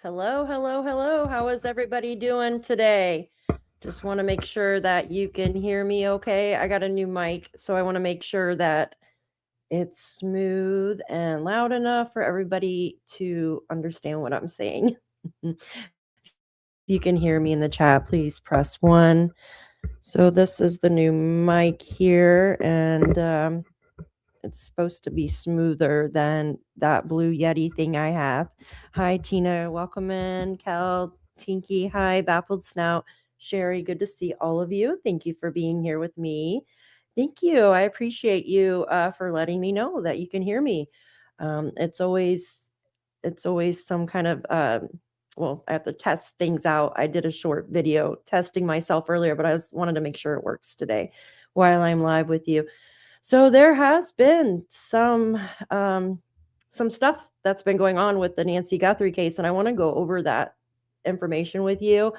Hello, hello, hello. How is everybody doing today? Just want to make sure that you can hear me okay. I got a new mic, so I want to make sure that it's smooth and loud enough for everybody to understand what I'm saying. If you can hear me in the chat, please press 1. So this is the new mic here, and it's supposed to be smoother than that Blue Yeti thing I have. Hi, Tina. Welcome in. Cal, Tinky. Hi, Baffled Snout. Sherry, good to see all of you. Thank you for being here with me. Thank you. I appreciate you for letting me know that you can hear me. It's always some kind of well, I have to test things out. I did a short video testing myself earlier, but I wanted to make sure it works today while I'm live with you. So there has been some stuff that's been going on with the Nancy Guthrie case, and I want to go over that information with you.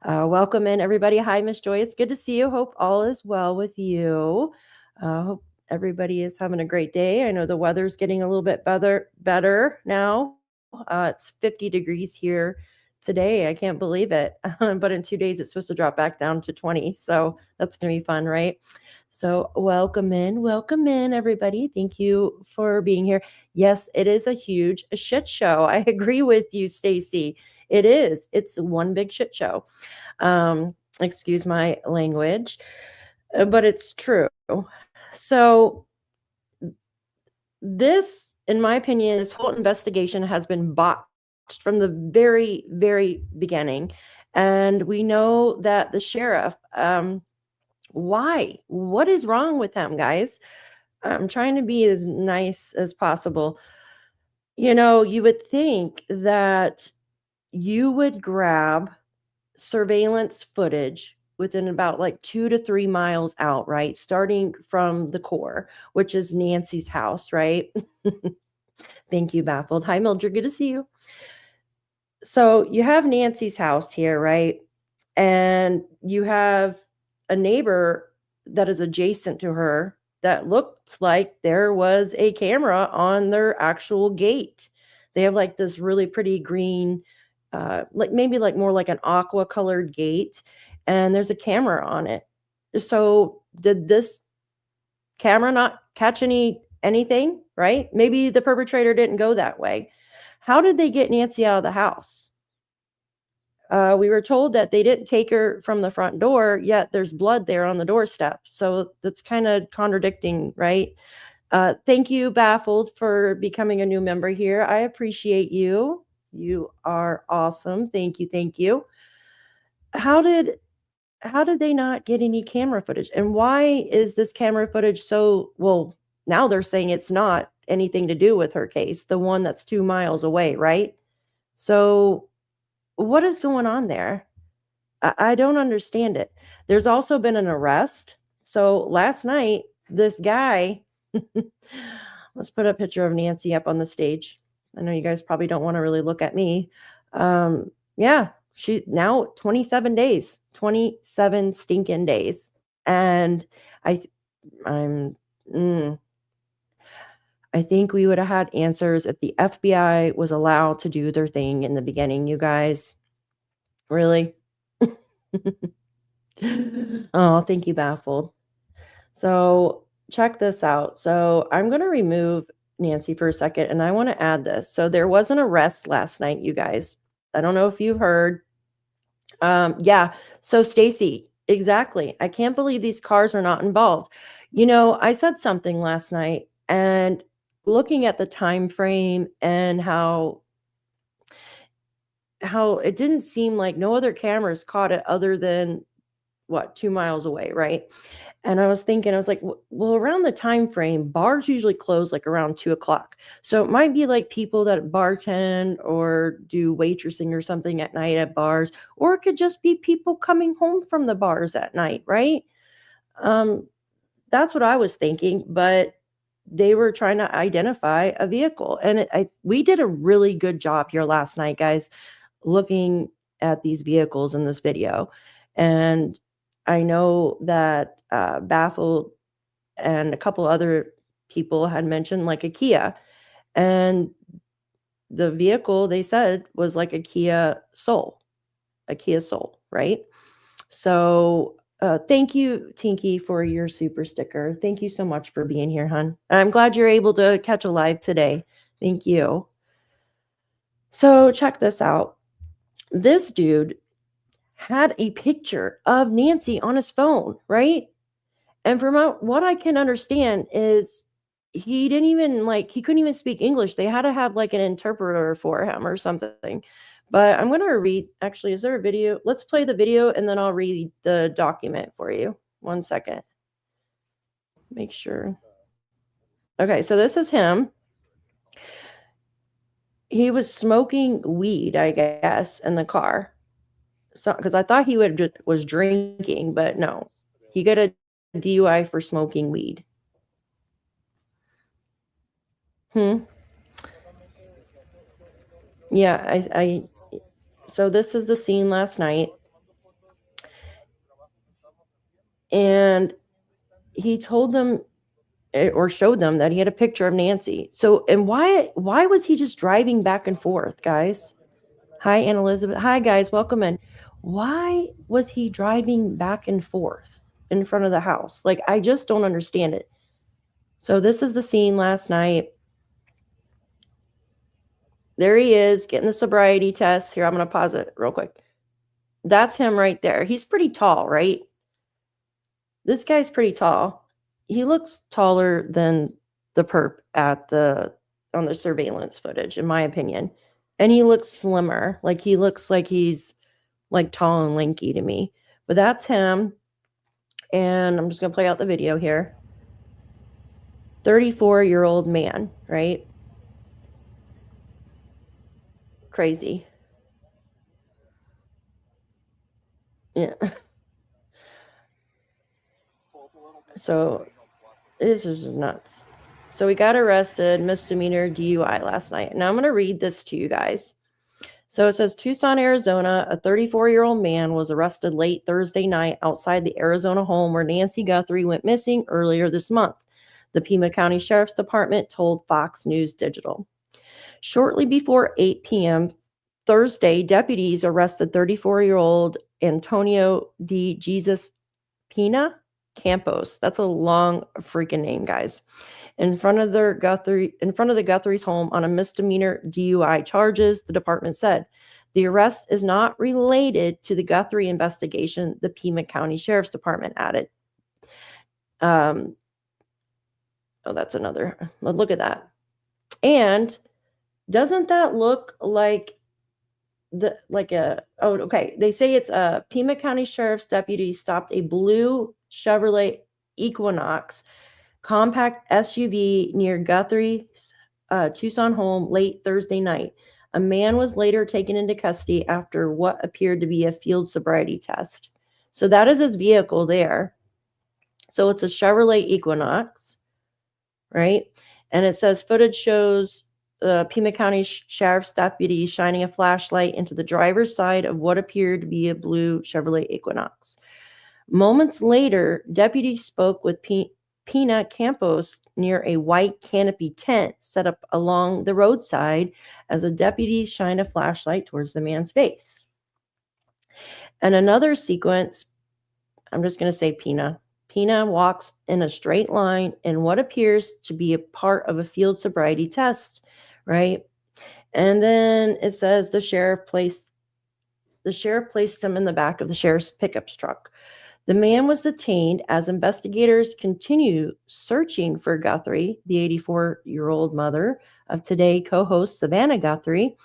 Welcome in, everybody. Hi, Miss Joy. It's good to see you. Hope all is well with you. Hope everybody is having a great day. I know the weather's getting a little bit better now. It's 50 degrees here today. I can't believe it. But in 2 days, it's supposed to drop back down to 20. So that's going to be fun, right? So welcome in, everybody. Thank you for being here. Yes, it is a huge shit show. I agree with you, Stacy. It is. It's one big shit show. Excuse my language, but it's true. So this, in my opinion, this whole investigation has been botched from the very, very beginning. And we know that the sheriff, why? What is wrong with him, guys? I'm trying to be as nice as possible. You know, you would think that you would grab surveillance footage within about like 2 to 3 miles out, right? Starting from the core, which is Nancy's house, right? Thank you, Baffled. Hi, Mildred. Good to see you. So you have Nancy's house here, right? And you have a neighbor that is adjacent to her that looks like there was a camera on their actual gate. They have like this really pretty green, like maybe like more like an aqua colored gate, and there's a camera on it. So did this camera not catch anything, right? Maybe the perpetrator didn't go that way. How did they get Nancy out of the house? We were told that they didn't take her from the front door, yet there's blood there on the doorstep. So that's kind of contradicting, right? Thank you, Baffled, for becoming a new member here. I appreciate you. You are awesome. Thank you. Thank you. How did they not get any camera footage? And why is this camera footage so, well, now they're saying it's not anything to do with her case, the one that's 2 miles away, right? So what is going on there? I don't understand it. There's also been an arrest. So last night, this guy, let's put a picture of Nancy up on the stage. I know you guys probably don't want to really look at me. Yeah, she now 27 days, 27 stinking days. And I think we would have had answers if the FBI was allowed to do their thing in the beginning, you guys. Really? Oh, thank you, Baffled. So check this out. So I'm going to remove Nancy for a second, and I want to add this. So there was an arrest last night, you guys. I don't know if you've heard. Yeah. So Stacy, exactly. I can't believe these cars are not involved. You know, I said something last night, and looking at the time frame and how it didn't seem like no other cameras caught it other than 2 miles away, right? And I was thinking, I was like, well, around the time frame, bars usually close like around 2:00. So it might be like people that bartend or do waitressing or something at night at bars, or it could just be people coming home from the bars at night, right? That's what I was thinking, but they were trying to identify a vehicle. And we did a really good job here last night, guys, looking at these vehicles in this video. And I know that Baffled and a couple other people had mentioned like a Kia. And the vehicle, they said, was like a Kia Soul, right? So thank you, Tinky, for your super sticker. Thank you so much for being here, hon. And I'm glad you're able to catch a live today. Thank you. So check this out. This dude had a picture of Nancy on his phone, right? And from what I can understand is he didn't even he couldn't even speak English. They had to have like an interpreter for him or something. But I'm going to read, actually, is there a video? Let's play the video and then I'll read the document for you. 1 second. Make sure. Okay, so this is him. He was smoking weed, I guess, in the car. So, because I thought he was drinking, but no. He got a DUI for smoking weed. Yeah, so this is the scene last night. And he told them or showed them that he had a picture of Nancy. So, and why was he just driving back and forth, guys? Hi, Ann Elizabeth. Hi, guys. Welcome in. Why was he driving back and forth in front of the house? Like, I just don't understand it. So this is the scene last night. There he is getting the sobriety test. Here, I'm going to pause it real quick. That's him right there. He's pretty tall, right? This guy's pretty tall. He looks taller than the perp on the surveillance footage, in my opinion. And he looks slimmer. Like, he looks like he's like tall and lanky to me. But that's him. And I'm just going to play out the video here. 34-year-old man, right? Crazy. Yeah. So this is nuts. So he got arrested, misdemeanor DUI last night. Now I'm going to read this to you guys. So it says, Tucson, Arizona, a 34-year-old man was arrested late Thursday night outside the Arizona home where Nancy Guthrie went missing earlier this month, the Pima County Sheriff's Department told Fox News Digital. Shortly before 8 p.m. Thursday, deputies arrested 34-year-old Antonio D. Jesus Pina Campos. That's a long freaking name, guys. In front of the Guthrie's home on a misdemeanor DUI charges, the department said. The arrest is not related to the Guthrie investigation, the Pima County Sheriff's Department added. Oh, that's another. Look at that. And doesn't that look like okay. They say it's a Pima County Sheriff's deputy stopped a blue Chevrolet Equinox compact SUV near Guthrie's Tucson home late Thursday night. A man was later taken into custody after what appeared to be a field sobriety test. So that is his vehicle there. So it's a Chevrolet Equinox, right? And it says footage shows Pima County Sheriff's deputy shining a flashlight into the driver's side of what appeared to be a blue Chevrolet Equinox. Moments later, deputies spoke with Pina Campos near a white canopy tent set up along the roadside as the deputies shined a flashlight towards the man's face. And another sequence, I'm just going to say Pina. Pina walks in a straight line in what appears to be a part of a field sobriety test, right? And then it says the sheriff placed him in the back of the sheriff's pickup truck. The man was detained as investigators continue searching for Guthrie, the 84-year-old mother of Today co-host Savannah Guthrie.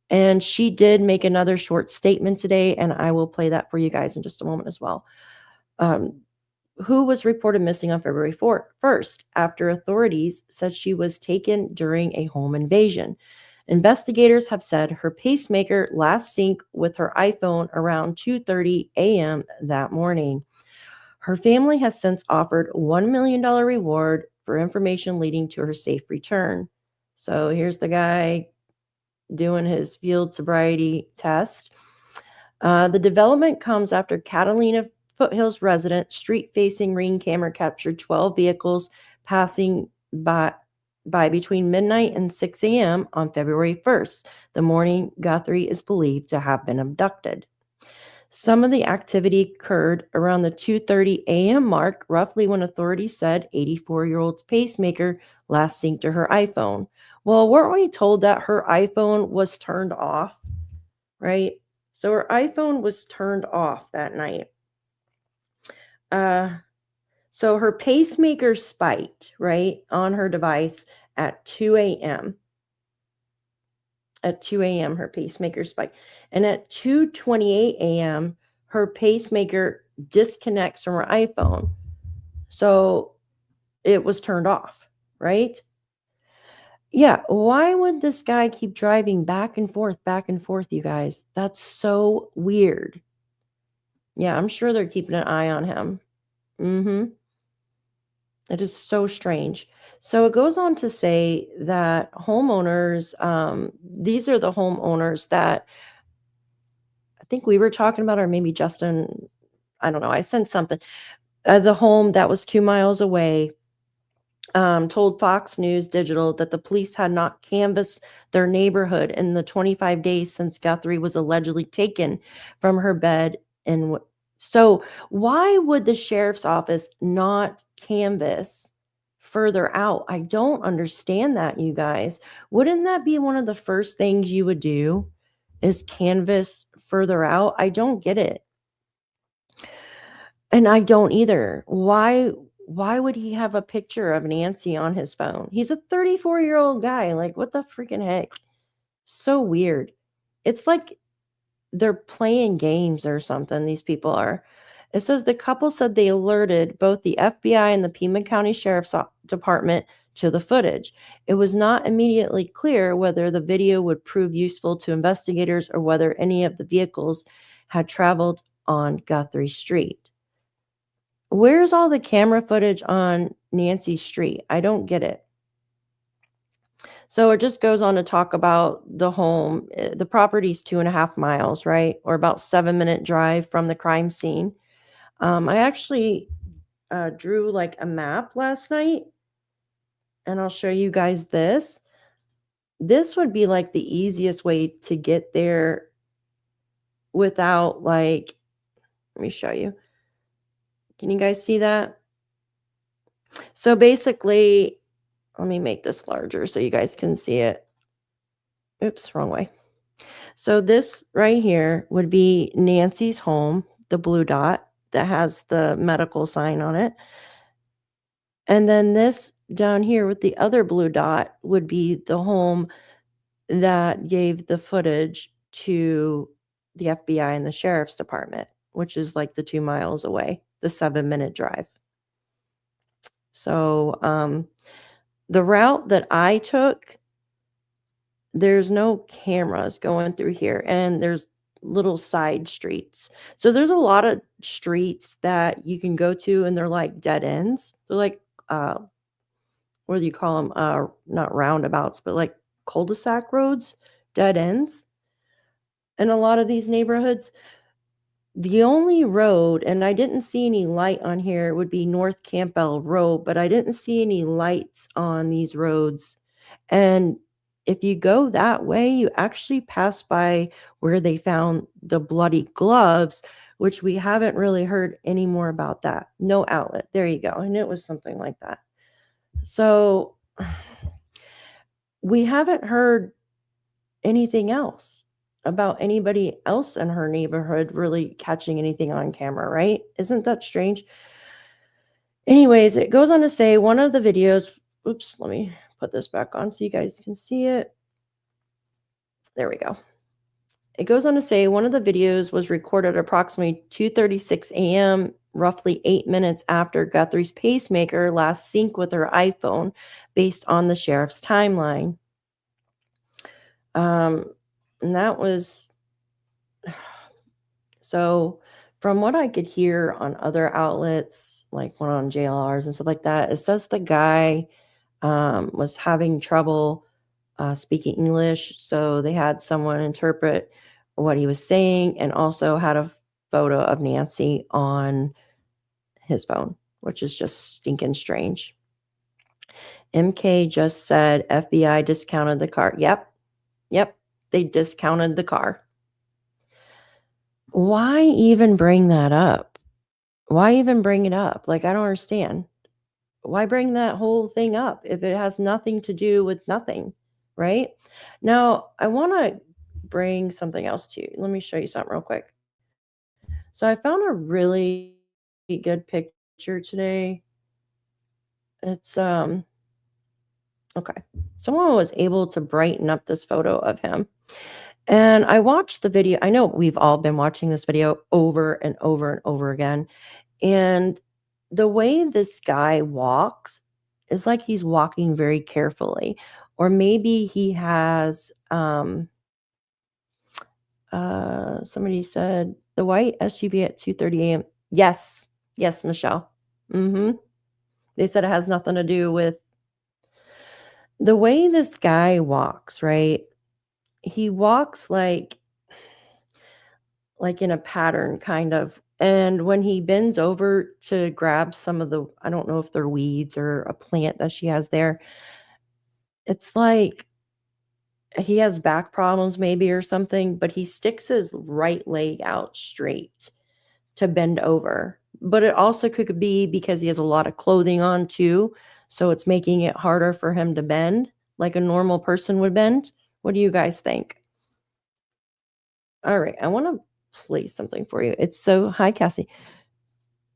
And she did make another short statement today, and I will play that for you guys in just a moment as well. Who was reported missing on February 1st after authorities said she was taken during a home invasion. Investigators have said her pacemaker last synced with her iPhone around 2:30 a.m. that morning. Her family has since offered $1 million reward for information leading to her safe return. So here's the guy doing his field sobriety test. The development comes after Catalina Foothills resident street-facing ring camera captured 12 vehicles passing by by between midnight and 6 a.m. on February 1st, the morning Guthrie is believed to have been abducted. Some of the activity occurred around the 2:30 a.m. mark, roughly when authorities said 84-year-old's pacemaker last synced to her iPhone. Well, weren't we told that her iPhone was turned off, right? So her iPhone was turned off that night. So her pacemaker spiked, right, on her device at 2 a.m. At 2 a.m., her pacemaker spiked. And at 2:28 a.m., her pacemaker disconnects from her iPhone. So it was turned off, right? Yeah, why would this guy keep driving back and forth, you guys? That's so weird. Yeah, I'm sure they're keeping an eye on him. It is so strange. So it goes on to say that homeowners, these are the homeowners that I think we were talking about, or maybe Justin, I don't know, I sent something. The home that was 2 miles away told Fox News Digital that the police had not canvassed their neighborhood in the 25 days since Guthrie was allegedly taken from her bed. And so why would the sheriff's office not canvass further out? I don't understand that, you guys. Wouldn't that be one of the first things you would do, is canvass further out? I don't get it. And I don't either. Why would he have a picture of Nancy on his phone? He's a 34-year-old guy. Like, what the freaking heck? So weird. It's like they're playing games or something, these people are. It says the couple said they alerted both the FBI and the Pima County Sheriff's Department to the footage. It was not immediately clear whether the video would prove useful to investigators or whether any of the vehicles had traveled on Guthrie Street. Where's all the camera footage on Nancy Street? I don't get it. So it just goes on to talk about the home. The property's 2.5 miles, right? Or about 7-minute drive from the crime scene. I actually drew like a map last night, and I'll show you guys this. This would be like the easiest way to get there without, like, let me show you. Can you guys see that? So basically, let me make this larger so you guys can see it. Oops, wrong way. So this right here would be Nancy's home, the blue dot that has the medical sign on it. And then this down here with the other blue dot would be the home that gave the footage to the FBI and the sheriff's department, which is like the 2 miles away, the 7-minute drive. So the route that I took, there's no cameras going through here, and there's little side streets. So there's a lot of streets that you can go to, and they're like dead ends. They're like, what do you call them? Not roundabouts, but like cul-de-sac roads, dead ends. In a lot of these neighborhoods, the only road, and I didn't see any light on here, would be North Campbell Road, but I didn't see any lights on these roads. And if you go that way, you actually pass by where they found the bloody gloves, which we haven't really heard any more about that. No outlet. There you go. And it was something like that. So we haven't heard anything else about anybody else in her neighborhood really catching anything on camera, right? Isn't that strange? Anyways, it goes on to say one of the videos, oops, let me put this back on so you guys can see it. There we go. It goes on to say one of the videos was recorded approximately 2:36 a.m., roughly 8 minutes after Guthrie's pacemaker last synced with her iPhone, based on the sheriff's timeline. And that was, so from what I could hear on other outlets, like one on JLRs and stuff like that, it says the guy was having trouble speaking English, so they had someone interpret what he was saying, and also had a photo of Nancy on his phone, which is just stinking strange. MK just said FBI discounted the car. Yep, they discounted the car. Why even bring that up? Why even bring it up? Like, I don't understand. Why bring that whole thing up if it has nothing to do with nothing, right? Now, I want to bring something else to you. Let me show you something real quick. So I found a really good picture today. It's okay. Someone was able to brighten up this photo of him. And I watched the video. I know we've all been watching this video over and over and over again. And the way this guy walks is like he's walking very carefully. Or maybe he has somebody said the white SUV at 2:30 a.m. Yes. Yes, Michelle. They said it has nothing to do with the way this guy walks, right? He walks like in a pattern kind of. And when he bends over to grab some of the, I don't know if they're weeds or a plant that she has there, it's like he has back problems maybe or something, but he sticks his right leg out straight to bend over. But it also could be because he has a lot of clothing on too, so it's making it harder for him to bend like a normal person would bend. What do you guys think? All right, I want to play something for you. It's so hi Cassie.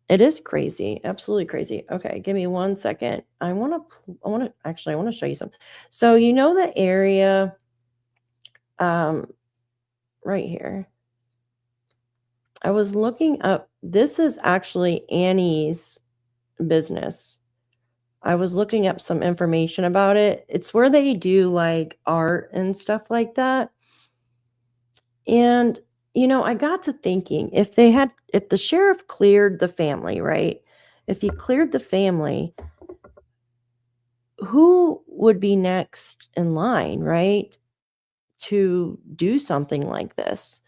It is crazy, absolutely crazy. Okay, give me 1 second. I want to show you something. So you know the area right here. I was looking up, this is actually Annie's business. I was looking up some information about it. It's where they do like art and stuff like that. And I got to thinking, if the sheriff cleared the family, right? If he cleared the family, who would be next in line, right? To do something like this?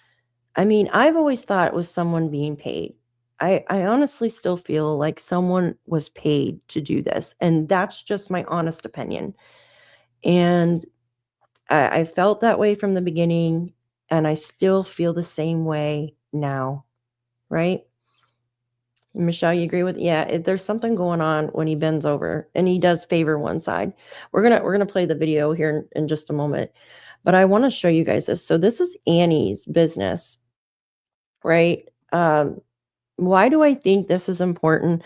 I mean, I've always thought it was someone being paid. I honestly still feel like someone was paid to do this. And that's just my honest opinion. And I felt that way from the beginning. And I still feel the same way now. Right? Michelle, you agree with? Yeah, there's something going on when he bends over and he does favor one side. We're gonna play the video here in just a moment. But I want to show you guys this. So this is Annie's business, right? Why do I think this is important?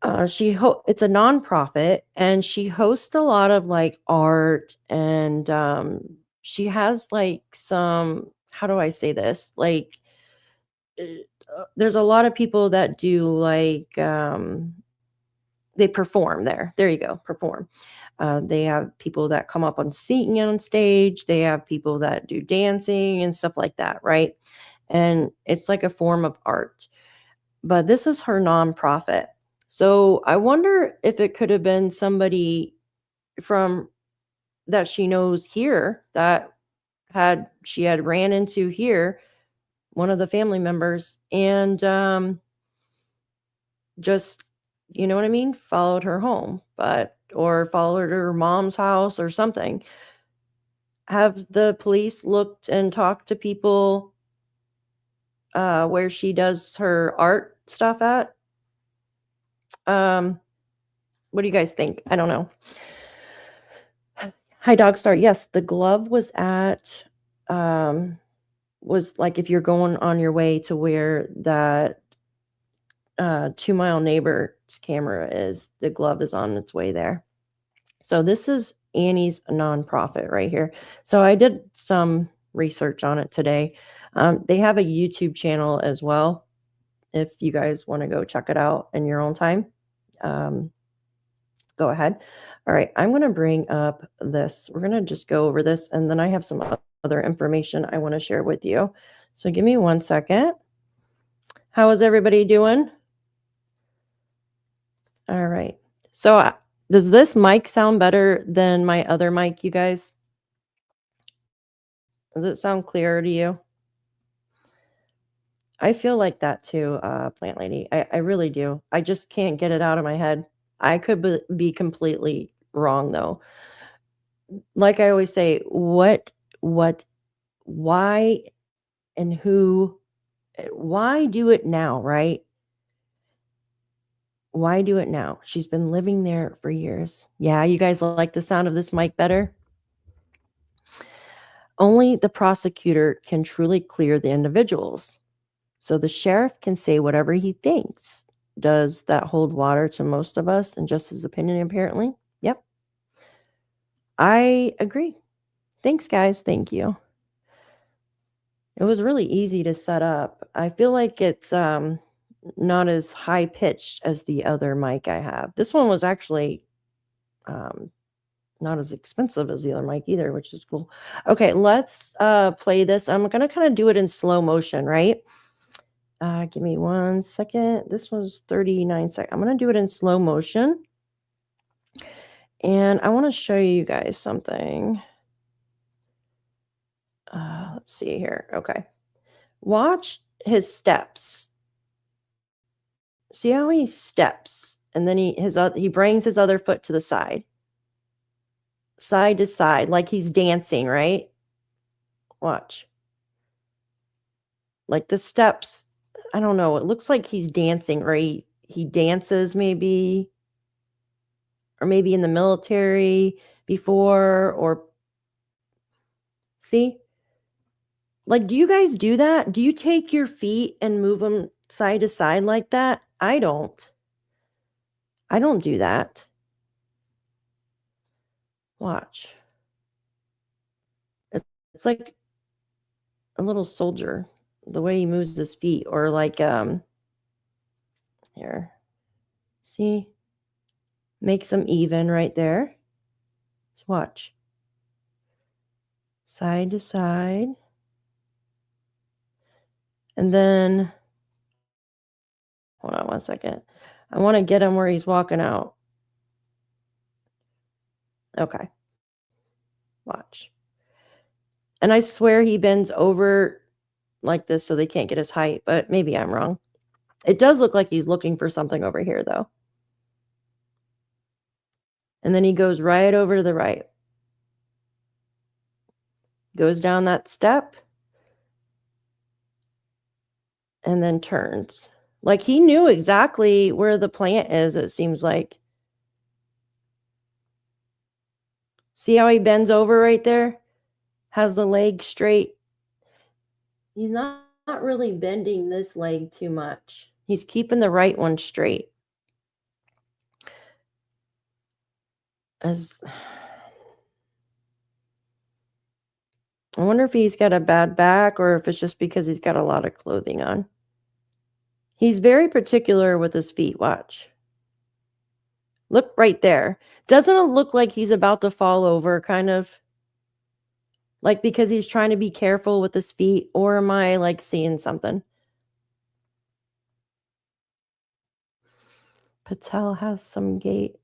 It's a nonprofit and she hosts a lot of like art and she has like some, how do I say this? Like there's a lot of people that do like they perform there. There you go, perform. They have people that come up on singing on stage. They have people that do dancing and stuff like that, right? And it's like a form of art. But this is her nonprofit. So I wonder if it could have been somebody from that she knows here that she had ran into here, one of the family members, and just, you know what I mean, followed her home, or followed her mom's house or something. Have the police looked and talked to people where she does her art stuff at? What do you guys think? I don't know. Hi, Dogstar. Yes, the glove was was like if you're going on your way to where that 2 Mile Neighbor's camera is, the glove is on its way there. So this is Annie's nonprofit right here. So I did some research on it today. They have a YouTube channel as well. If you guys want to go check it out in your own time, go ahead. All right, I'm going to bring up this. We're going to just go over this, and then I have some other information I want to share with you. So give me 1 second. How is everybody doing? All right. So does this mic sound better than my other mic, you guys? Does it sound clearer to you? I feel like that too, Plant Lady. I really do. I just can't get it out of my head. I could be completely wrong though. Like I always say, what, why, and who, why do it now, right? Why do it now? She's been living there for years. Yeah, you guys like the sound of this mic better? Only the prosecutor can truly clear the individuals. So the sheriff can say whatever he thinks. Does that hold water to most of us and just his opinion, apparently? Yep. I agree. Thanks, guys. Thank you. It was really easy to set up. I feel like it's not as high pitched as the other mic I have. This one was actually not as expensive as the other mic either, which is cool. Okay, let's play this. I'm gonna kind of do it in slow motion, right? Give me 1 second. This was 39 seconds. I'm gonna do it in slow motion. And I want to show you guys something. Let's see here. Okay. Watch his steps. See how he steps, and then he brings his other foot to the side to side, like he's dancing, right? Watch. Like the steps, I don't know, it looks like he's dancing, or he dances maybe, or maybe in the military before, or see? Like, do you guys do that? Do you take your feet and move them side to side like that? I don't. I don't do that. Watch. It's like a little soldier, the way he moves his feet, or like here. See? Makes them even right there. Just watch. Side to side. And then hold on 1 second. I want to get him where he's walking out. Okay. Watch. And I swear he bends over like this so they can't get his height, but maybe I'm wrong. It does look like he's looking for something over here, though. And then he goes right over to the right. Goes down that step. And then turns. Like he knew exactly where the plant is, it seems like. See how he bends over right there? Has the leg straight. He's not really bending this leg too much. He's keeping the right one straight. I wonder if he's got a bad back or if it's just because he's got a lot of clothing on. He's very particular with his feet. Watch. Look right there. Doesn't it look like he's about to fall over, kind of? Like because he's trying to be careful with his feet, or am I like seeing something? Patel has some gait.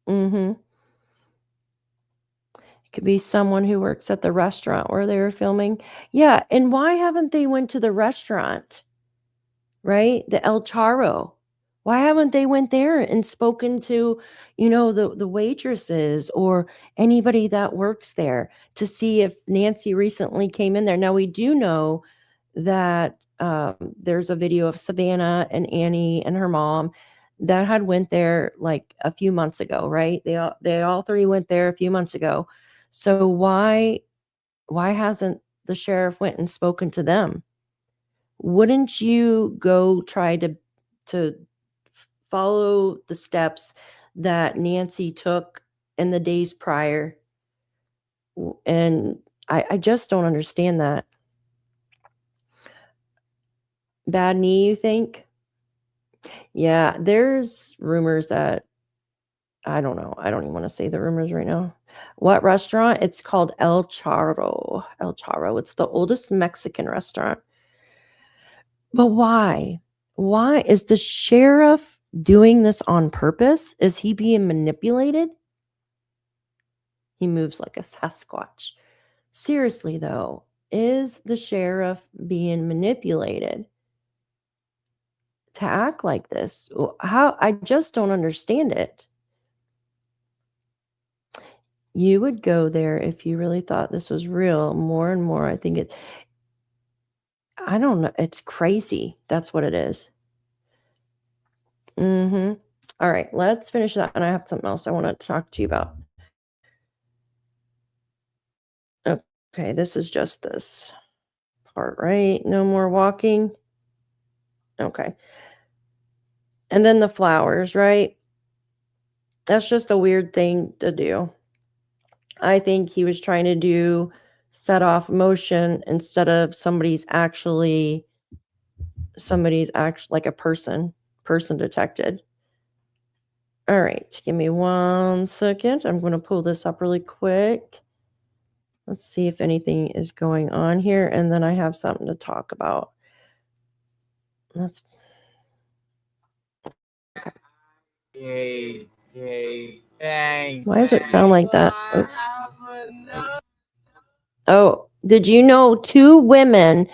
Mm-hmm. It could be someone who works at the restaurant where they were filming. Yeah, and why haven't they went to the restaurant? Right? The El Charro. Why haven't they went there and spoken to, the waitresses or anybody that works there to see if Nancy recently came in there? Now, we do know that there's a video of Savannah and Annie and her mom that had went there like a few months ago, right? They all three went there a few months ago. So why hasn't the sheriff went and spoken to them? Wouldn't you go try to follow the steps that Nancy took in the days prior? And I just don't understand that. Bad knee, you think? Yeah, there's rumors that I don't know. I don't even want to say the rumors right now. What restaurant? It's called El Charro. El Charro. It's the oldest Mexican restaurant. But why? Why is the sheriff doing this on purpose? Is he being manipulated? He moves like a Sasquatch. Seriously, though, is the sheriff being manipulated to act like this? I just don't understand it. You would go there if you really thought this was real. More and more, I think I don't know. It's crazy. That's what it is. Mm-hmm. All right, let's finish that. And I have something else I want to talk to you about. Okay, this is just this part, right? No more walking. Okay. And then the flowers, right? That's just a weird thing to do. I think he was trying to set off motion instead of somebody's actually like a person detected. All right, give me 1 second. I'm going to pull this up really quick. Let's see if anything is going on here, and then I have something to talk about. Let's. Okay. Why does it sound like that? Oops. Oh, did you know 2 women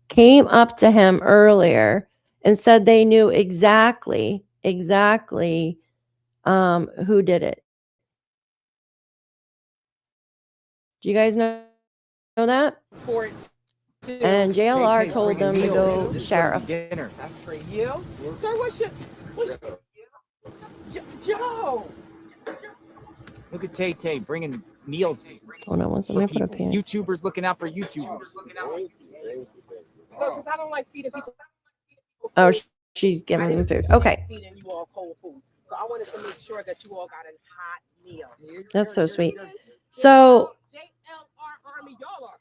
came up to him earlier and said they knew exactly who did it? Do you guys know that? And JLR told them to go sheriff. That's for you. Sir, what's your Joe? Look at Tay bringing meals. Hold on, let me put a pin. YouTubers looking out for YouTubers. Because I don't like feeding people. Oh, she's giving them food. Okay. Feeding you all cold food. So I wanted to make sure that you all got a hot meal. That's so sweet. So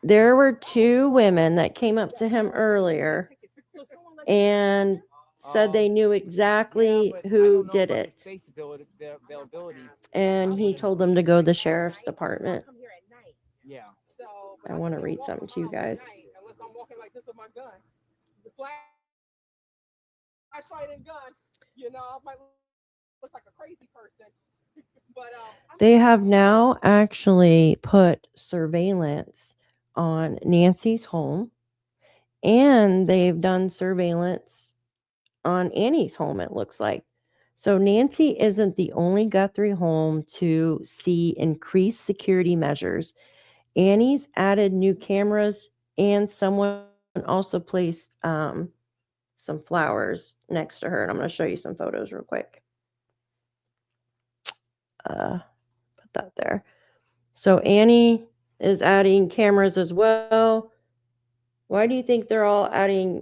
there were 2 women that came up to him earlier and said they knew exactly who did it. And he told them to go to the sheriff's department. Yeah. I want to read something to you guys. Unless I'm walking like this with my gun. The flashlight and gun, I might look like a crazy person. But they have now actually put surveillance on Nancy's home, and they've done surveillance on Annie's home, it looks like. So Nancy isn't the only Guthrie home to see increased security measures. Annie's added new cameras, and someone also placed some flowers next to her. And I'm going to show you some photos real quick. Put that there. So Annie is adding cameras as well. Why do you think they're all adding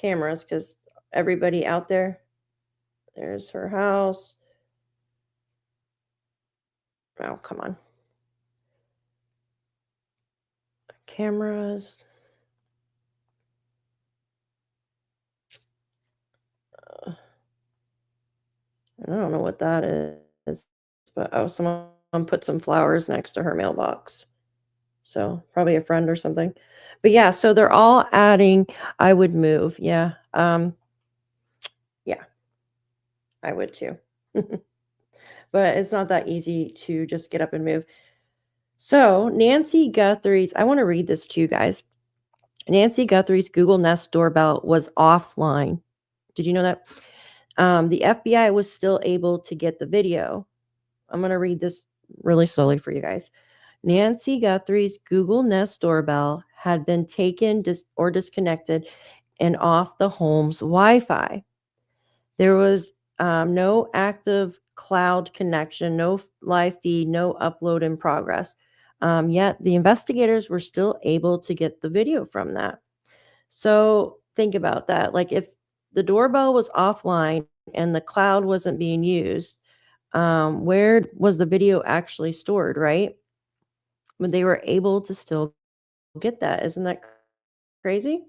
cameras? Because everybody out there's her house. Oh, come on. Cameras. I don't know what that is, but someone put some flowers next to her mailbox. So probably a friend or something. But yeah, so they're all adding, I would move. Yeah. Yeah, I would too. But it's not that easy to just get up and move. So Nancy Guthrie's, I want to read this to you guys. Nancy Guthrie's Google Nest doorbell was offline. Did you know that? The FBI was still able to get the video. I'm going to read this really slowly for you guys. Nancy Guthrie's Google Nest doorbell had been taken or disconnected and off the home's Wi-Fi. There was no active cloud connection, no live feed, no upload in progress. Yet the investigators were still able to get the video from that. So think about that. Like if the doorbell was offline and the cloud wasn't being used, where was the video actually stored, right? When they were able to still get that. Isn't that crazy?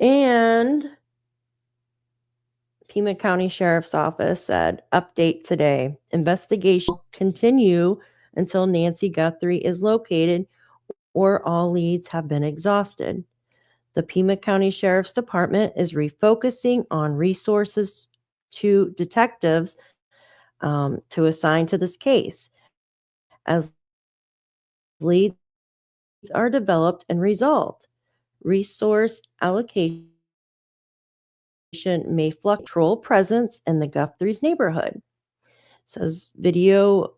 And Pima County Sheriff's Office said, update today. Investigation will continue until Nancy Guthrie is located or all leads have been exhausted. The Pima County Sheriff's Department is refocusing on resources to detectives to assign to this case. As leads are developed and resolved, resource allocation may fluctuate presence in the Guthrie's neighborhood. says video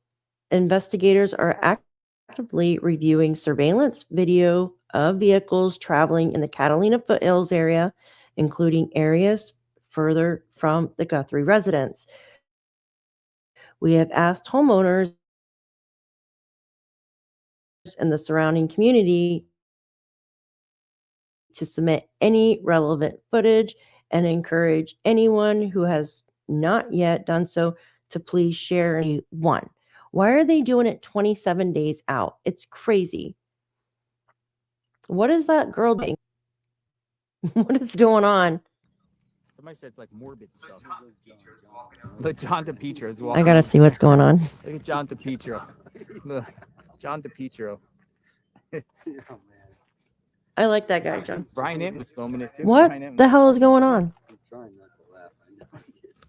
investigators are actively reviewing surveillance video of vehicles traveling in the Catalina Foothills area, including areas further from the Guthrie residence. We have asked homeowners in the surrounding community to submit any relevant footage and encourage anyone who has not yet done so to please share one. Why are they doing it 27 days out? It's crazy. What is that girl doing? What is going on? Somebody said it's like morbid stuff. But John DePietro is I gotta see what's going on. Look at John DePietro. Look, John DePietro. I like that guy, John. Brian Ent was filming it too. What the hell is going on? I'm trying not to laugh. I know he is.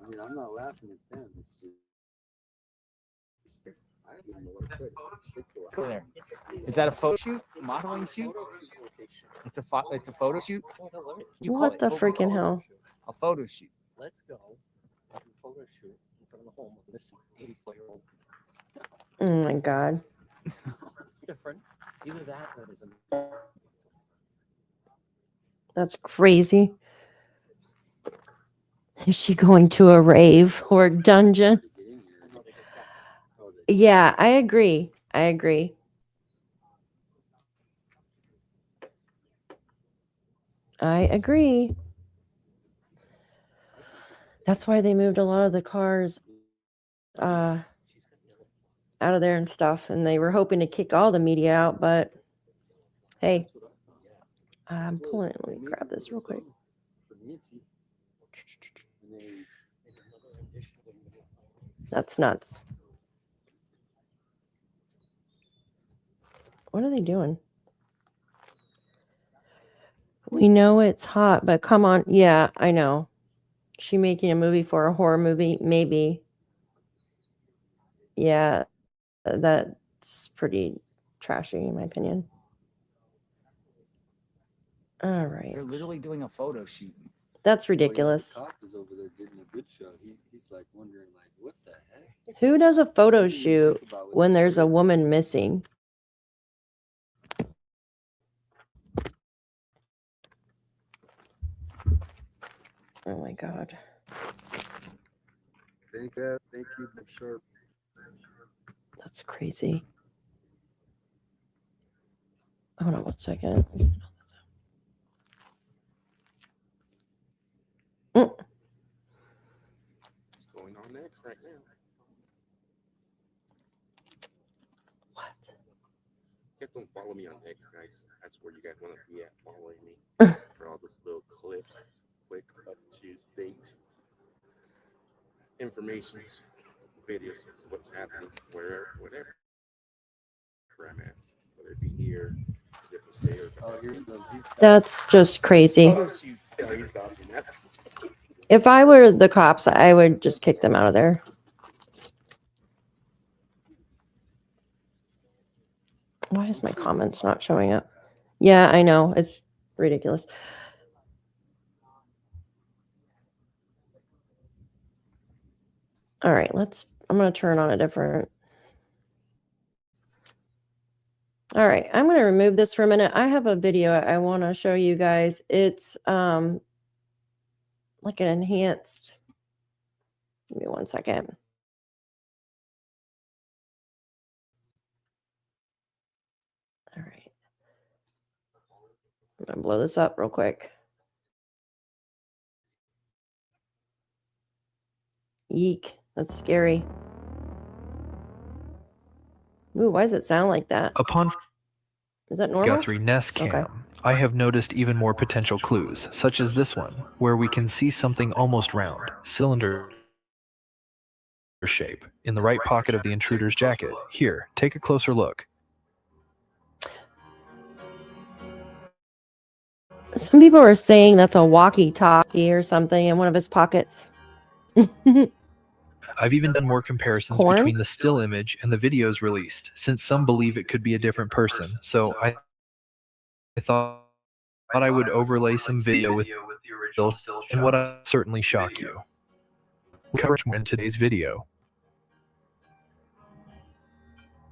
I mean, I'm not laughing at them. It's just, I don't even know what to say. Go there. Is that a photo shoot? Modeling shoot? It's a photo shoot. What the freaking hell? A photo shoot. Let's go have a photo shoot in front of the home of this 84-year-old. Oh my God. Different. Either that or there's a. That's crazy. Is she going to a rave or a dungeon? Yeah, I agree. I agree. I agree. That's why they moved a lot of the cars out of there and stuff. And they were hoping to kick all the media out, but hey, I'm pulling it. Let me grab this real quick. That's nuts. What are they doing? We know it's hot, but come on. Yeah, I know. She making a movie for a horror movie? Maybe. Yeah, that's pretty trashy in my opinion. All right. They're literally doing a photo shoot. That's ridiculous. The cop is over there getting a good shot. He's like wondering, like, what the heck? Who does a photo shoot when there's a woman missing? Oh my God. Thank you, Bob Sharp. That's crazy. Hold on one second. What's going on next right now? What? Guys don't follow me on X, guys. That's where you guys want to be at, following me for all this little clips, quick, up to date information, videos, what's happening, wherever, whatever I'm at, whether it be here, different state, or That's just crazy. photo shoot. Yeah, he's dodging that. If I were the cops, I would just kick them out of there. Why is my comments not showing up? Yeah, I know. It's ridiculous. All right, I'm going to turn on a different. All right, I'm going to remove this for a minute. I have a video I want to show you guys. It's like an enhanced. Give me 1 second. All right. I'm going to blow this up real quick. Yeek. That's scary. Ooh, why does it sound like that? Upon Is that normal? Guthrie Nest Cam, Okay. I have noticed even more potential clues, such as this one, where we can see something almost round, cylinder shape, in the right pocket of the intruder's jacket. Here, take a closer look. Some people are saying that's a walkie-talkie or something in one of his pockets. I've even done more comparisons Porn? between the still image and the videos released, since some believe it could be a different person, so I thought I would overlay some video with the original, and what I certainly shock you. We'll cover more in today's video.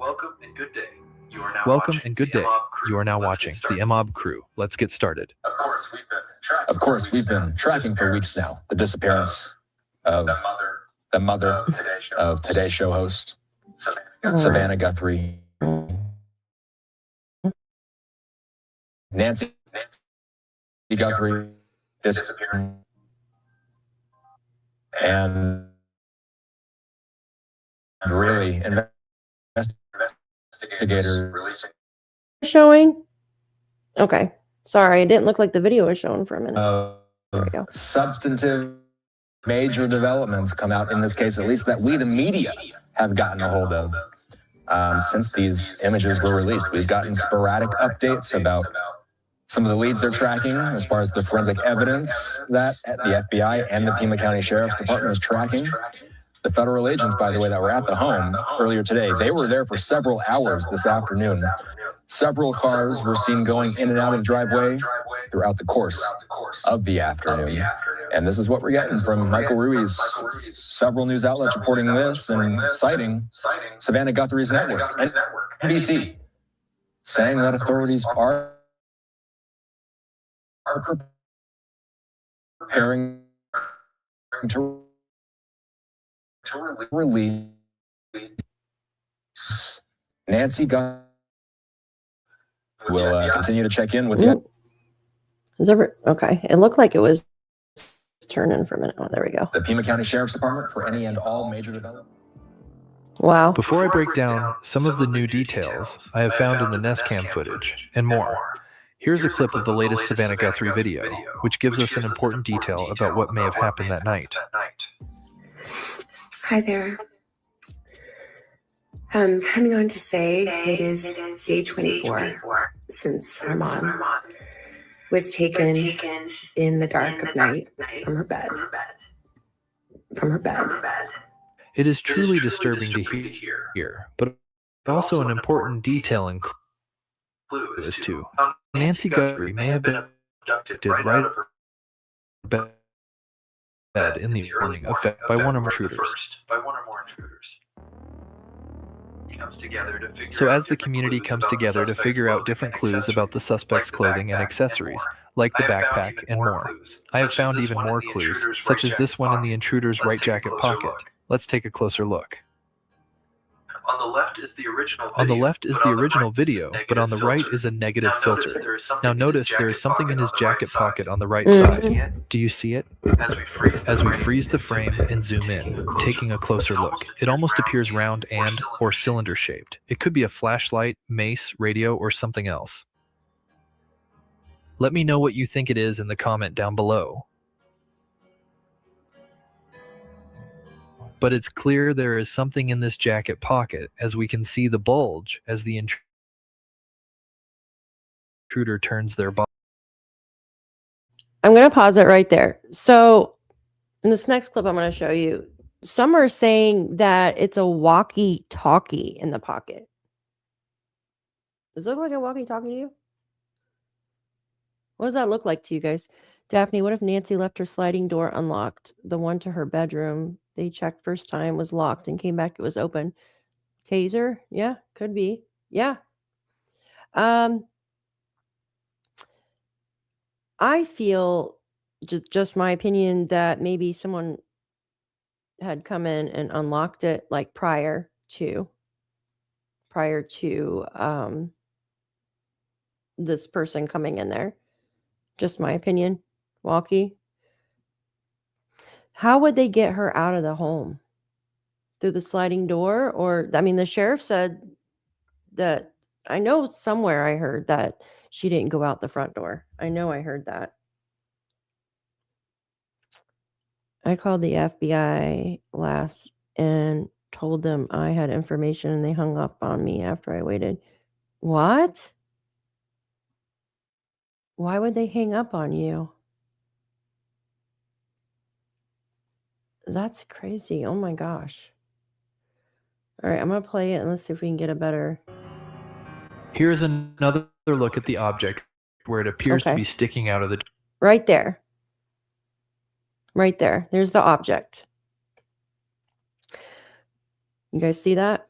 Welcome and good day. You are now watching the MOB crew. Let's get started. Of course, we've been tracking for weeks now the disappearance of the mother of Today's Show host, Savannah Guthrie, Nancy Guthrie, disappearing, and really investigators releasing Showing? Okay. Sorry, it didn't look like the video was showing for a minute. There we go. Substantive major developments come out in this case, at least that we, the media, have gotten a hold of since these images were released. We've gotten sporadic updates about some of the leads they're tracking as far as the forensic evidence that the FBI and the Pima County Sheriff's Department is tracking. The federal agents, by the way, that were at the home earlier today, they were there for several hours this afternoon. Several cars were seen going in and out of the driveway throughout the course of the afternoon. And this is what we're getting from Michael Ruiz. Several news outlets reporting this and citing Savannah Guthrie's network, NBC, saying that authorities are preparing to release Nancy Guthrie. We'll continue to check in with you. Okay. It looked like it was turning for a minute. Oh, there we go. The Pima County Sheriff's Department for any and all major development. Wow. Before I break down some of the new details I have found in the Nest Cam footage and more, here's a clip of the latest Savannah Guthrie video, which gives us an important detail about what may have happened that night. Hi there. I'm coming on to say it is day 24 since our mom was taken in the dark of night from her bed. It is truly disturbing to hear, but also an important detail and clue as to how Nancy Guthrie may have been abducted right out of her bed in the morning by one or more intruders. So as the community comes together to figure out different clues about the suspect's clothing and accessories, like the backpack and more, I have found even more clues, such as this one in the intruder's right jacket pocket. Let's take a closer look. On the left is the original video, but on the right is a negative filter. Now notice there is something in his jacket pocket on the right side. Do you see it? As we freeze the frame and zoom in, taking a closer look, it almost appears round and or cylinder shaped. It could be a flashlight, mace, radio, or something else. Let me know what you think it is in the comment down below. But it's clear there is something in this jacket pocket, as we can see the bulge as the intruder turns their body. I'm going to pause it right there. So in this next clip I'm going to show you, some are saying that it's a walkie-talkie in the pocket. Does it look like a walkie-talkie to you? What does that look like to you guys? Daphne, what if Nancy left her sliding door unlocked? The one to her bedroom they checked first time was locked and came back, it was open. Taser? Yeah, could be. Yeah. I feel, just my opinion, that maybe someone had come in and unlocked it like prior to this person coming in there. Just my opinion. Walkie. How would they get her out of the home? Through the sliding door? Or, I mean, the sheriff said that, I know somewhere I heard that she didn't go out the front door. I know I heard that. I called the FBI last and told them I had information and they hung up on me after I waited. What? Why would they hang up on you? That's crazy. Oh my gosh. All right, I'm going to play it and let's see if we can get a better. Here's another look at the object where it appears to be sticking out of the... Right there. Right there. There's the object. You guys see that?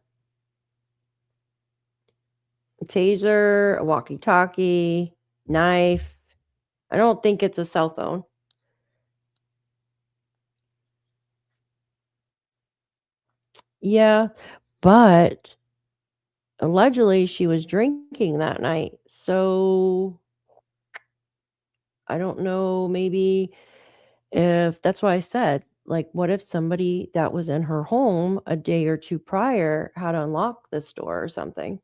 A taser, a walkie-talkie, knife. I don't think it's a cell phone. Yeah, but allegedly she was drinking that night. So I don't know, maybe if that's why I said, like, what if somebody that was in her home a day or two prior had unlocked this door or something,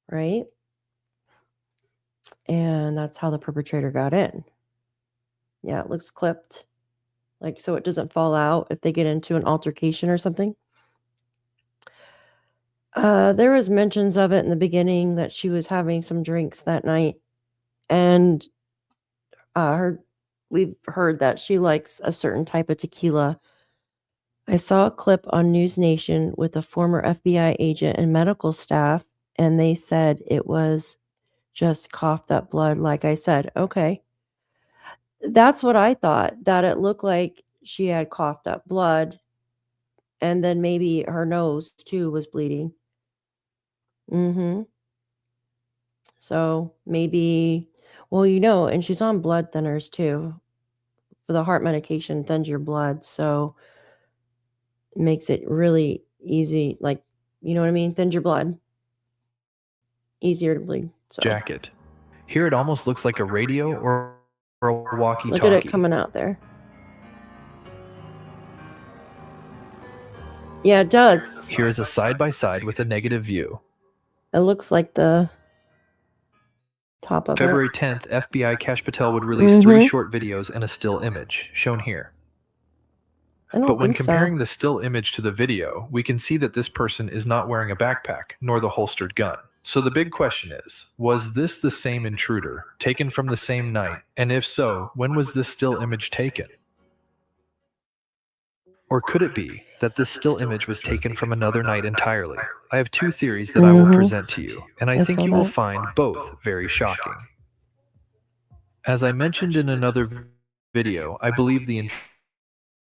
right? And that's how the perpetrator got in. Yeah, it looks clipped, like, so it doesn't fall out if they get into an altercation or something. There was mentions of it in the beginning that she was having some drinks that night, and we've heard that she likes a certain type of tequila. I saw a clip on News Nation with a former FBI agent and medical staff, and they said it was just coughed up blood. Like I said, okay, that's what I thought, that it looked like she had coughed up blood, and then maybe her nose too was bleeding. So maybe, well, and she's on blood thinners too. For the heart medication thins your blood, so it makes it really easy, like, you know what I mean? Thins your blood. Easier to bleed. So Jacket. Here it almost looks like a radio or a walkie-talkie. look at it coming out there. Yeah, it does. Here is a side-by-side with a negative view. It looks like the top of February it. 10th, FBI Kash Patel would release 3 short videos and a still image, shown here. But when comparing the still image to the video, we can see that this person is not wearing a backpack, nor the holstered gun. So the big question is, was this the same intruder, taken from the same night? And if so, when was this still image taken? Or could it be that this still image was taken from another night entirely? I have 2 theories that I will present to you, and I think you will find both very shocking. As I mentioned in another video, I believe the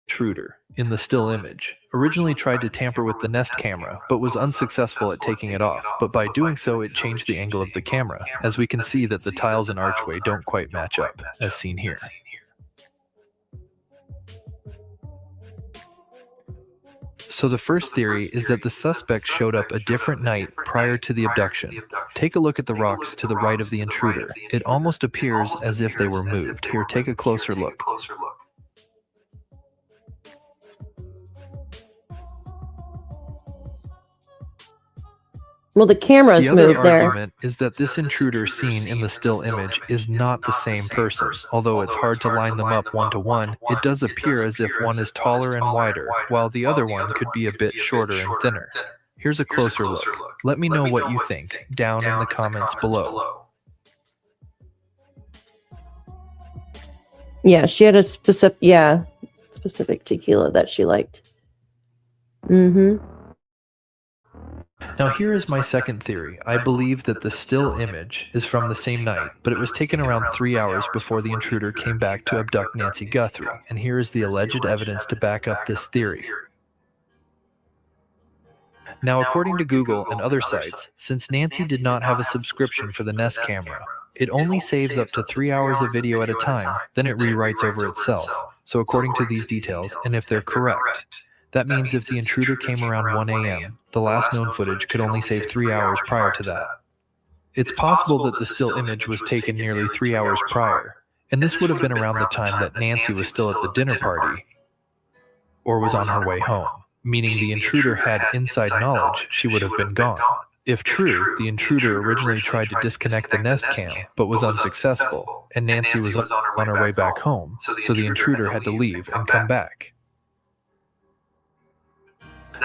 intruder, in the still image, originally tried to tamper with the Nest camera, but was unsuccessful at taking it off. But by doing so, it changed the angle of the camera, as we can see that the tiles and archway don't quite match up, as seen here. So the first theory is that the suspect showed up a different night prior to the abduction. Take a look at the rocks to the right of the intruder. It almost appears as if they were moved. Here, take a closer look. Well, the camera's The other moved there. argument is that this intruder seen in the still image is not the same person. Although it's hard to line them up one-to-one, it does appear as if one is taller and wider, while the other one could be a bit shorter and thinner. Here's a closer look. Let me know what you think down in the comments below. Yeah, she had a specific tequila that she liked. Now here is my second theory. I believe that the still image is from the same night, but it was taken around 3 hours before the intruder came back to abduct Nancy Guthrie, and here is the alleged evidence to back up this theory. Now, according to Google and other sites, since Nancy did not have a subscription for the Nest camera, it only saves up to 3 hours of video at a time, then it rewrites over itself. So according to these details, and if they're correct, that means if the intruder came around 1 a.m., the last known footage could only save 3 hours prior to that. It's possible that the still image was taken nearly 3 hours prior, and this would have been around the time that Nancy was still at the dinner party or was on her way home, meaning the intruder had inside knowledge she would have been gone. If true, the intruder originally tried to disconnect the Nest cam, but was unsuccessful, and Nancy was on her way back home, so the intruder had to leave and come back.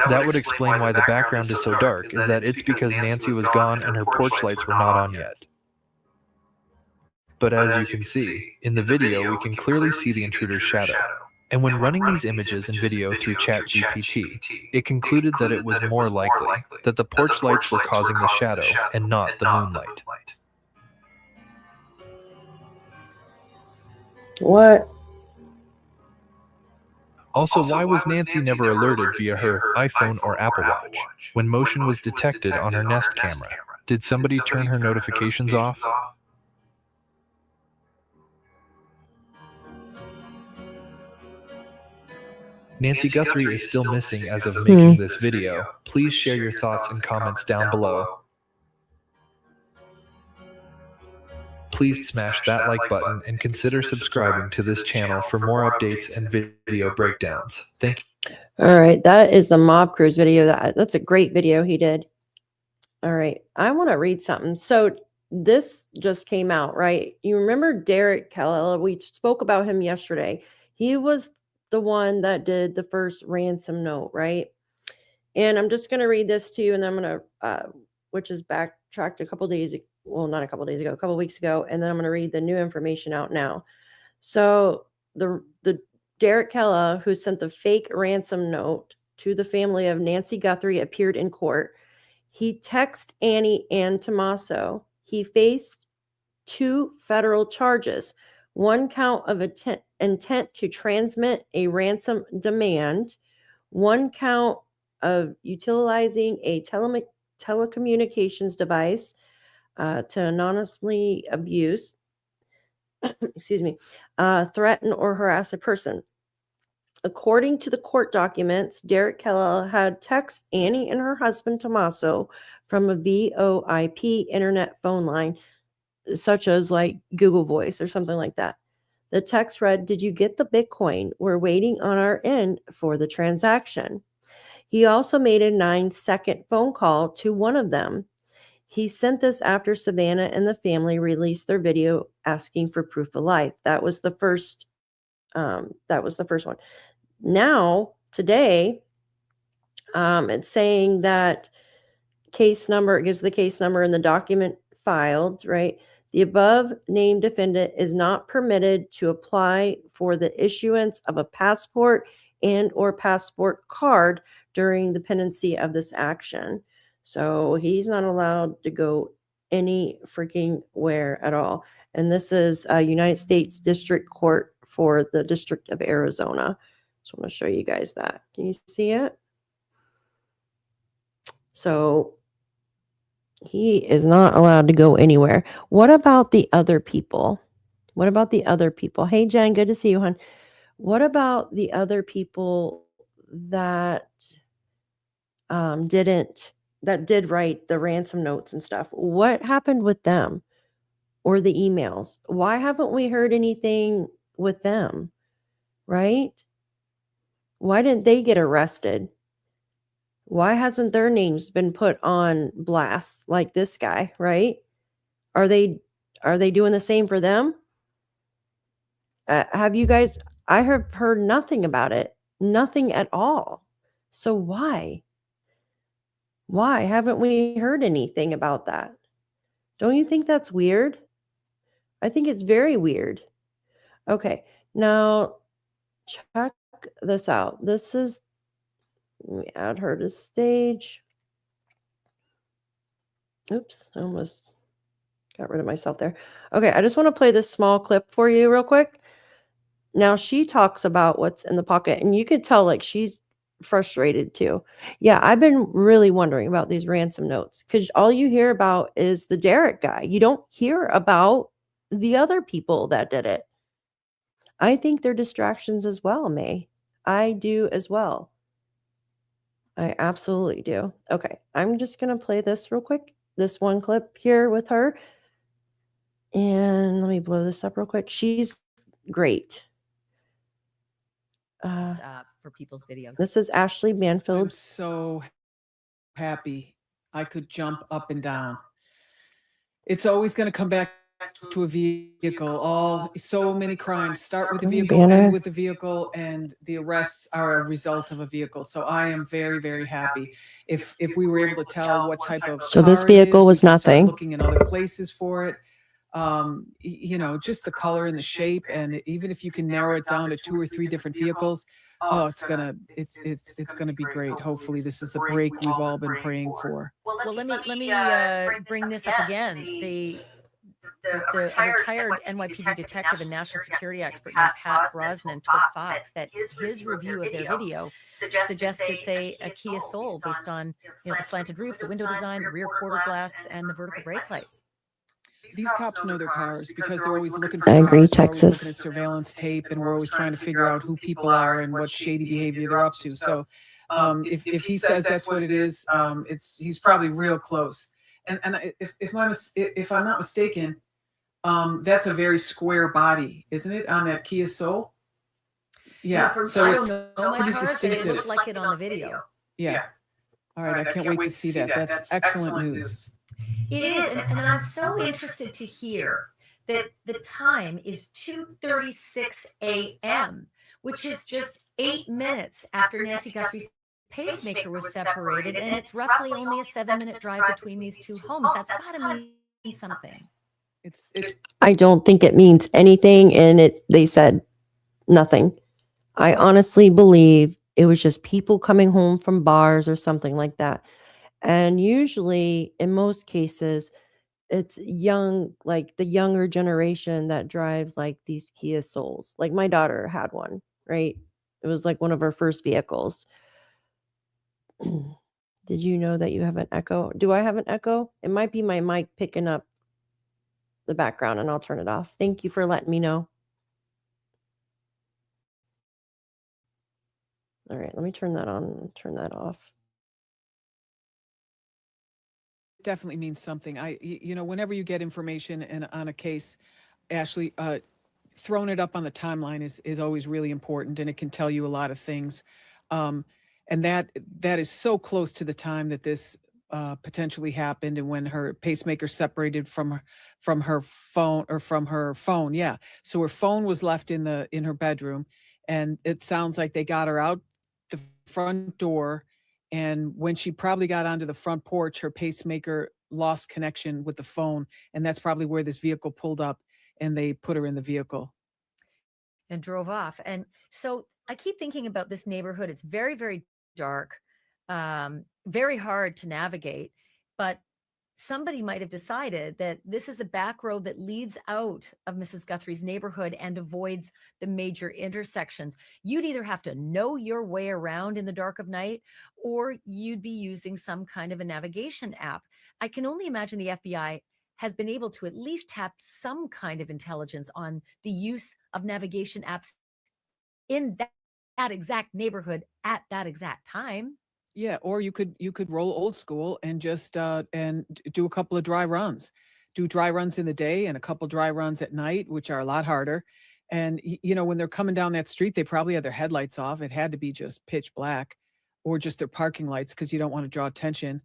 That would explain why the background is so dark, is that it's because Nancy was gone and her porch lights were not on yet. But as you can see, in the video we can clearly see the intruder's shadow. And when running these images and video through ChatGPT, it concluded that it was more likely that the porch lights were causing the shadow and not the moonlight. What? Also, why was Nancy never alerted via her iPhone or Apple Watch when motion was detected on her Nest camera? Did somebody turn her notifications off? Nancy Guthrie is still missing as of making this video. Please share your thoughts and comments down below. Please smash that like button and consider subscribing to this channel for more updates and video breakdowns. Thank you. All right, that is the Mob Cruise video. That's a great video he did. All right, I want to read something. So this just came out, right? You remember Derek Kellogg? We spoke about him yesterday. He was the one that did the first ransom note, right? And I'm just going to read this to you, and then I'm going to, which is backtracked a couple days, well, not a couple days ago, a couple weeks ago, and then I'm going to read the new information out now. So the Derek Kellogg, who sent the fake ransom note to the family of Nancy Guthrie, appeared in court. He texted Annie and Tommaso. He faced 2 federal charges, 1 count of intent to transmit a ransom demand, 1 count of utilizing a telecommunications device to anonymously abuse, threaten or harass a person. According to the court documents, Derek Kellogg had texted Annie and her husband Tommaso from a VoIP internet phone line, such as like Google Voice or something like that. The text read, "Did you get the Bitcoin? We're waiting on our end for the transaction." He also made a 9-second phone call to one of them. He sent this after Savannah and the family released their video asking for proof of life. That was the first. That was the first one. Now, today, it's saying that case number, it gives the case number in the document filed, right? The above named defendant is not permitted to apply for the issuance of a passport and or passport card during the pendency of this action. So he's not allowed to go any freaking where at all. And this is a United States District Court for the District of Arizona. So I'm going to show you guys that. Can you see it? So he is not allowed to go anywhere. What about the other people? What about the other people? Hey, Jen, good to see you, hon. What about the other people that did write the ransom notes and stuff? What happened with them or the emails? Why haven't we heard anything with them? Right? Why didn't they get arrested? Why hasn't their names been put on blast like this guy, right? Are they doing the same for them? Have you guys, I have heard nothing about it. Nothing at all. So why? Why haven't we heard anything about that? Don't you think that's weird? I think it's very weird. Okay, now check this out. This is, let me add her to stage. Oops, I almost got rid of myself there. Okay, I just want to play this small clip for you real quick. Now she talks about what's in the pocket, and you could tell like she's frustrated too. Yeah, I've been really wondering about these ransom notes because all you hear about is the Derek guy. You don't hear about the other people that did it. I think they're distractions as well, May. I do as well. I absolutely do. Okay, I'm just going to play this real quick. This one clip here with her. And let me blow this up real quick. She's great. For people's videos. This is Ashley Manfield. I'm so happy. I could jump up and down. It's always going to come back to a vehicle. So many crimes start with a vehicle, end with a vehicle, and the arrests are a result of a vehicle. So I am very, very happy. If we were able to tell what type of so this vehicle was nothing. Looking in other places for it. You know, just the color and the shape, and even if you can narrow it down to 2 or 3 different vehicles, it's gonna be great. Hopefully, this is the break we've all been praying for. Well, let me bring this up again. a retired NYPD detective and national security expert named Pat Brosnan told Fox that his review of their video suggests it's a Kia Soul based on the slanted roof, the window design, the rear quarter glass, and the vertical brake lights. These cops know their cars because they're always looking for I agree, cars. They're always looking at Texas. surveillance tape, and we're always trying to figure out who people are and what shady behavior they're up to. So if he says that's what it is, he's probably real close. And if I'm not mistaken, that's a very square body, isn't it, on that Kia Soul? Yeah. So it's pretty distinctive. It looked like it on the video. Yeah. All right. I can't wait to see that. That's excellent news. It is, and I'm so interested to hear that the time is 2:36 a.m., which is just 8 minutes after Nancy Guthrie's pacemaker was separated, and it's roughly only a 7-minute drive between these two homes. That's got to mean something. I don't think it means anything, and they said nothing. I honestly believe it was just people coming home from bars or something like that. And usually, in most cases, it's young, like the younger generation that drives like these Kia Souls. Like my daughter had one, right? It was like one of her first vehicles. Did you know that you have an echo? Do I have an echo? It might be my mic picking up the background, and I'll turn it off. Thank you for letting me know. All right, let me turn that on, turn that off. Definitely means something. Whenever you get information on a case, Ashley, throwing it up on the timeline is always really important, and it can tell you a lot of things. And that is so close to the time that this potentially happened, and when her pacemaker separated from her phone. Yeah. So her phone was left in her bedroom, and it sounds like they got her out the front door. And when she probably got onto the front porch, her pacemaker lost connection with the phone. And that's probably where this vehicle pulled up, and they put her in the vehicle. And drove off. And so I keep thinking about this neighborhood. It's very, very dark, very hard to navigate. But somebody might have decided that this is the back road that leads out of Mrs. Guthrie's neighborhood and avoids the major intersections. You'd either have to know your way around in the dark of night, or you'd be using some kind of a navigation app. I can only imagine the FBI has been able to at least tap some kind of intelligence on the use of navigation apps in that exact neighborhood at that exact time. Yeah, or you could roll old school and just and do a couple of dry runs. Do dry runs in the day and a couple dry runs at night, which are a lot harder. And when they're coming down that street, they probably had their headlights off. It had to be just pitch black, or just their parking lights, because you don't want to draw attention.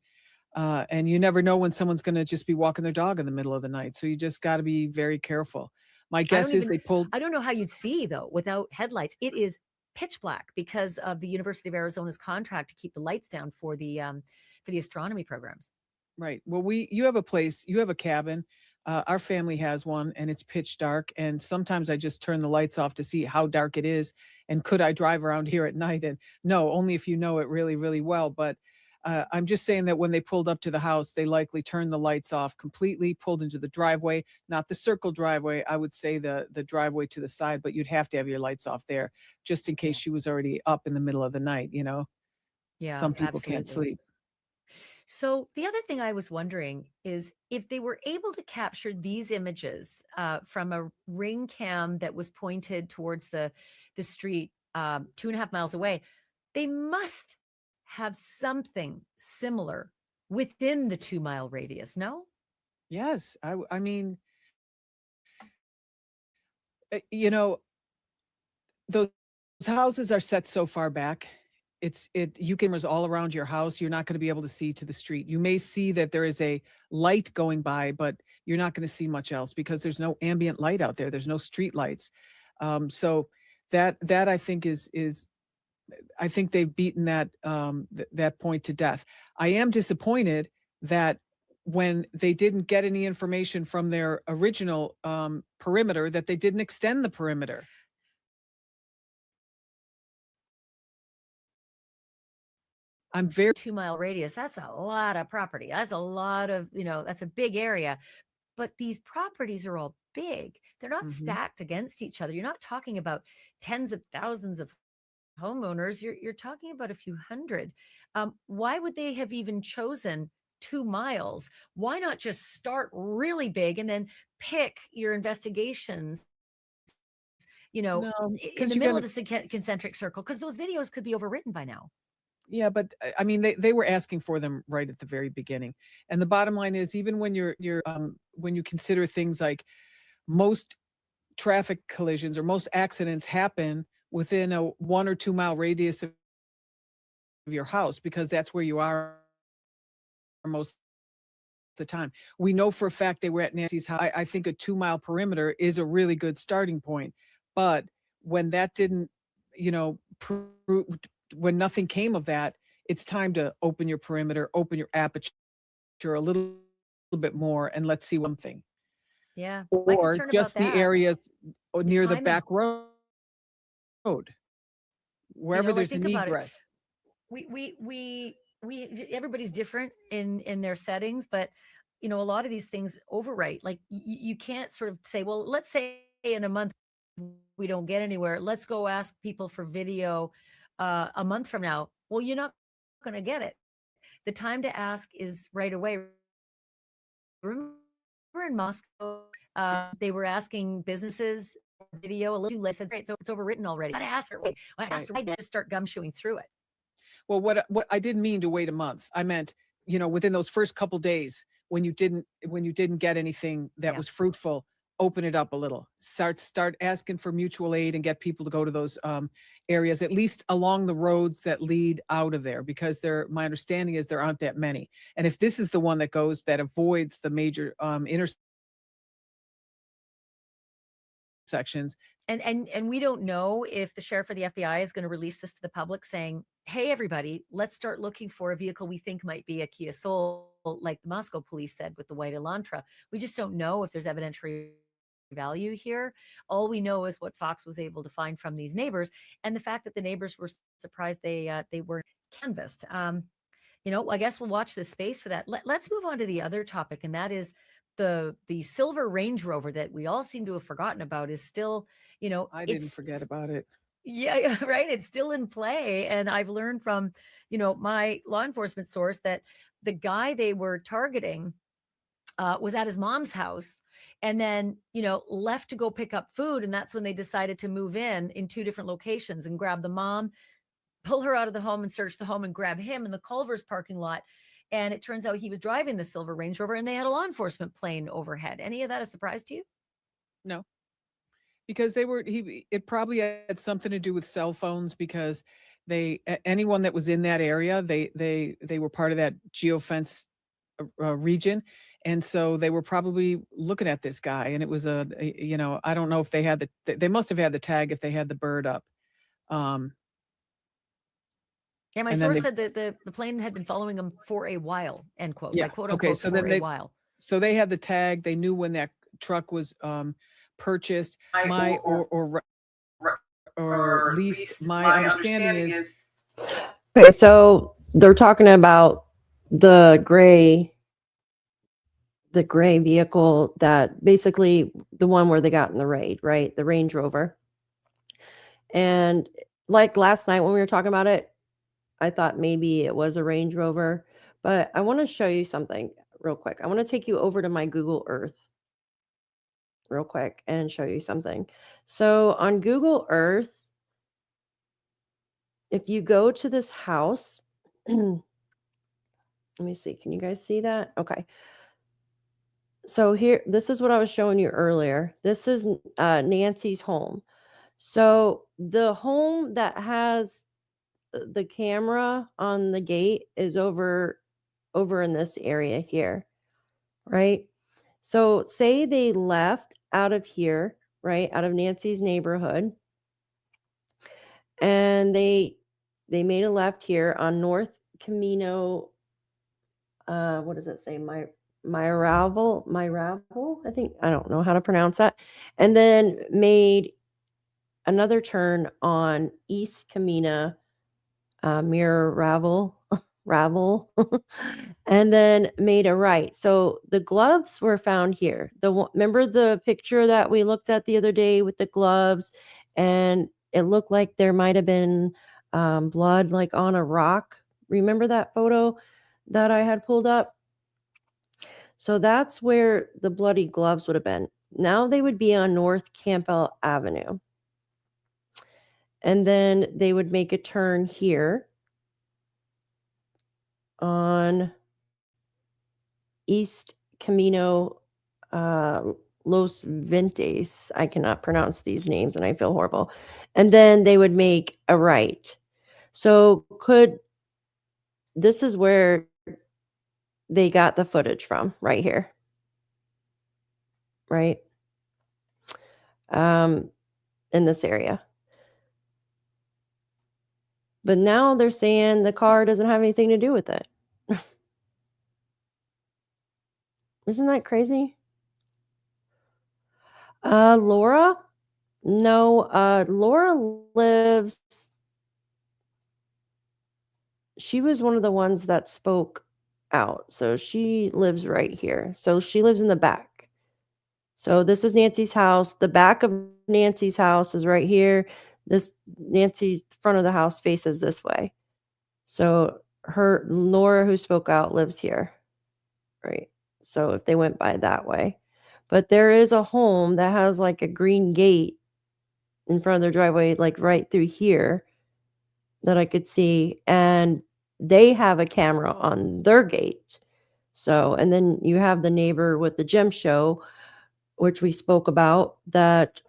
And you never know when someone's going to just be walking their dog in the middle of the night. So you just got to be very careful. My guess is they pulled. I don't know how you'd see, though, without headlights. It is pitch black because of the University of Arizona's contract to keep the lights down for the astronomy programs. Right. Well, you have a cabin. Our family has one, and it's pitch dark. And sometimes I just turn the lights off to see how dark it is. And could I drive around here at night? And no, only if you know it really, really well. But I'm just saying that when they pulled up to the house, they likely turned the lights off completely, pulled into the driveway, not the circle driveway. I would say the driveway to the side, but you'd have to have your lights off there just in case she was already up in the middle of the night. Yeah, some people absolutely. can't sleep. So the other thing I was wondering is if they were able to capture these images from a ring cam that was pointed towards the street 2.5 miles away, they must have something similar within the 2-mile radius, no? Yes. I mean, those houses are set so far back. You can cameras all around your house. You're not going to be able to see to the street. You may see that there is a light going by, but you're not going to see much else because there's no ambient light out there. There's no street lights. So that I think is I think they've beaten that point to death. I am disappointed that when they didn't get any information from their original perimeter, that they didn't extend the perimeter. I'm very 2-mile radius. That's a lot of property. That's a lot of, that's a big area. but these properties are all big. They're not stacked against each other. You're not talking about tens of thousands of homeowners. You're talking about a few hundred. Why would they have even chosen 2 miles? Why not just start really big and then pick your investigations, No, in because the you middle gotta, of the concentric circle? Because those videos could be overwritten by now. yeah, but I mean, they were asking for them right at the very beginning. And the bottom line is, even when when you consider things like most traffic collisions or most accidents happen within a 1 or 2 mile radius of your house, because that's where you are most of the time. We know for a fact they were at Nancy's house. I think a 2 mile perimeter is a really good starting point. But when that didn't, when nothing came of that, it's time to open your perimeter, open your aperture a little bit more, and let's see one thing. Yeah. My Or concern just about the that areas near the timing. back road, wherever Like, there's an think about it. egress. We everybody's different in their settings, but a lot of these things overwrite. Like, you can't sort of say, well, let's say in a month we don't get anywhere, let's go ask people for video a month from now. Well, you're not going to get it. The time to ask is right away. Remember in Moscow, they were asking businesses video a little less. Great, so it's overwritten already. I asked her, I asked her, just start gumshoeing through it. Well, what I didn't mean to wait a month. I meant, within those first couple days when you didn't get anything that was fruitful, open it up a little. Start asking for mutual aid and get people to go to those areas, at least along the roads that lead out of there, because my understanding is there aren't that many. And if this is the one that avoids the major intersections. And we don't know if the sheriff or the FBI is going to release this to the public saying, hey, everybody, let's start looking for a vehicle we think might be a Kia Soul, like the Moscow police said with the white Elantra. We just don't know if there's evidentiary value here. All we know is what Fox was able to find from these neighbors, and the fact that the neighbors were surprised they were canvassed. I guess we'll watch this space for that. Let's move on to the other topic, and that is the silver Range Rover that we all seem to have forgotten about is still, I didn't forget about it. Yeah, right. It's still in play. And I've learned from, my law enforcement source that the guy they were targeting was at his mom's house and then, left to go pick up food. And that's when they decided to move in 2 different locations and grab the mom, pull her out of the home and search the home and grab him in the Culver's parking lot. And it turns out he was driving the silver Range Rover and they had a law enforcement plane overhead. Any of that a surprise to you? No. Because it probably had something to do with cell phones, because anyone that was in that area, they were part of that geofence region. And so they were probably looking at this guy, and it was I don't know if they had they must have had the tag if they had the bird up. Yeah, my source said that the plane had been following him for a while, end quote. Yeah. Like, quote Okay. unquote, So for then a while. So they had the tag. They knew when that truck was purchased. Or at least my understanding is. Okay, so they're talking about the gray vehicle, that basically the one where they got in the raid, right? The Range Rover. And like last night when we were talking about it, I thought maybe it was a Range Rover, but I want to show you something real quick. I want to take you over to my Google Earth real quick and show you something. So on Google Earth, if you go to this house, let me see, can you guys see that? Okay. So here, this is what I was showing you earlier. This is Nancy's home. So the home that has the camera on the gate is over in this area here, right? So say they left out of here, right, out of Nancy's neighborhood, and they made a left here on North Camino. What does it say? My Ravel, I think. I don't know how to pronounce that. And then made another turn on East Camino, Mirror Ravel, ravel, and then made a right. So the gloves were found here. Remember the picture that we looked at the other day with the gloves, and it looked like there might have been blood like on a rock. Remember that photo that I had pulled up? So that's where the bloody gloves would have been. Now they would be on North Campbell Avenue. And then they would make a turn here on East Camino Los Ventes. I cannot pronounce these names and I feel horrible. And then they would make a right. So this is where they got the footage from, right here. Right? In this area. But now they're saying the car doesn't have anything to do with it. Isn't that crazy? Laura? No, Laura lives. She was one of the ones that spoke out. So she lives right here. So she lives in the back. So this is Nancy's house. The back of Nancy's house is right here. Nancy's front of the house faces this way. So Laura, who spoke out, lives here. Right. So if they went by that way. But there is a home that has like a green gate in front of their driveway, like right through here that I could see. And they have a camera on their gate. So, and then you have the neighbor with the gem show, which we spoke about, that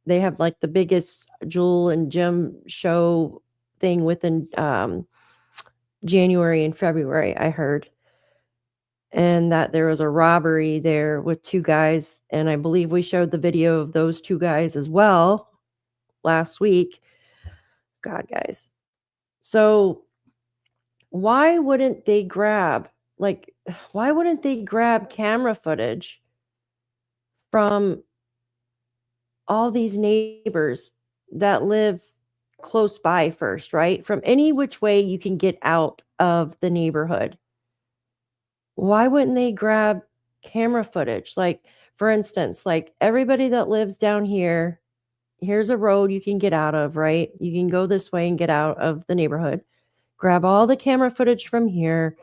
they have like the biggest jewel and gem show thing within January and February, I heard. And that there was a robbery there with two guys. And I believe we showed the video of those two guys as well last week. God, guys. So why wouldn't they grab camera footage from all these neighbors that live close by first, right? From any which way you can get out of the neighborhood. Why wouldn't they grab camera footage? Like, for instance, like everybody that lives down here, here's a road you can get out of, right? You can go this way and get out of the neighborhood. Grab all the camera footage from here.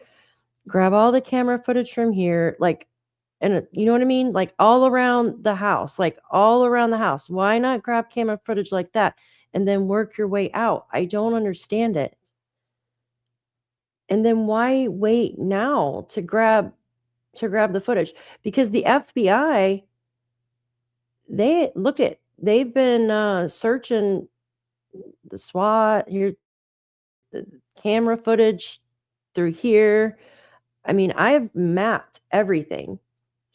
Grab all the camera footage from here. Like, and you know what I mean? Like all around the house, Why not grab camera footage like that and then work your way out? I don't understand it. And then why wait now to grab the footage? Because the FBI, they've been searching the SWAT here, the camera footage through here. I mean, I've mapped everything.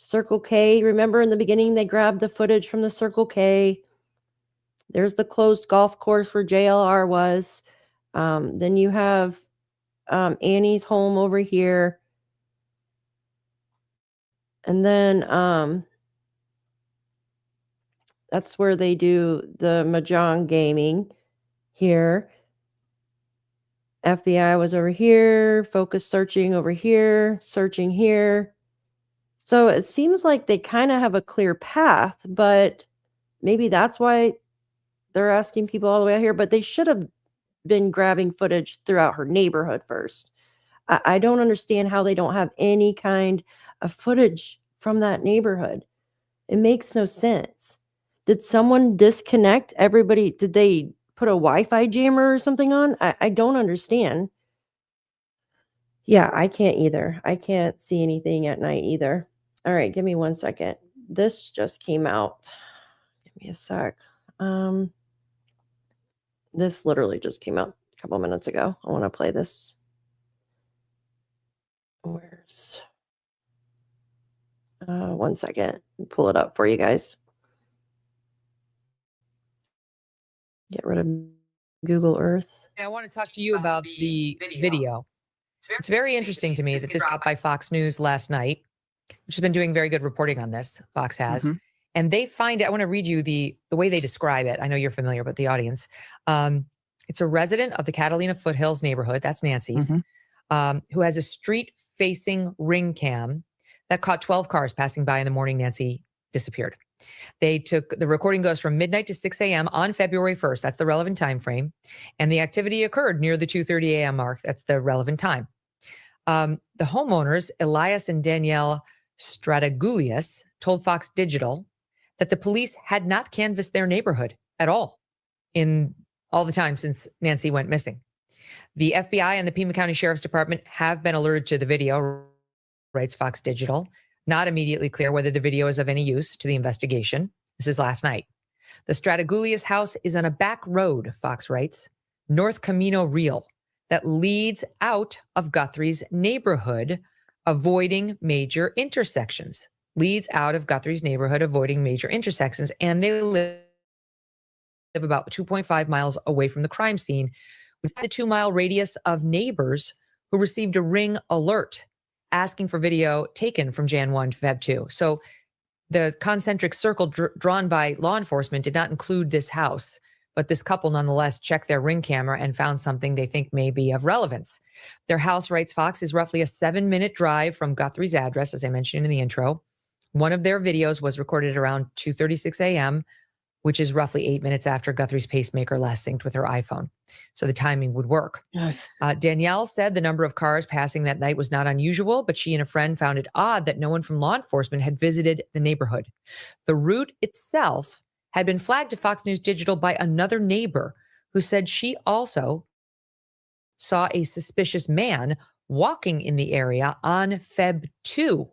Circle K, remember in the beginning they grabbed the footage from the Circle K. There's the closed golf course where JLR was. Then you have Annie's home over here. And then that's where they do the Mahjong gaming here. FBI was over here, focus searching over here, searching here. So it seems like they kind of have a clear path, but maybe that's why they're asking people all the way out here. But they should have been grabbing footage throughout her neighborhood first. I don't understand how they don't have any kind of footage from that neighborhood. It makes no sense. Did someone disconnect everybody? Did they put a Wi-Fi jammer or something on? I don't understand. Yeah, I can't either. I can't see anything at night either. All right, give me 1 second. This just came out. Give me a sec. This literally just came out a couple minutes ago. I want to play this. Where's 1 second. Pull it up for you guys. Get rid of Google Earth. I want to talk to you about the video. It's very interesting to me that this got by Fox News last night, which has been doing very good reporting on this. Fox has. Mm-hmm. And they find it. I want to read you the way they describe it. I know you're familiar with the audience. It's a resident of the Catalina Foothills neighborhood. That's Nancy's, who has a street-facing ring cam that caught 12 cars passing by in the morning Nancy disappeared. The recording goes from midnight to 6 a.m. on February 1st. That's the relevant time frame. And the activity occurred near the 2:30 a.m. mark. That's the relevant time. The homeowners, Elias and Danielle Stradagulias, told Fox Digital that the police had not canvassed their neighborhood at all in all the time since Nancy went missing. The FBI and the Pima County Sheriff's Department have been alerted to the video, writes Fox Digital. Not immediately clear whether the video is of any use to the investigation. This is last night. The Stradagulias house is on a back road, Fox writes, North Camino Real, that leads out of Guthrie's neighborhood, avoiding major intersections. Leads out of Guthrie's neighborhood, avoiding major intersections. And they live about 2.5 miles away from the crime scene, with the 2-mile radius of neighbors who received a ring alert asking for video taken from Jan 1 to Feb 2. So the concentric circle drawn by law enforcement did not include this house, but this couple nonetheless checked their ring camera and found something they think may be of relevance. Their house, writes Fox, is roughly a 7-minute drive from Guthrie's address, as I mentioned in the intro. One of their videos was recorded around 2:36 a.m., which is roughly 8 minutes after Guthrie's pacemaker last synced with her iPhone. So the timing would work. Yes. Danielle said the number of cars passing that night was not unusual, but she and a friend found it odd that no one from law enforcement had visited the neighborhood. The route itself had been flagged to Fox News Digital by another neighbor who said she also saw a suspicious man walking in the area on Feb 2,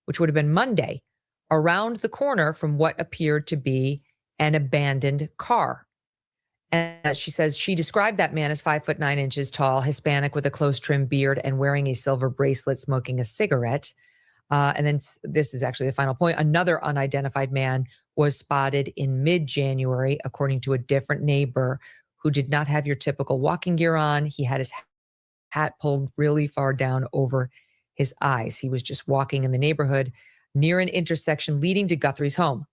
which would have been Monday, around the corner from what appeared to be an abandoned car. And she says she described that man as 5'9" tall, Hispanic with a close trimmed beard and wearing a silver bracelet, smoking a cigarette. And then this is actually the final point. Another unidentified man was spotted in mid-January, according to a different neighbor who did not have your typical walking gear on. He had his hat pulled really far down over his eyes. He was just walking in the neighborhood near an intersection leading to Guthrie's home,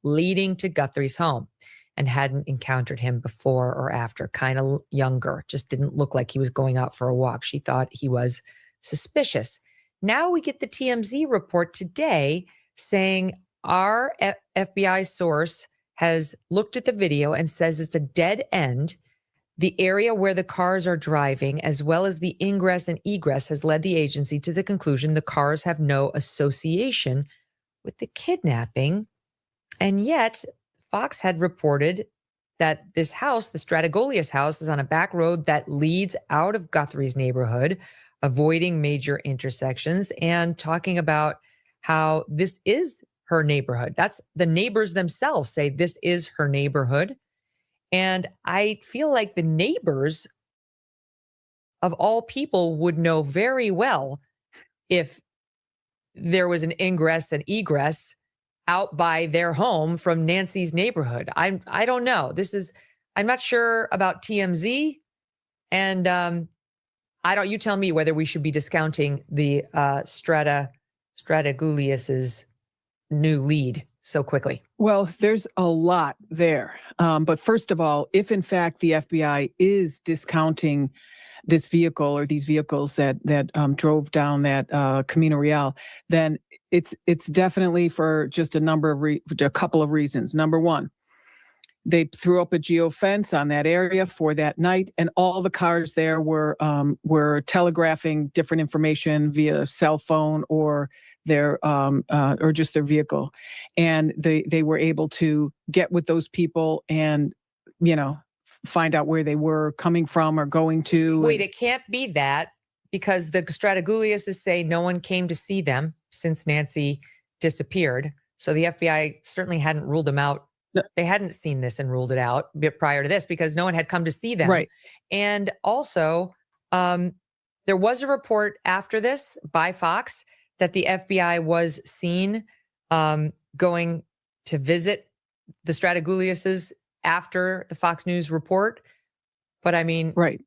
and hadn't encountered him before or after. Kind of younger, just didn't look like he was going out for a walk. She thought he was suspicious. Now we get the TMZ report today saying our FBI source has looked at the video and says it's a dead end. The area where the cars are driving, as well as the ingress and egress, has led the agency to the conclusion the cars have no association with the kidnapping. And yet Fox had reported that this house, the Stradagulias house, is on a back road that leads out of Guthrie's neighborhood, avoiding major intersections, and talking about how this is her neighborhood. That's the neighbors themselves say this is her neighborhood. And I feel like the neighbors of all people would know very well if there was an ingress and egress out by their home from Nancy's neighborhood. I don't know. I'm not sure about TMZ. And you tell me whether we should be discounting the Stradagulias's new lead so quickly. Well, there's a lot there. But first of all, if in fact the FBI is discounting this vehicle or these vehicles that drove down that Camino Real, then it's definitely for just a couple of reasons. Number one, they threw up a geofence on that area for that night, and all the cars there were telegraphing different information via cell phone or their or just their vehicle, and they were able to get with those people and find out where they were coming from or going to. Wait, it can't be that, because the Stradaguliases say no one came to see them since Nancy disappeared. So the FBI certainly hadn't ruled them out. No. They hadn't seen this and ruled it out prior to this because no one had come to see them. Right. And also, there was a report after this by Fox that the FBI was seen going to visit the Stradaguliases after the Fox News report. But I mean, right.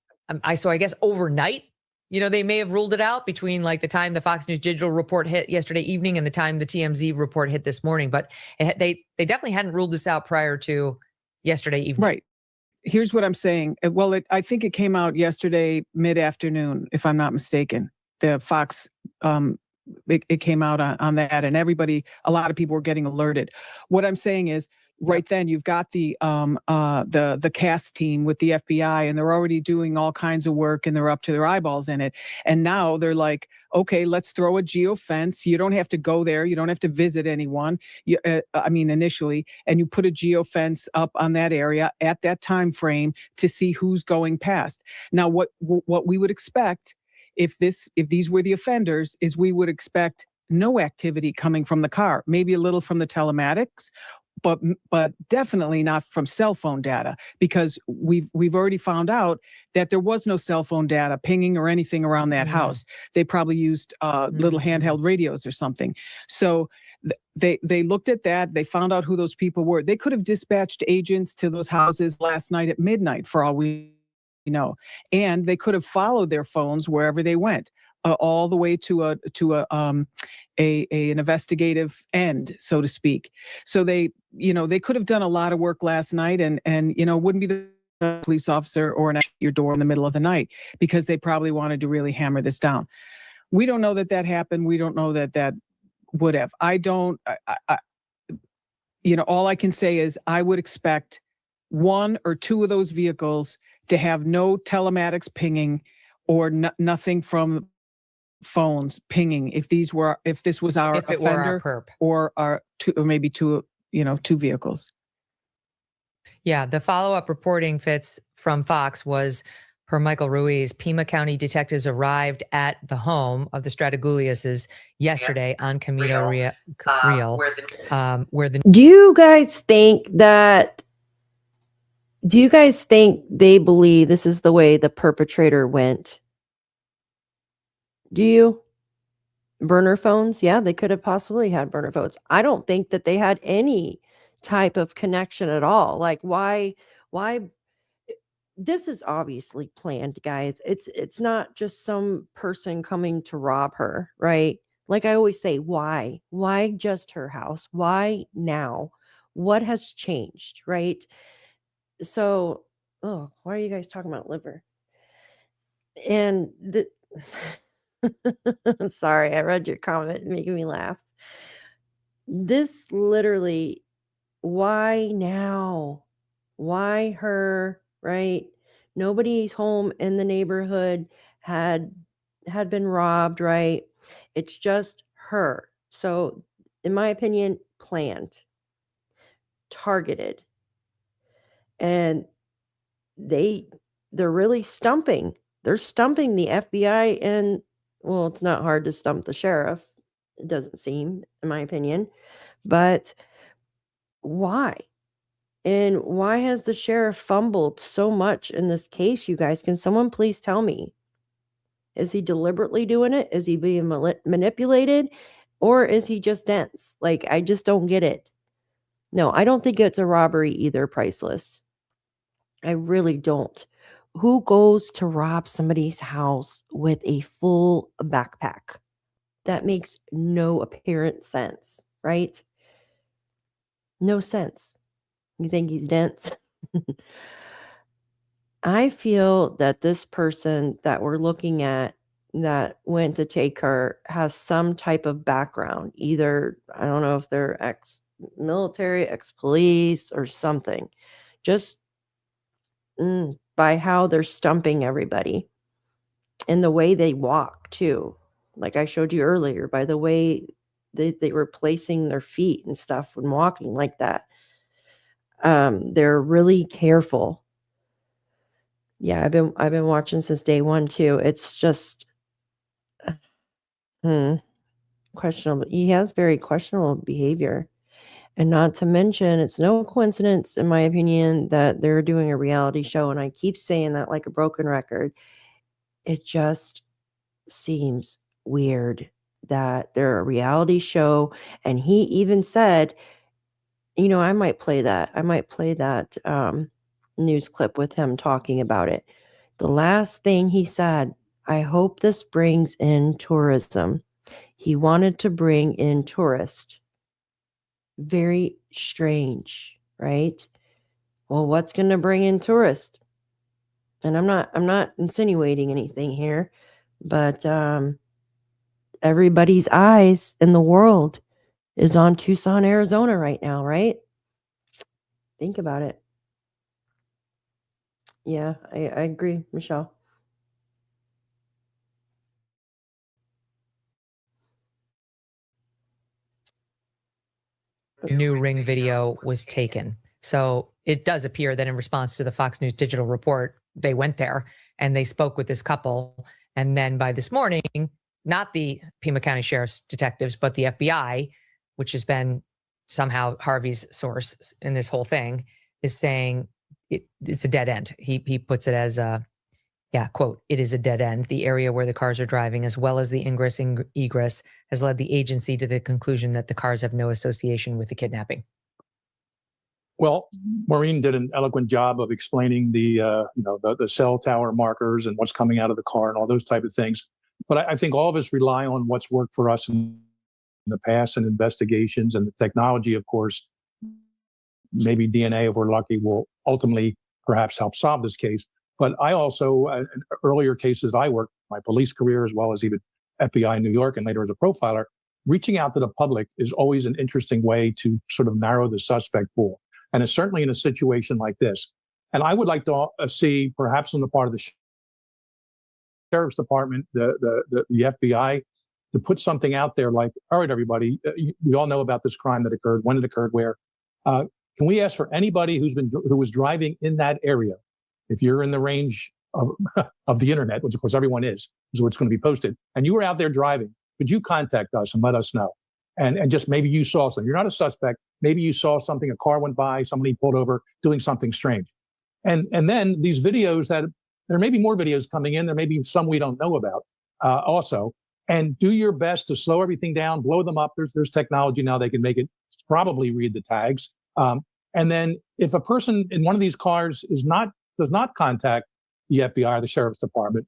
So I guess overnight, they may have ruled it out between like the time the Fox News Digital report hit yesterday evening and the time the TMZ report hit this morning. But they definitely hadn't ruled this out prior to yesterday evening. Right. here's what I'm saying. Well, I think it came out yesterday mid-afternoon, if I'm not mistaken. The Fox, it came out on that, and a lot of people were getting alerted. What I'm saying is, right then you've got the cast team with the FBI, and they're already doing all kinds of work, and they're up to their eyeballs in it. And now they're like, okay, let's throw a geofence. You don't have to go there. You don't have to visit anyone. Initially, and you put a geofence up on that area at that time frame to see who's going past. Now, what we would expect if these were the offenders is we would expect no activity coming from the car, maybe a little from the telematics, but definitely not from cell phone data, because we've already found out that there was no cell phone data pinging or anything around that house. They probably used little handheld radios or something. So they looked at that. They found out who those people were. They could have dispatched agents to those houses last night at midnight, for all we know, and they could have followed their phones wherever they went, all the way to an investigative end, so to speak. So they could have done a lot of work last night, and wouldn't be the police officer or at your door in the middle of the night, because they probably wanted to really hammer this down. We don't know that happened. We don't know that would have. All I can say is I would expect one or two of those vehicles to have no telematics pinging or nothing from phones pinging if this was our If it offender, were our perp, or maybe two vehicles. Yeah, the follow-up reporting, Fitz, from Fox was, per Michael Ruiz, Pima County detectives arrived at the home of the Strateguliuses yesterday on Camino Real, where the Do you guys think they believe this is the way the perpetrator went? Do you? Burner phones? Yeah, they could have possibly had burner phones. I don't think that they had any type of connection at all. Like, why this is obviously planned, guys. It's not just some person coming to rob her, right? Like I always say, why just her house? Why now? What has changed, right? So, why are you guys talking about liver? And I'm sorry, I read your comment making me laugh. This literally, why now? Why her, right? Nobody's home in the neighborhood had been robbed, right? It's just her. So, in my opinion, planned, targeted. And they're really stumping. They're stumping the FBI, and well, it's not hard to stump the sheriff. It doesn't seem, in my opinion. But why? And why has the sheriff fumbled so much in this case, you guys? Can someone please tell me? Is he deliberately doing it? Is he being manipulated? Or is he just dense? Like, I just don't get it. No, I don't think it's a robbery either, Priceless. I really don't. Who goes to rob somebody's house with a full backpack? That makes no apparent sense, right? No sense. You think he's dense? I feel that this person that we're looking at that went to take her has some type of background. Either, I don't know if they're ex-military, ex-police, or something. Just by how they're stumping everybody and the way they walk too. Like I showed you earlier, by the way they were placing their feet and stuff when walking like that. They're really careful. Yeah, I've been watching since day one too. It's just questionable. He has very questionable behavior. And not to mention, it's no coincidence, in my opinion, that they're doing a reality show. And I keep saying that like a broken record. It just seems weird that they're a reality show. And he even said, I might play that news clip with him talking about it. The last thing he said, I hope this brings in tourism. He wanted to bring in tourists. Very strange, right? Well, what's going to bring in tourists? And I'm not insinuating anything here, but everybody's eyes in the world is on Tucson, Arizona right now, right? Think about it. Yeah, I agree, Michelle. New ring video was taken. So it does appear that in response to the Fox News digital report, they went there and they spoke with this couple. And then by this morning, not the Pima County Sheriff's detectives, but the FBI, which has been somehow Harvey's source in this whole thing, is saying it's a dead end. He puts it as a, quote, it is a dead end. The area where the cars are driving, as well as the ingress and egress, has led the agency to the conclusion that the cars have no association with the kidnapping. Well, Maureen did an eloquent job of explaining the cell tower markers and what's coming out of the car and all those type of things. But I think all of us rely on what's worked for us in the past and investigations, and the technology, of course. Maybe DNA, if we're lucky, will ultimately perhaps help solve this case. But I also, in earlier cases I worked, my police career, as well as even FBI New York and later as a profiler, reaching out to the public is always an interesting way to sort of narrow the suspect pool. And it's certainly in a situation like this. And I would like to see, perhaps on the part of the Sheriff's Department, the FBI, to put something out there like, all right, everybody, we all know about this crime that occurred, when it occurred, where. Can we ask for anybody who was driving in that area, if you're in the range of the internet, which of course everyone is where it's going to be posted, and you were out there driving, could you contact us and let us know? And just maybe you saw something. You're not a suspect. Maybe you saw something, a car went by, somebody pulled over, doing something strange. And then these videos that, there may be more videos coming in, there may be some we don't know about also. And do your best to slow everything down, blow them up. There's technology now, they can make it probably read the tags. And then if a person in one of these cars does not contact the FBI or the Sheriff's Department,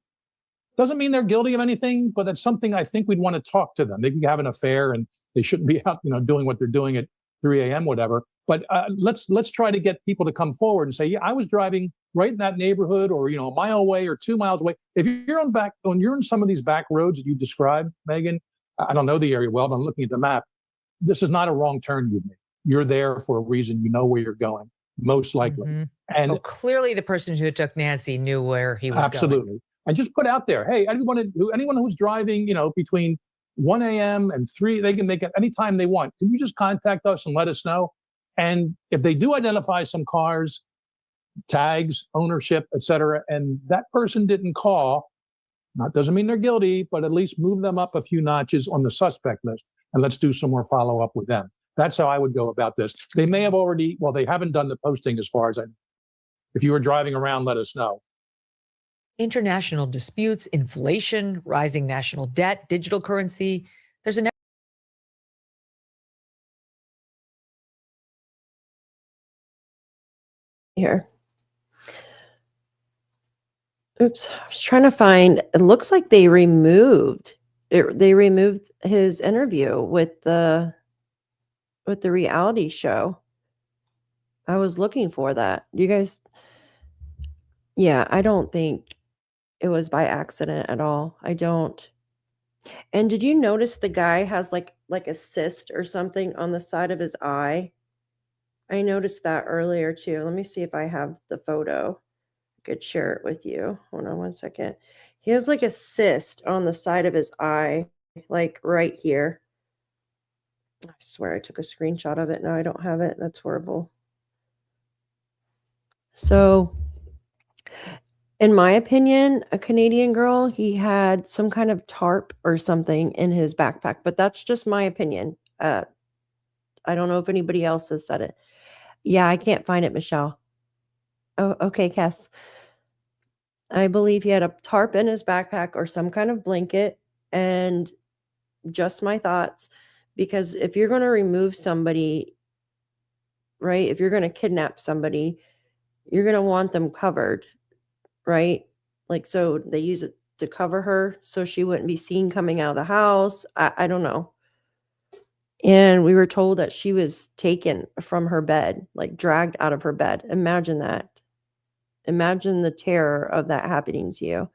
doesn't mean they're guilty of anything, but it's something I think we'd want to talk to them. They can have an affair and they shouldn't be out, doing what they're doing at 3 a.m., whatever. But let's try to get people to come forward and say, yeah, I was driving right in that neighborhood, or a mile away or 2 miles away. If you're you're in some of these back roads that you described, Megan, I don't know the area well, but I'm looking at the map. This is not a wrong turn you made. You're there for a reason. You know where you're going, most likely. Mm-hmm. And clearly the person who took Nancy knew where he was absolutely. going. And just put out there, hey, anyone who's driving, between 1 a.m. and 3, they can make it anytime they want. Can you just contact us and let us know? And if they do identify some cars, tags, ownership, et cetera, and that person didn't call, doesn't mean they're guilty, but at least move them up a few notches on the suspect list, and let's do some more follow-up with them. That's how I would go about this. They may have already, they haven't done the posting as far as I know. If you were driving around, let us know. International disputes, inflation, rising national debt, digital currency. There's a here. Oops, I was trying to find, it looks like they removed his interview with the reality show. I was looking for that. You guys, yeah, I don't think it was by accident at all. I don't. And did you notice the guy has like a cyst or something on the side of his eye? I noticed that earlier too. Let me see if I have the photo. I could share it with you. Hold on one second. He has like a cyst on the side of his eye, like right here. I swear I took a screenshot of it. Now I don't have it. That's horrible. So, in my opinion, a Canadian girl, he had some kind of tarp or something in his backpack, but that's just my opinion. I don't know if anybody else has said it. Yeah, I can't find it, Michelle. Oh, okay, Cass. I believe he had a tarp in his backpack or some kind of blanket, and just my thoughts, because if you're going to remove somebody, right, if you're going to kidnap somebody, you're going to want them covered, right? Like, so they use it to cover her so she wouldn't be seen coming out of the house. I don't know. And we were told that she was taken from her bed, like dragged out of her bed. Imagine that. Imagine the terror of that happening to you.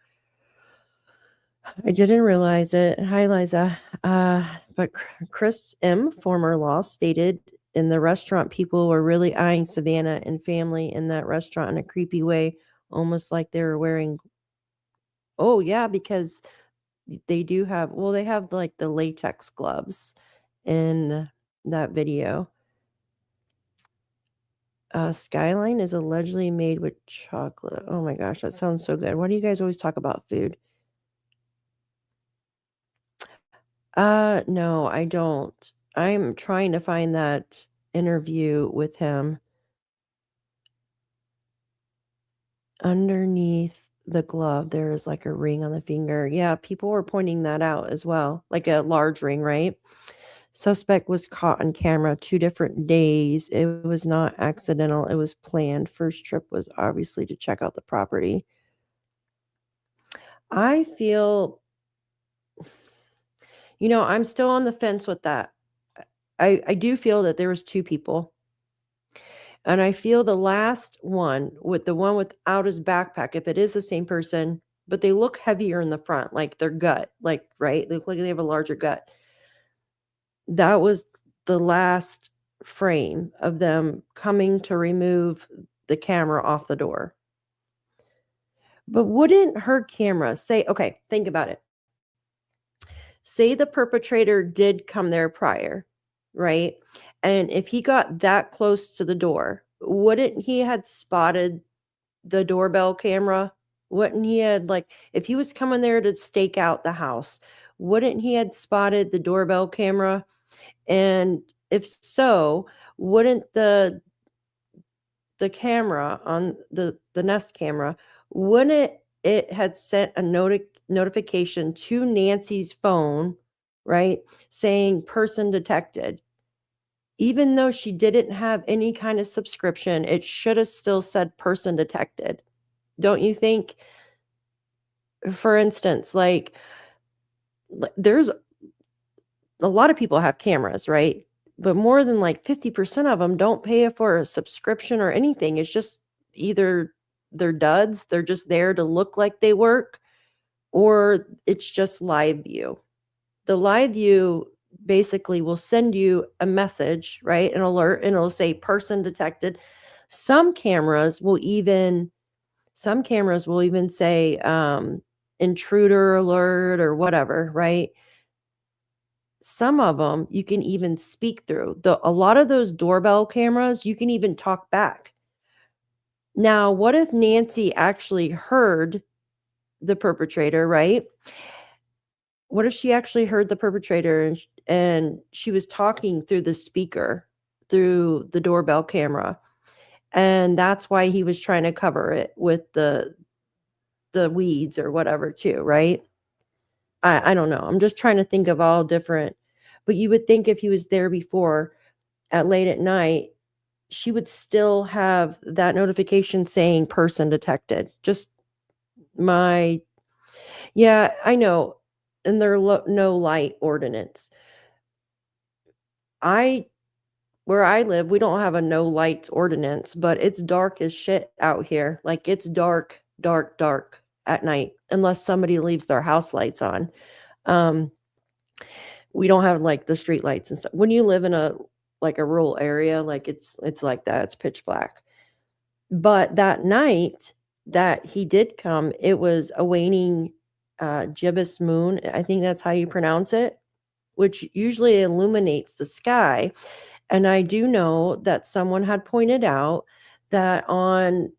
I didn't realize it. Hi, Liza. But Chris M., former law, stated in the restaurant, people were really eyeing Savannah and family in that restaurant in a creepy way, almost like they were wearing. Oh, yeah, because they do have, well, they have like the latex gloves in that video. Skyline is allegedly made with chocolate. Oh my gosh, that sounds so good. Why do you guys always talk about food? No, I don't. I'm trying to find that interview with him. Underneath the glove, there is like a ring on the finger. Yeah, people were pointing that out as well, like a large ring, right? Suspect was caught on camera 2 different days. It was not accidental. It was planned. First trip was obviously to check out the property. I feel, I'm still on the fence with that. I do feel that there was 2 people. And I feel the last one, with the one without his backpack, if it is the same person, but they look heavier in the front, like their gut, like, right? They look like they have a larger gut. That was the last frame of them coming to remove the camera off the door. But wouldn't her camera say, okay, think about it. Say the perpetrator did come there prior, right? And if he got that close to the door, wouldn't he had spotted the doorbell camera? Wouldn't he had, like, if he was coming there to stake out the house, wouldn't he had spotted the doorbell camera? And if so, wouldn't the camera on the Nest camera, wouldn't it had sent a notification to Nancy's phone, right, saying person detected? Even though she didn't have any kind of subscription, it should have still said person detected. Don't you think? For instance, like there's a lot of people have cameras, right? But more than like 50% of them don't pay for a subscription or anything. It's just either they're duds, they're just there to look like they work, or it's just live view. The live view basically will send you a message, right? An alert, and it'll say person detected. Some cameras will even say intruder alert or whatever, right? Some of them you can even speak through. A lot of those doorbell cameras, you can even talk back. Now, what if Nancy actually heard the perpetrator, right? What if she actually heard the perpetrator and she was talking through the speaker, through the doorbell camera, and that's why he was trying to cover it with the weeds or whatever too, right? I don't know. I'm just trying to think of all different, but you would think if he was there before at late at night, she would still have that notification saying person detected. Just yeah, I know. And their no light ordinance. Where I live, we don't have a no lights ordinance, but it's dark as shit out here. Like it's dark at night, unless somebody leaves their house lights on. We don't have like the street lights and stuff. When you live in a rural area, like it's like that. It's pitch black. But that night that he did come, it was a waning gibbous moon. I think that's how you pronounce it, which usually illuminates the sky. And I do know that someone had pointed out that on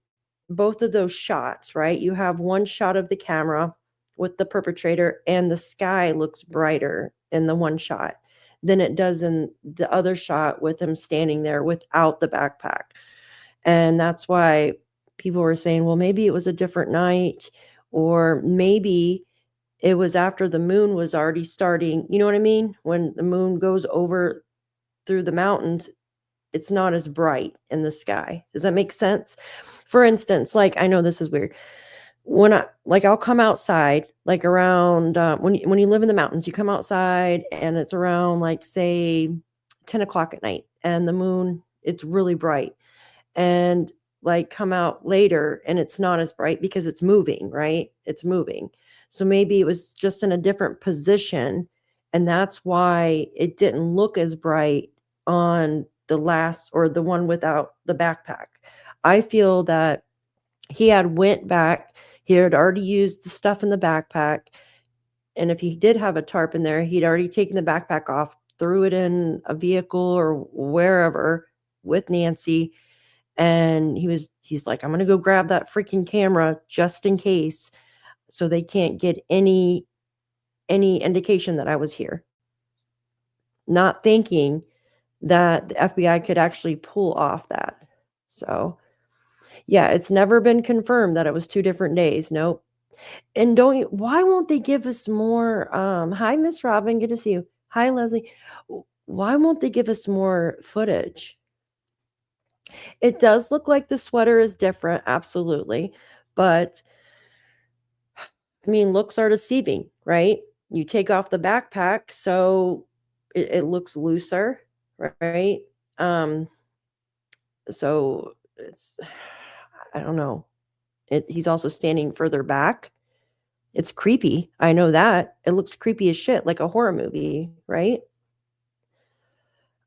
both of those shots, right, you have one shot of the camera with the perpetrator and the sky looks brighter in the one shot than it does in the other shot with him standing there without the backpack. And that's why people were saying, well, maybe it was a different night, or maybe it was after the moon was already starting. You know what I mean? When the moon goes over through the mountains, it's not as bright in the sky. Does that make sense? For instance, like, I know this is weird. When I'll come outside, like around, when you live in the mountains, you come outside and it's around, like, say 10 o'clock at night and the moon, it's really bright, and like come out later and it's not as bright because it's moving, right? It's moving. So maybe it was just in a different position, and that's why it didn't look as bright on the last, or the one without the backpack. I feel that he had went back, he had already used the stuff in the backpack, and if he did have a tarp in there, he'd already taken the backpack off, threw it in a vehicle or wherever with Nancy, and he's like, I'm gonna go grab that freaking camera just in case, so they can't get any indication that I was here. Not thinking that the FBI could actually pull off that. So yeah, it's never been confirmed that it was 2 different days. Nope. And why won't they give us more? Hi, Miss Robin. Good to see you. Hi, Leslie. Why won't they give us more footage? It does look like the sweater is different. Absolutely. But I mean, looks are deceiving, right? You take off the backpack, so it looks looser, right? So it's, I don't know. He's also standing further back. It's creepy. I know that. It looks creepy as shit, like a horror movie, right?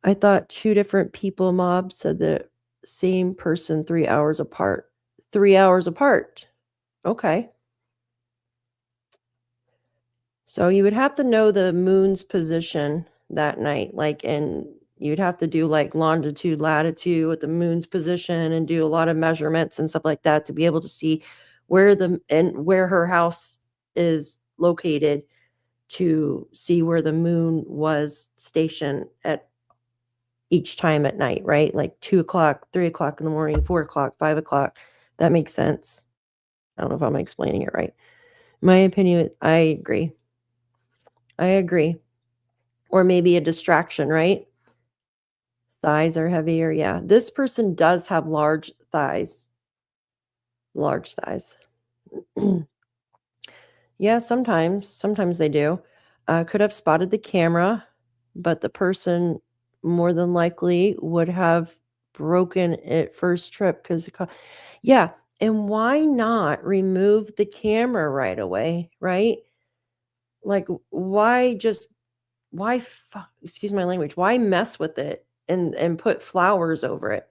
I thought 2 different people, Mob said the same person 3 hours apart. 3 hours apart. Okay. So you would have to know the moon's position that night, like, and you'd have to do like longitude, latitude with the moon's position and do a lot of measurements and stuff like that to be able to see where her house is located, to see where the moon was stationed at each time at night, right? Like 2 o'clock, 3 o'clock in the morning, 4 o'clock, 5 o'clock. That makes sense. I don't know if I'm explaining it right. My opinion, I agree. Or maybe a distraction, right? Thighs are heavier. Yeah. This person does have large thighs. Large thighs. Yeah, sometimes they do. Could have spotted the camera, but the person more than likely would have broken it first trip because yeah. And why not remove the camera right away, right? Like, excuse my language, why mess with it and put flowers over it?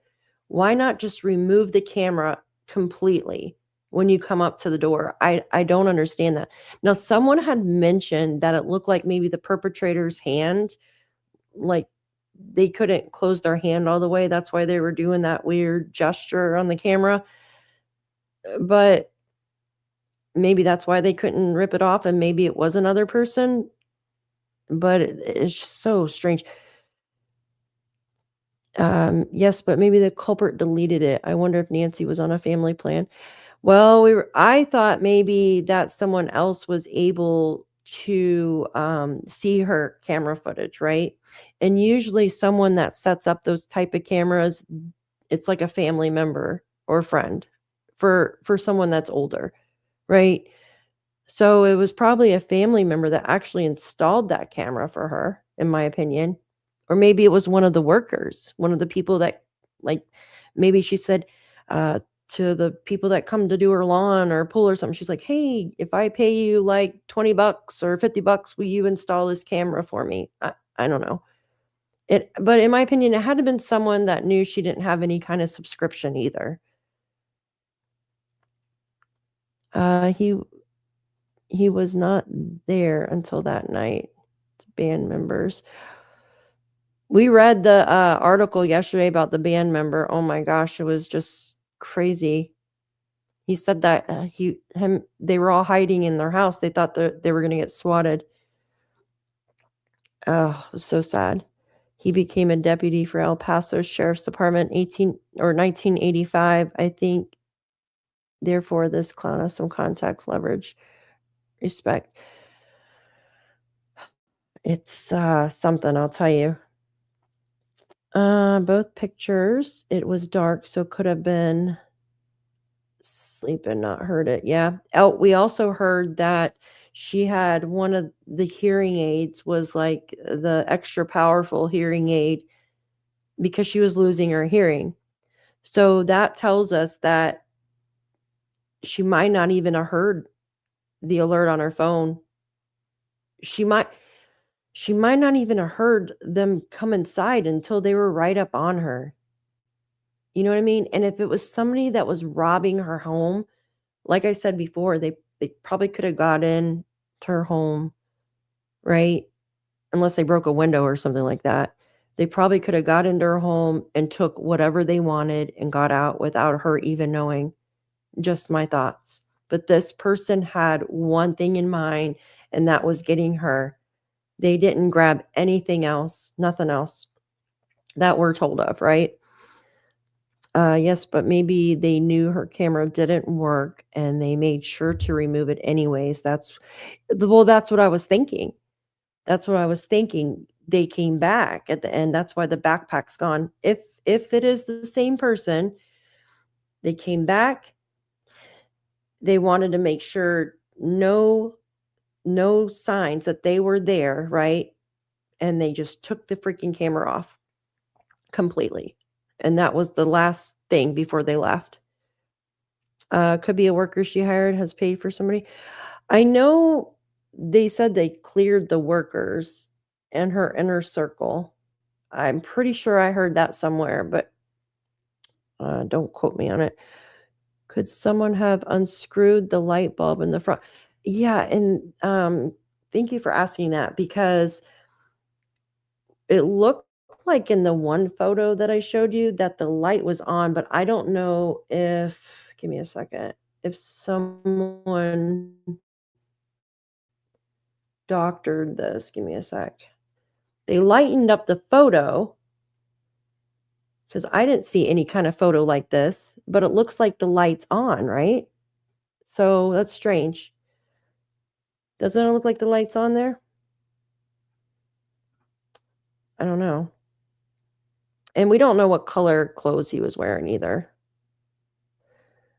Why not just remove the camera completely when you come up to the door? I don't understand that. Now, someone had mentioned that it looked like maybe the perpetrator's hand, like they couldn't close their hand all the way. That's why they were doing that weird gesture on the camera. But maybe that's why they couldn't rip it off, and maybe it was another person. But it's so strange. Yes, but maybe the culprit deleted it. I wonder if Nancy was on a family plan. Well, I thought maybe that someone else was able to see her camera footage, right? And usually someone that sets up those type of cameras, it's like a family member or friend for someone that's older, right? So it was probably a family member that actually installed that camera for her, in my opinion. Or maybe it was one of the workers, one of the people that, like, maybe she said to the people that come to do her lawn or pool or something, she's like, hey, if I pay you like $20 or $50, will you install this camera for me? I don't know. But in my opinion, it had to have been someone that knew she didn't have any kind of subscription either. He was not there until that night. Band members. We read the article yesterday about the band member. Oh my gosh, it was just crazy. He said that they were all hiding in their house. They thought that they were going to get swatted. Oh, it was so sad. He became a deputy for El Paso Sheriff's Department 1985, I think. Therefore, this clown has some contacts, leverage, respect. It's something, I'll tell you. Both pictures, it was dark, so could have been sleep and not heard it. Yeah. We also heard that she had one of the hearing aids was like the extra powerful hearing aid because she was losing her hearing. So that tells us that she might not even have heard the alert on her phone. She might not even have heard them come inside until they were right up on her. You know what I mean? And if it was somebody that was robbing her home, like I said before, they probably could have got in to her home, right? Unless they broke a window or something like that. They probably could have got into her home and took whatever they wanted and got out without her even knowing. Just my thoughts. But this person had one thing in mind, and that was getting her. They didn't grab anything else, nothing else that we're told of, right? Yes, but maybe they knew her camera didn't work and they made sure to remove it anyways. That's what I was thinking. That's what I was thinking. They came back at the end. That's why the backpack's gone. If it is the same person, they came back. They wanted to make sure no signs that they were there, right? And they just took the freaking camera off completely. And that was the last thing before they left. Could be a worker she hired has paid for somebody. I know they said they cleared the workers and her inner circle. I'm pretty sure I heard that somewhere, but don't quote me on it. Could someone have unscrewed the light bulb in the front? Yeah, and thank you for asking that, because it looked like in the one photo that I showed you that the light was on, but I don't know if, give me a second, if someone doctored this. Give me a sec. They lightened up the photo because I didn't see any kind of photo like this, but it looks like the light's on, right? So that's strange. Doesn't it look like the light's on there? I don't know. And we don't know what color clothes he was wearing either.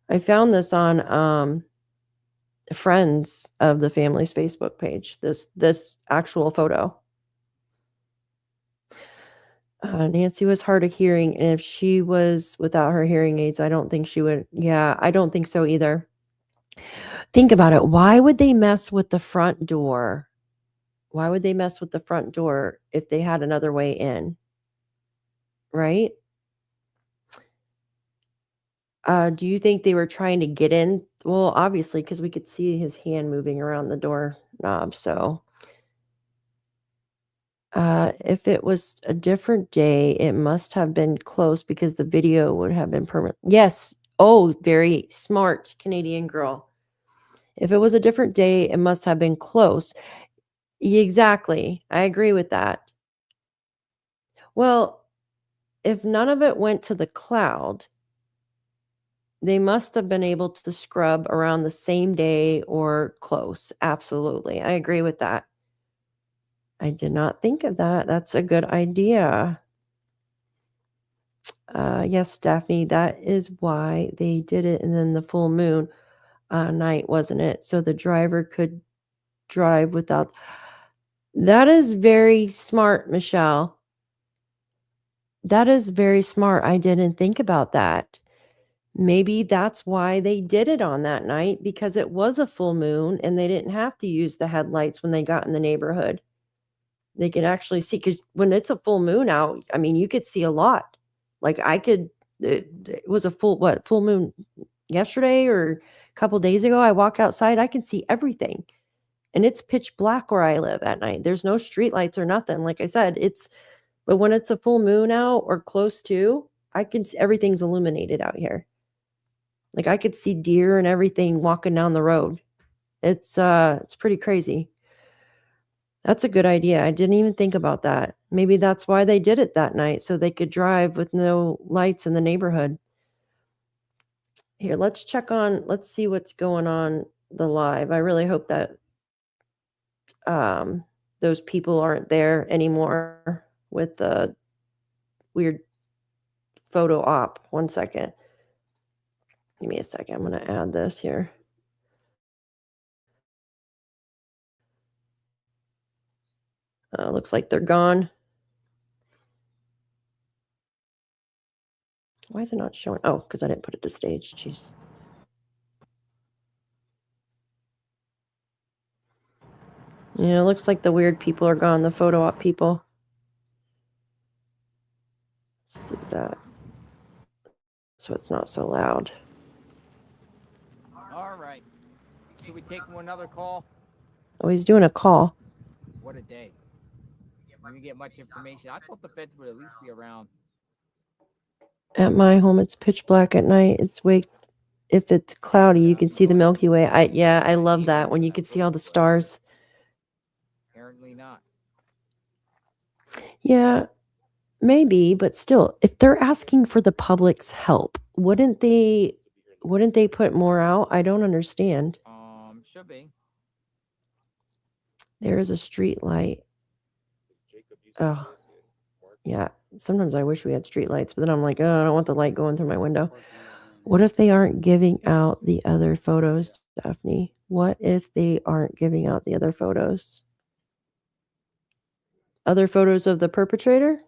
I found this on friends of the family's Facebook page, this actual photo. Nancy was hard of hearing, and if she was without her hearing aids, I don't think she would. Yeah, I don't think so either. Think about it. Why would they mess with the front door? Why would they mess with the front door if they had another way in? Right? Do you think they were trying to get in? Well, obviously, because we could see his hand moving around the door knob. So if it was a different day, it must have been close because the video would have been permanent. Yes. Oh, very smart Canadian girl. If it was a different day, it must have been close. Exactly. I agree with that. Well, if none of it went to the cloud, they must have been able to scrub around the same day or close. Absolutely. I agree with that. I did not think of that. That's a good idea. Yes, Daphne, that is why they did it. And then the full moon night, wasn't it? So the driver could drive without. That is very smart, Michelle. That is very smart. I didn't think about that. Maybe that's why they did it on that night, because it was a full moon and they didn't have to use the headlights when they got in the neighborhood. They could actually see, because when it's a full moon out, I mean, you could see a lot. Like it was a full moon yesterday or a couple days ago. I walk outside, I can see everything. And it's pitch black where I live at night. There's no street lights or nothing. Like I said, but when it's a full moon out or close to, everything's illuminated out here. Like I could see deer and everything walking down the road. It's pretty crazy. That's a good idea. I didn't even think about that. Maybe that's why they did it that night, so they could drive with no lights in the neighborhood. Here, let's see what's going on the live. I really hope that those people aren't there anymore with the weird photo op. 1 second. Give me a second. I'm going to add this here. Looks like they're gone. Why is it not showing? Oh, because I didn't put it to stage. Jeez. Yeah, it looks like the weird people are gone. The photo op people. Let's do that. So it's not so loud. All right. Should we take another call? Oh, he's doing a call. What a day. We didn't get much information. I thought the feds would at least be around. At my home, it's pitch black at night. If it's cloudy, you can see the Milky Way. I love that when you can see all the stars. Apparently not. Yeah, maybe, but still, if they're asking for the public's help, wouldn't they put more out? I don't understand. Should be. There is a street light. Oh, yeah. Sometimes I wish we had street lights, but then I'm like, oh, I don't want the light going through my window. What if they aren't giving out the other photos, Daphne? What if they aren't giving out the other photos? Other photos of the perpetrator?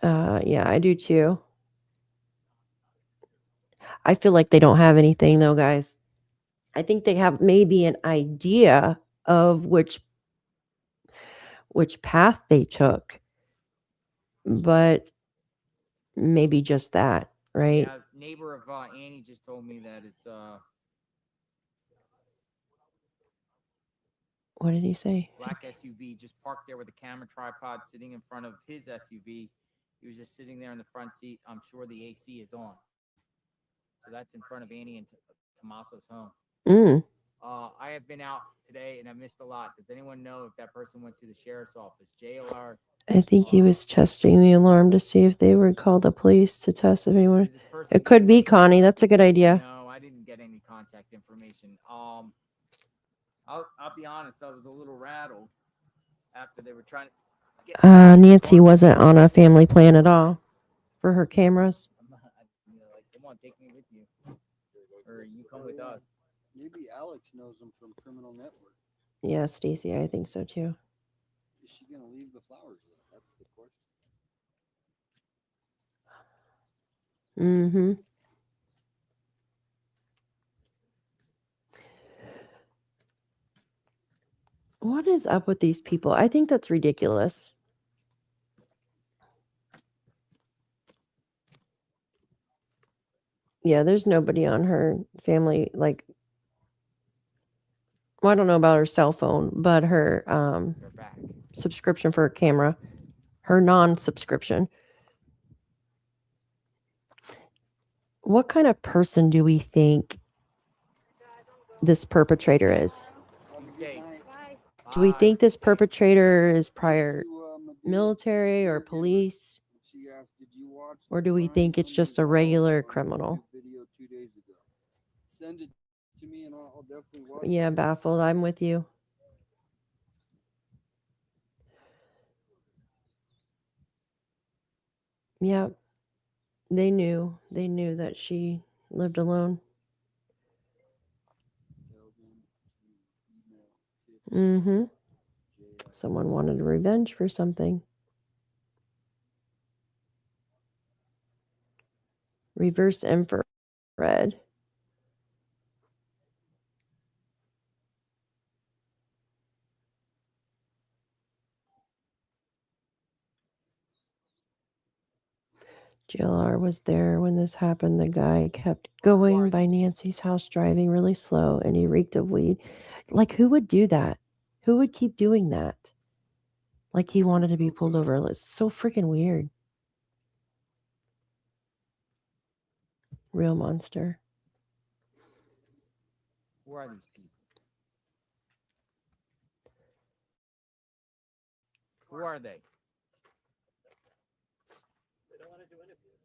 Yeah, I do too. I feel like they don't have anything though, guys. I think they have maybe an idea of which path they took, but maybe just that, right? Yeah, neighbor of Annie just told me that it's What did he say? black SUV just parked there with a camera tripod sitting in front of his SUV. He was just sitting there in the front seat. I'm sure the AC is on. So that's in front of Annie and Tommaso's home. I have been out today and I missed a lot. Does anyone know if that person went to the sheriff's office? JLR. I think he was testing the alarm to see if they would call the police to test if anyone. It could be Connie. That's a good idea. No, I didn't get any contact information. I'll be honest. I was a little rattled after they were trying to get. Nancy wasn't on a family plan at all for her cameras. Like, come on, take me with you, or you come with us. Maybe Alex knows them from Criminal Network. Yeah, Stacy, I think so too. Is she gonna leave the flowers? That's the question. Mm-hmm. What is up with these people? I think that's ridiculous. Yeah, there's nobody on her family, like, well, I don't know about her cell phone, but her subscription for her camera, her non-subscription. What kind of person do we think this perpetrator is? Do we think this perpetrator is prior military or police? Or do we think it's just a regular criminal? Send it to me and I'll definitely watch. Yeah, baffled. I'm with you. Yeah. They knew that she lived alone. Mm-hmm. Someone wanted revenge for something. Reverse infrared. JLR was there when this happened. The guy kept going by Nancy's house, driving really slow, and he reeked of weed. Like, who would do that? Who would keep doing that? Like he wanted to be pulled over. It's so freaking weird. Real monster. Who are these people? Who are they? They don't want to do interviews.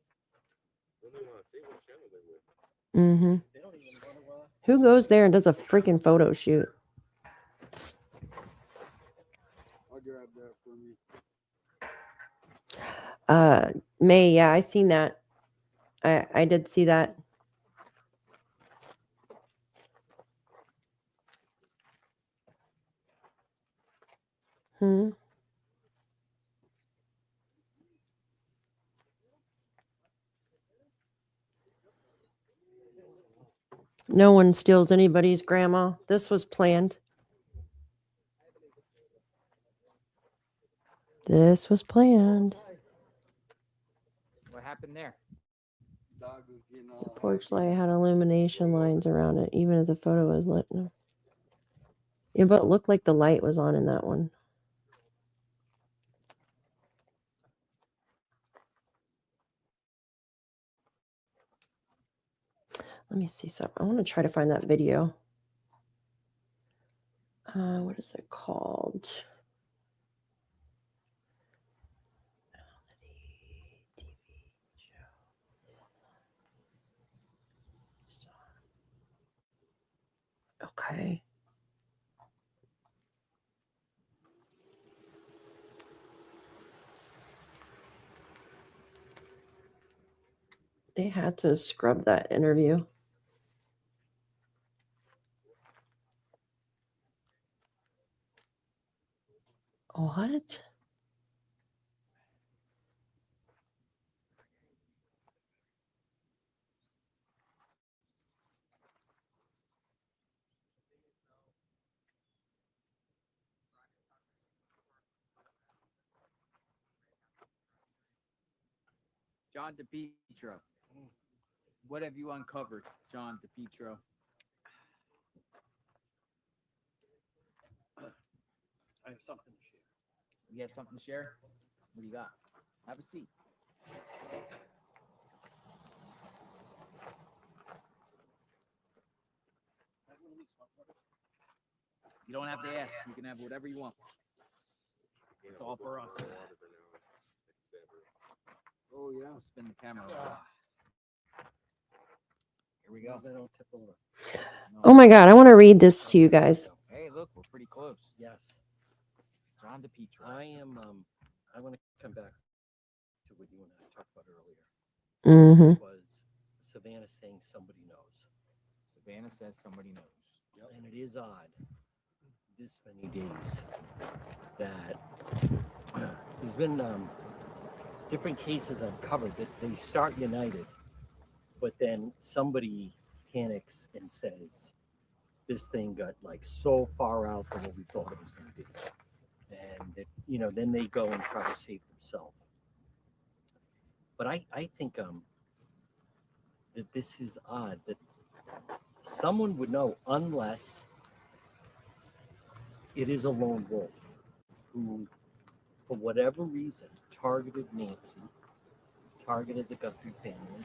They don't want to say what channel they're with. Mm-hmm. They don't even want to. Who goes there and does a freaking photo shoot? I'll grab that for me. May, yeah, I seen that. I did see that. Hmm. No one steals anybody's grandma. This was planned. This was planned. What happened there? The porch light had illumination lines around it, even if the photo was lit. Yeah, but it looked like the light was on in that one. Let me see something. I want to try to find that video. What is it called? Okay. They had to scrub that interview. What? John DePietro. What have you uncovered, John DePietro? I have something to share. You have something to share? What do you got? Have a seat. You don't have to ask. You can have whatever you want. It's all for us. Oh yeah. I'll spin the camera. Here we go. They don't tip over. Oh my God, I want to read this to you guys. Hey, look, we're pretty close. Yes. John DePietro. I want to come back to what you and I talked about earlier. Mm-hmm. Which was Savannah saying somebody knows. Savannah says somebody knows. Yep. And it is odd this many days that there's been different cases I've covered that they start united, but then somebody panics and says this thing got like so far out from what we thought it was going to be, and it, you know, then they go and try to save themselves. But I think that this is odd that someone would know unless it is a lone wolf who, for whatever reason, targeted Nancy, targeted the Guthrie family.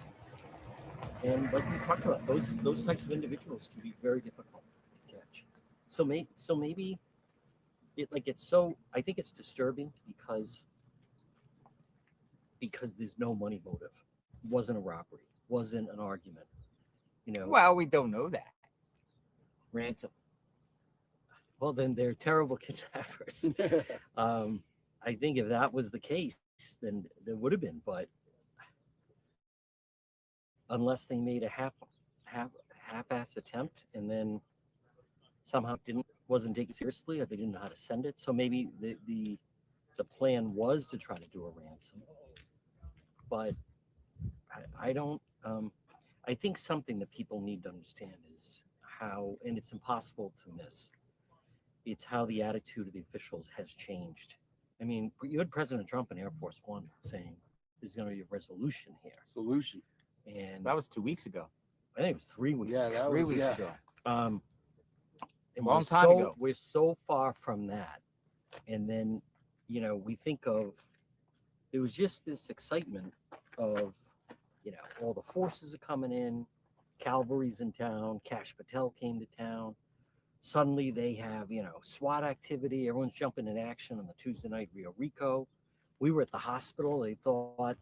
And like we talked about, those types of individuals can be very difficult to catch. So maybe it's so, I think it's disturbing because there's no money motive. It wasn't a robbery, wasn't an argument. You know. Well, we don't know that. Ransom. Well, then they're terrible kidnappers. I think if that was the case, then there would have been, but unless they made a half-ass attempt and then somehow wasn't taken seriously, or they didn't know how to send it. So maybe the plan was to try to do a ransom, but I don't. I think something that people need to understand is how, and it's impossible to miss, it's how the attitude of the officials has changed. I mean, you had President Trump in Air Force One saying there's going to be a resolution here. Solution. And that was 2 weeks ago. I think it was 3 weeks. Yeah, that was 3 weeks ago. And Long time ago. We're so far from that. And then, you know, we think of, there was just this excitement of, you know, all the forces are coming in, cavalry's in town, Kash Patel came to town. Suddenly they have, you know, SWAT activity. Everyone's jumping in action on the Tuesday night Rio Rico. We were at the hospital. They thought,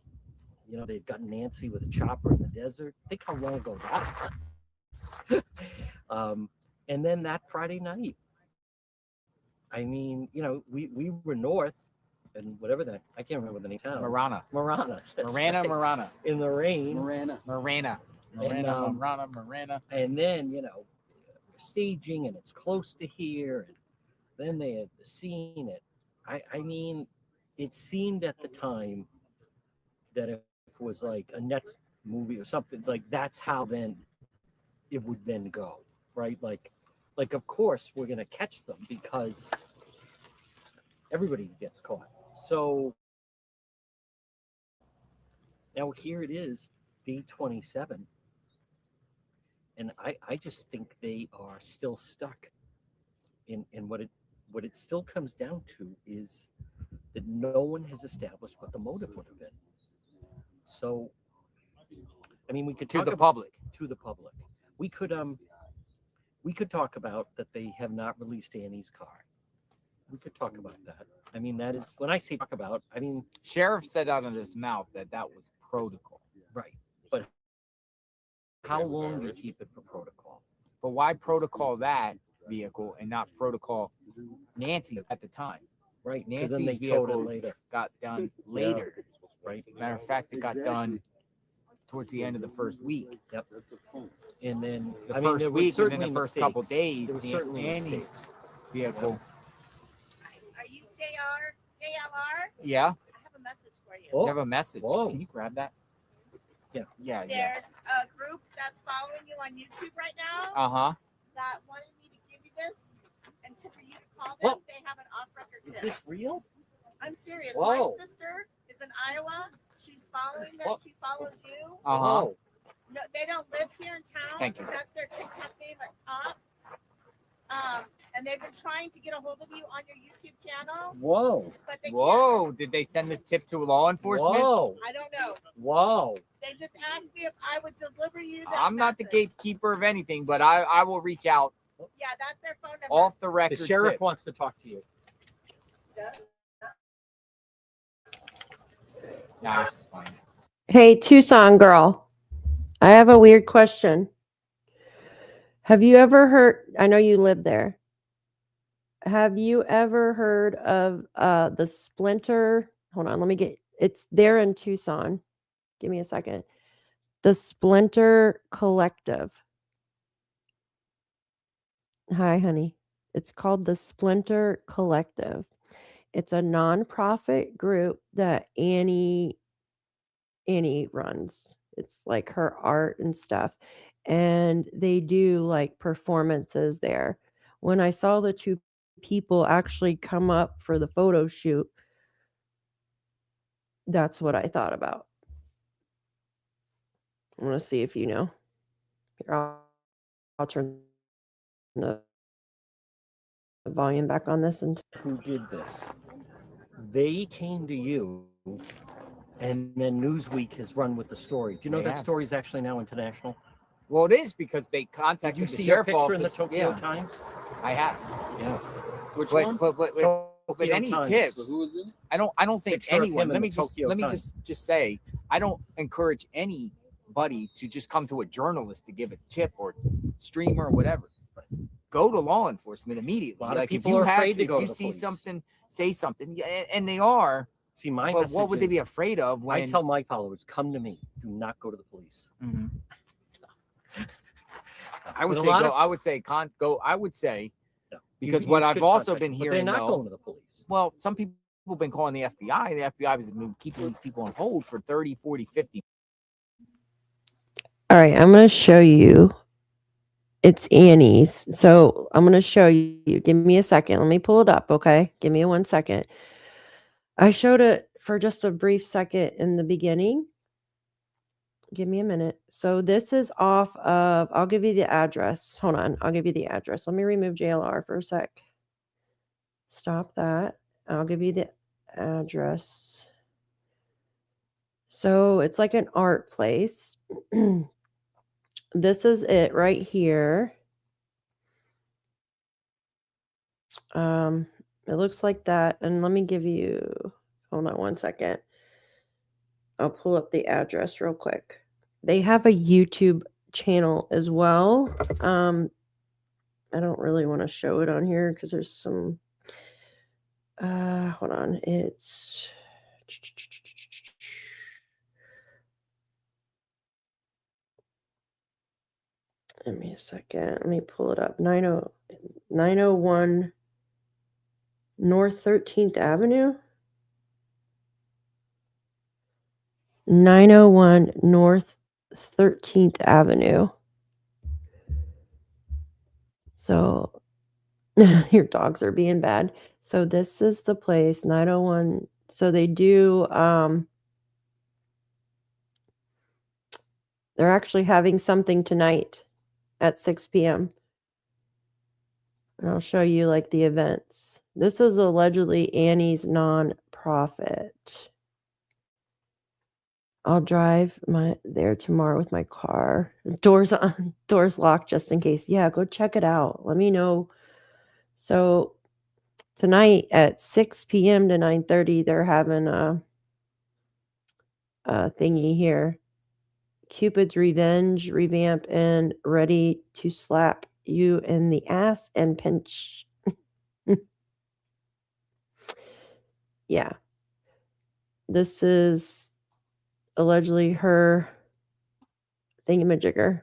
you know, they'd gotten Nancy with a chopper in the desert. Think how long ago that was. And then that Friday night, I mean, you know, we were north and whatever that, I can't remember the name of town. Marana. That's Marana, right. Marana. In the rain. Marana. And then, you know, staging and it's close to here. And then they had the scene at I mean, it seemed at the time that if it was like a next movie or something, like that's how then it would then go, right? Like of course we're gonna catch them because everybody gets caught. So now here it is, day 27, and I just think they are still stuck in what it still comes down to is that no one has established what the motive would have been. So, I mean, we could To talk the about- public. To the public, we could talk about that they have not released Annie's car. We could talk about that. I mean, that is when I say talk about, I mean Sheriff said out of his mouth that was protocol. right. But how long do you keep it for protocol? But why protocol that vehicle and not protocol Nancy at the time? Right, because Nancy's then they towed it vehicle later. got done later. Right. Matter of fact, it got done towards the end of the first week. Yep. And then The I mean, first there was week and then certainly the first couple mistakes. days, There was the certainly Annie's mistakes. vehicle. Are you JLR? Yeah. I have a message for you. Oh. You have a message. Whoa. Can you grab that? Yeah. Yeah. There's a group that's following you on YouTube right now Uh-huh. that wanted me to give you this and for you to call them. What? They have an off-record Is tip. this real? I'm serious. Whoa. My sister is in Iowa. She's following them. Whoa. She follows you. Uh-huh. Whoa. No, they don't live here in town. Thank you. That's their TikTok name at top. And they've been trying to get a hold of you on your YouTube channel, Whoa. but they can't. Whoa. Did they send this tip to law enforcement? Whoa. I don't know. Whoa. They just asked me if I would deliver you that I'm not the message. gatekeeper of anything, but I will reach out Yeah, that's their phone number. off the record. The sheriff tip. wants to talk to you. Nah, I was just playing. Hey, Tucson girl, I have a weird question. Have you ever heard, I know you live there. Have you ever heard of the Splinter? Hold on, let me get, it's there in Tucson. Give me a second. The Splinter Collective. Hi, honey. It's called the Splinter Collective. It's a nonprofit group that Annie runs. It's like her art and stuff. And they do like performances there. When I saw the two people actually come up for the photo shoot, that's what I thought about. I want to see if you know. Here, I'll turn the volume back on this. And Who did this? They came to you, and then Newsweek has run with the story. Do you know They that have. story is actually now international? Well, it is because they contacted Did you the see your sheriff picture in the office. Tokyo Yeah, Times? I have. Yes. Which But one? but Tokyo any Times. tips? who was in it? I don't think Picture of anyone. him in Let me the just Tokyo let me Times. just say I don't encourage anybody to just come to a journalist to give a tip or streamer or whatever. Go to law enforcement immediately. A lot of Like if people you are have, afraid to if go you to the see police. something, say something. Yeah, and they are. See, my But message what would they be is, afraid of when? I tell my followers, come to me. Do not go to the police. Mhm. I would But a say lot go. of- I would say go. I would say No. because You what I've should also contact been them, but hearing they're not though. going to the police. Well, some people have been calling the FBI. The FBI has been keeping these people on hold for 30, 40, 50. all right, I'm going to show you. It's Annie's. So I'm going to show you. Give me a second. Let me pull it up. Okay. Give me 1 second. I showed it for just a brief second in the beginning. Give me a minute. So this is off of, I'll give you the address. Hold on. I'll give you the address. Let me remove JLR for a sec. Stop that. I'll give you the address. So it's like an art place. This is it right here. It looks like that. And let me give you, hold on 1 second. I'll pull up the address real quick. They have a YouTube channel as well. I don't really want to show it on here because there's some, hold on. It's, give me a second. Let me pull it up. 901 North 13th Avenue? 901 North 13th Avenue. So your dogs are being bad. So this is the place, 901. So they do they're actually having something tonight at 6 p.m. And I'll show you like the events. This is allegedly Annie's nonprofit. I'll drive there tomorrow with my car. Doors on, doors locked just in case. Yeah, go check it out. Let me know. So tonight at 6 p.m. to 9:30, they're having a thingy here. Cupid's Revenge, revamp, and ready to slap you in the ass and pinch. Yeah. This is allegedly her thingamajigger.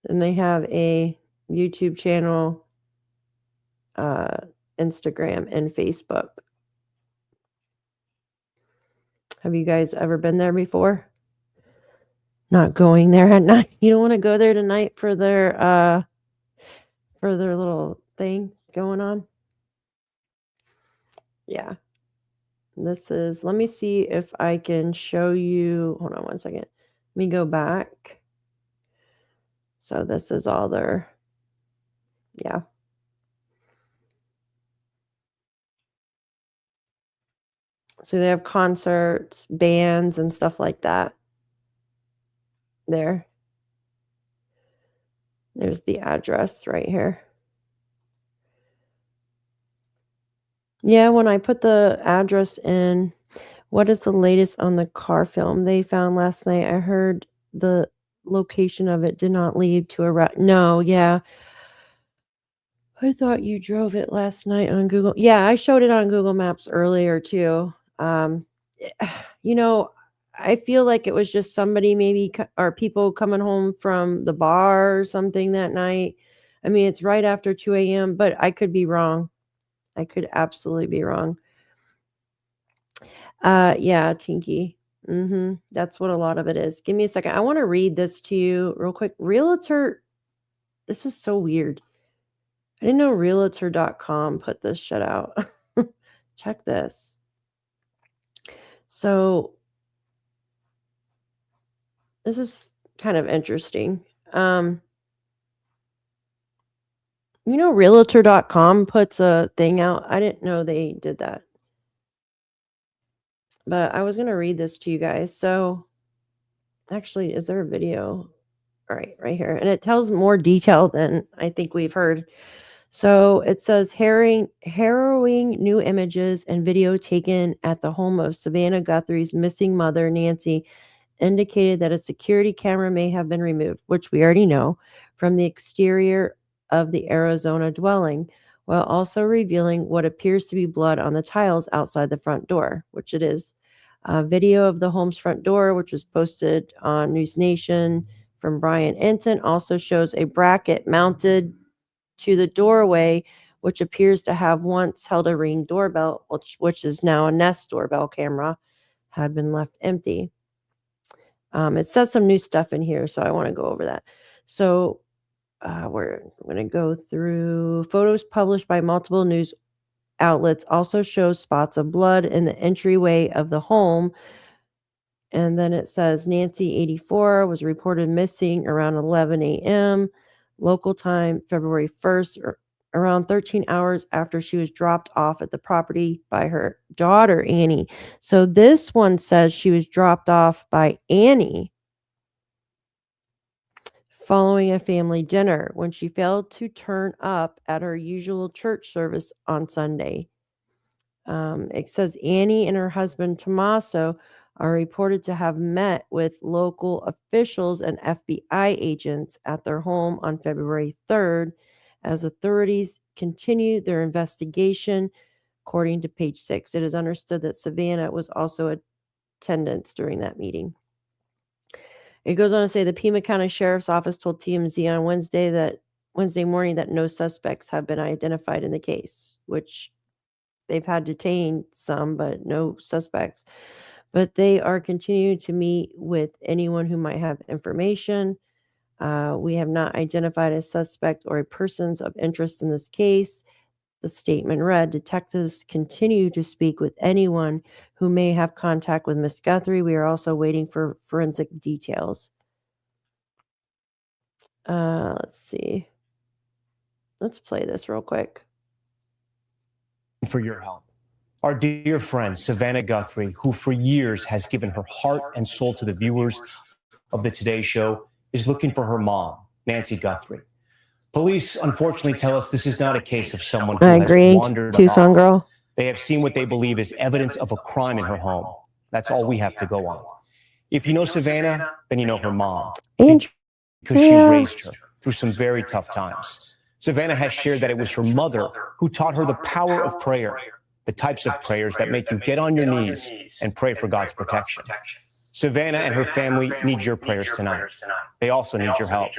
And they have a YouTube channel, Instagram, and Facebook. Have you guys ever been there before? Not going there at night. You don't want to go there tonight for their little thing going on? Yeah. This is, let me see if I can show you. Hold on one second. Let me go back. So this is all their, yeah. So they have concerts, bands, and stuff like that. There's the address right here. Yeah, when I put the address in, what is the latest on the car film they found last night? I heard the location of it did not lead to a no, yeah. I thought you drove it last night on Google. Yeah, I showed it on Google Maps earlier too. You know, I feel like it was just somebody maybe or people coming home from the bar or something that night. I mean, it's right after 2 a.m., but I could be wrong. I could absolutely be wrong. Yeah, Tinky. That's what a lot of it is. Give me a second. I want to read this to you real quick. Realtor, this is so weird. I didn't know realtor.com put this shit out. Check this. So this is kind of interesting. You know, realtor.com puts a thing out. I didn't know they did that. But I was going to read this to you guys. So actually, is there a video? All right here. And it tells more detail than I think we've heard. So it says harrowing new images and video taken at the home of Savannah Guthrie's missing mother, Nancy, indicated that a security camera may have been removed, which we already know, from the exterior of the Arizona dwelling, while also revealing what appears to be blood on the tiles outside the front door, which it is. A video of the home's front door, which was posted on News Nation from Brian Enton, also shows a bracket mounted to the doorway, which appears to have once held a Ring doorbell, which is now a Nest doorbell camera, had been left empty. It says some new stuff in here, so I want to go over that. So we're going to go through photos published by multiple news outlets also show spots of blood in the entryway of the home. And then it says Nancy, 84, was reported missing around 11 a.m. local time, February 1st, or around 13 hours after she was dropped off at the property by her daughter, Annie. So this one says she was dropped off by Annie following a family dinner when she failed to turn up at her usual church service on Sunday. It says Annie and her husband, Tommaso, are reported to have met with local officials and FBI agents at their home on February 3rd as authorities continue their investigation, according to page 6. It is understood that Savannah was also in attendance during that meeting. It goes on to say the Pima County Sheriff's Office told TMZ on Wednesday that Wednesday morning that no suspects have been identified in the case, which they've had detained some, but no suspects. But they are continuing to meet with anyone who might have information. We have not identified a suspect or a persons of interest in this case. The statement read, detectives continue to speak with anyone who may have contact with Miss Guthrie. We are also waiting for forensic details. Let's see. Let's play this real quick. For your help. Our dear friend, Savannah Guthrie, who for years has given her heart and soul to the viewers of the Today Show, is looking for her mom, Nancy Guthrie. Police unfortunately tell us this is not a case of someone who has wandered Tucson off. girl. They have seen what they believe is evidence of a crime in her home. That's all we have to go on. If you know Savannah, then you know her mom. Because she raised her through some very tough times. Savannah has shared that it was her mother who taught her the power of prayer, the types of prayers that make you get on your knees and pray for God's protection. Savannah and her family need your prayers tonight. They also need your help.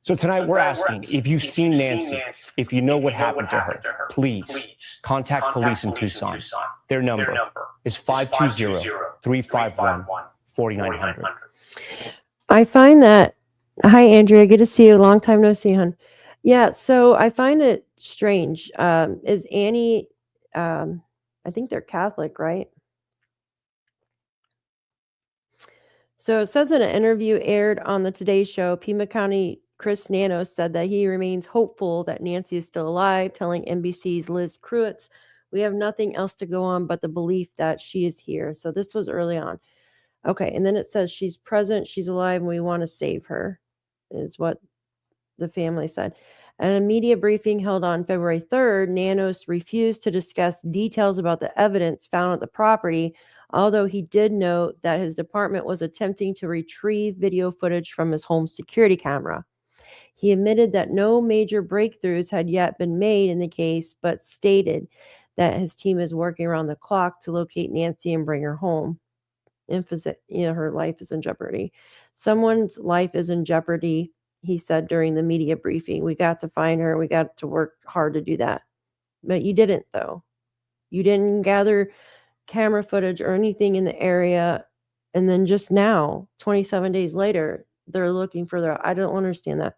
So tonight we're asking, if you've seen Nancy, if you know what happened to her, please contact police in Tucson. Their number is 520-351-4900. I find that, hi Andrea, good to see you. Long time no see, hon. Yeah, so I find it strange. Is Annie, I think they're Catholic, right? So it says in an interview aired on the Today Show, Pima County Chris Nanos said that he remains hopeful that Nancy is still alive, telling NBC's Liz Kruitz, we have nothing else to go on but the belief that she is here. So this was early on. Okay, and then it says she's present, she's alive, and we want to save her, is what the family said. At a media briefing held on February 3rd, Nanos refused to discuss details about the evidence found at the property, although he did note that his department was attempting to retrieve video footage from his home security camera. He admitted that no major breakthroughs had yet been made in the case, but stated that his team is working around the clock to locate Nancy and bring her home. Her life is in jeopardy. Someone's life is in jeopardy, he said during the media briefing. We got to find her. We got to work hard to do that. But you didn't, though. You didn't gather camera footage or anything in the area. And then just now, 27 days later, they're looking for their, I don't understand that.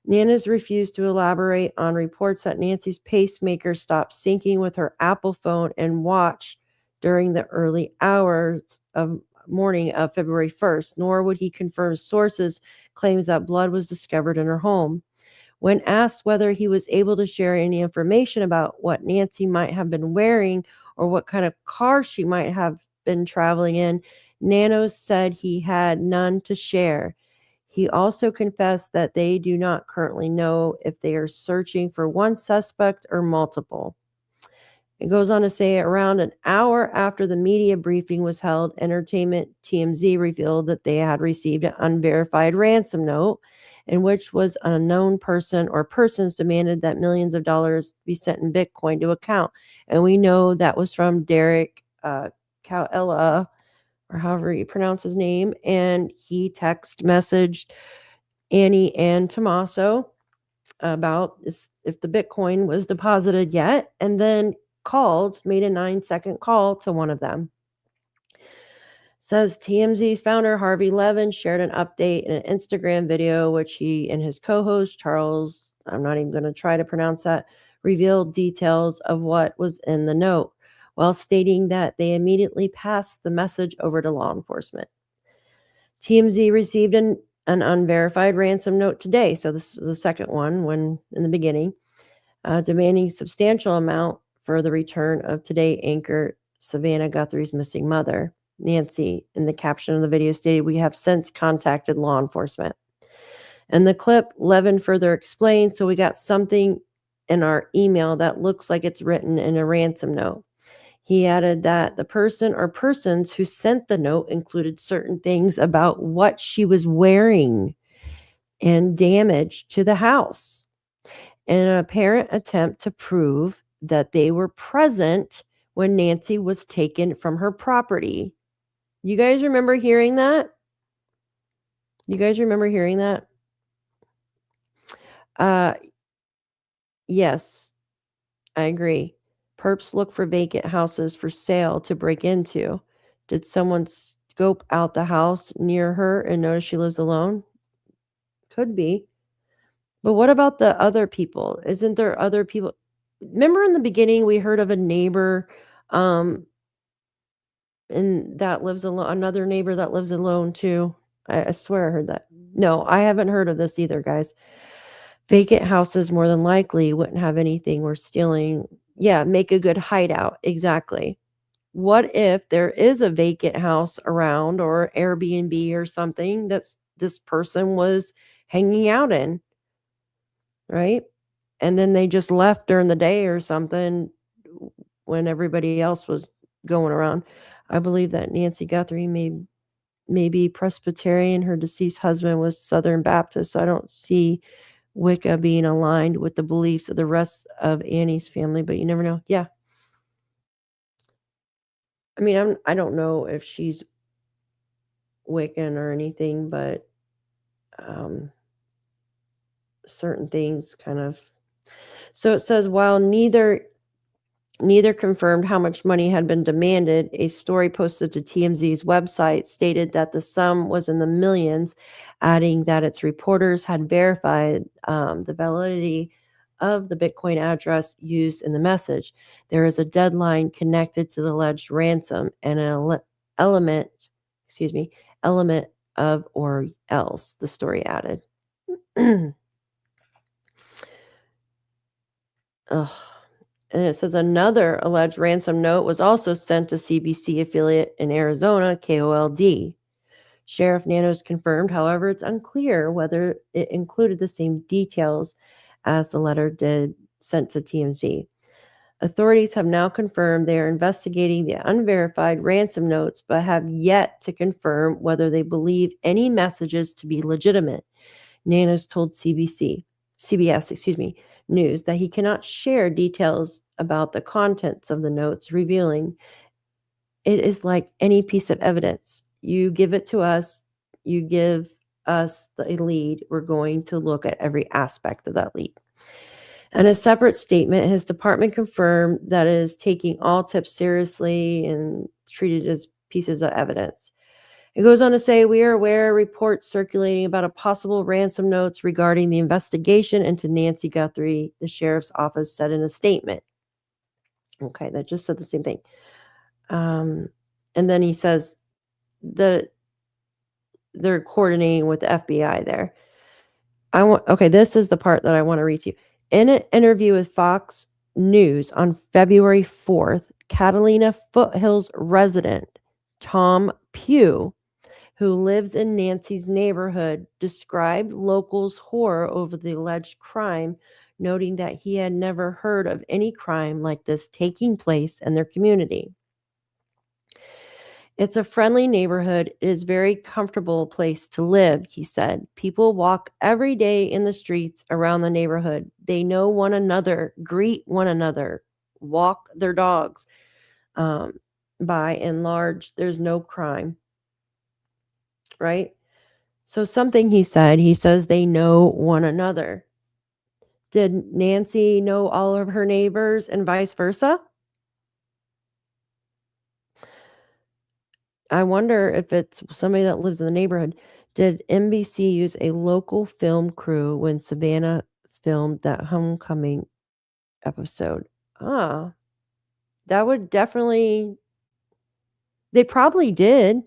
Nanas refused to elaborate on reports that Nancy's pacemaker stopped syncing with her Apple phone and watch during the early hours of morning of February 1st, nor would he confirm sources' claims that blood was discovered in her home. When asked whether he was able to share any information about what Nancy might have been wearing or what kind of car she might have been traveling in, Nanos said he had none to share. He also confessed that they do not currently know if they are searching for one suspect or multiple. It goes on to say around an hour after the media briefing was held, Entertainment TMZ revealed that they had received an unverified ransom note in which was an unknown person or persons demanded that millions of dollars be sent in Bitcoin to account. And we know that was from Derek Calella, or however you pronounce his name, and he text messaged Annie and Tommaso about if the Bitcoin was deposited yet, and then made a 9-second call to one of them. Says TMZ's founder Harvey Levin shared an update in an Instagram video, which he and his co-host Charles, I'm not even going to try to pronounce that, revealed details of what was in the note, while stating that they immediately passed the message over to law enforcement. TMZ received an unverified ransom note today, so this was the second one when in the beginning, demanding substantial amount for the return of Today anchor Savannah Guthrie's missing mother. Nancy, in the caption of the video, stated, we have since contacted law enforcement. In the clip, Levin further explained, so we got something in our email that looks like it's written in a ransom note. He added that the person or persons who sent the note included certain things about what she was wearing and damage to the house in an apparent attempt to prove that they were present when Nancy was taken from her property. You guys remember hearing that? Yes, I agree. Perps look for vacant houses for sale to break into. Did someone scope out the house near her and notice she lives alone? Could be. But what about the other people? Isn't there other people? Remember in the beginning we heard of a neighbor and that lives alone, another neighbor that lives alone too. I swear I heard that. No, I haven't heard of this either, guys. Vacant houses more than likely wouldn't have anything worth stealing. Yeah, make a good hideout. Exactly. What if there is a vacant house around or Airbnb or something that's this person was hanging out in, right? And then they just left during the day or something when everybody else was going around. I believe that Nancy Guthrie may be Presbyterian. Her deceased husband was Southern Baptist, so I don't see Wicca being aligned with the beliefs of the rest of Annie's family, but you never know. Yeah. I mean, I don't know if she's Wiccan or anything, but certain things kind of. So it says, while neither confirmed how much money had been demanded, a story posted to TMZ's website stated that the sum was in the millions, adding that its reporters had verified the validity of the Bitcoin address used in the message. There is a deadline connected to the alleged ransom and an element of or else, the story added. Ugh. And it says another alleged ransom note was also sent to CBC affiliate in Arizona, KOLD. Sheriff Nanos confirmed, however, it's unclear whether it included the same details as the letter did sent to TMZ. Authorities have now confirmed they are investigating the unverified ransom notes, but have yet to confirm whether they believe any messages to be legitimate. Nanos told CBS News that he cannot share details about the contents of the notes, revealing it is like any piece of evidence. You give it to us, you give us the lead, we're going to look at every aspect of that lead. In a separate statement, his department confirmed that it is taking all tips seriously and treated as pieces of evidence. It goes on to say, we are aware of reports circulating about a possible ransom notes regarding the investigation into Nancy Guthrie, the sheriff's office said in a statement. Okay, that just said the same thing. And then he says that they're coordinating with the FBI there. This is the part that I want to read to you. In an interview with Fox News on February 4th, Catalina Foothills resident Tom Pugh, who lives in Nancy's neighborhood, described locals' horror over the alleged crime, noting that he had never heard of any crime like this taking place in their community. It's a friendly neighborhood. It is a very comfortable place to live, he said. People walk every day in the streets around the neighborhood. They know one another, greet one another, walk their dogs. By and large, there's no crime. Right? So something he says they know one another. Did Nancy know all of her neighbors and vice versa? I wonder if it's somebody that lives in the neighborhood. Did NBC use a local film crew when Savannah filmed that homecoming episode? That would definitely, they probably did.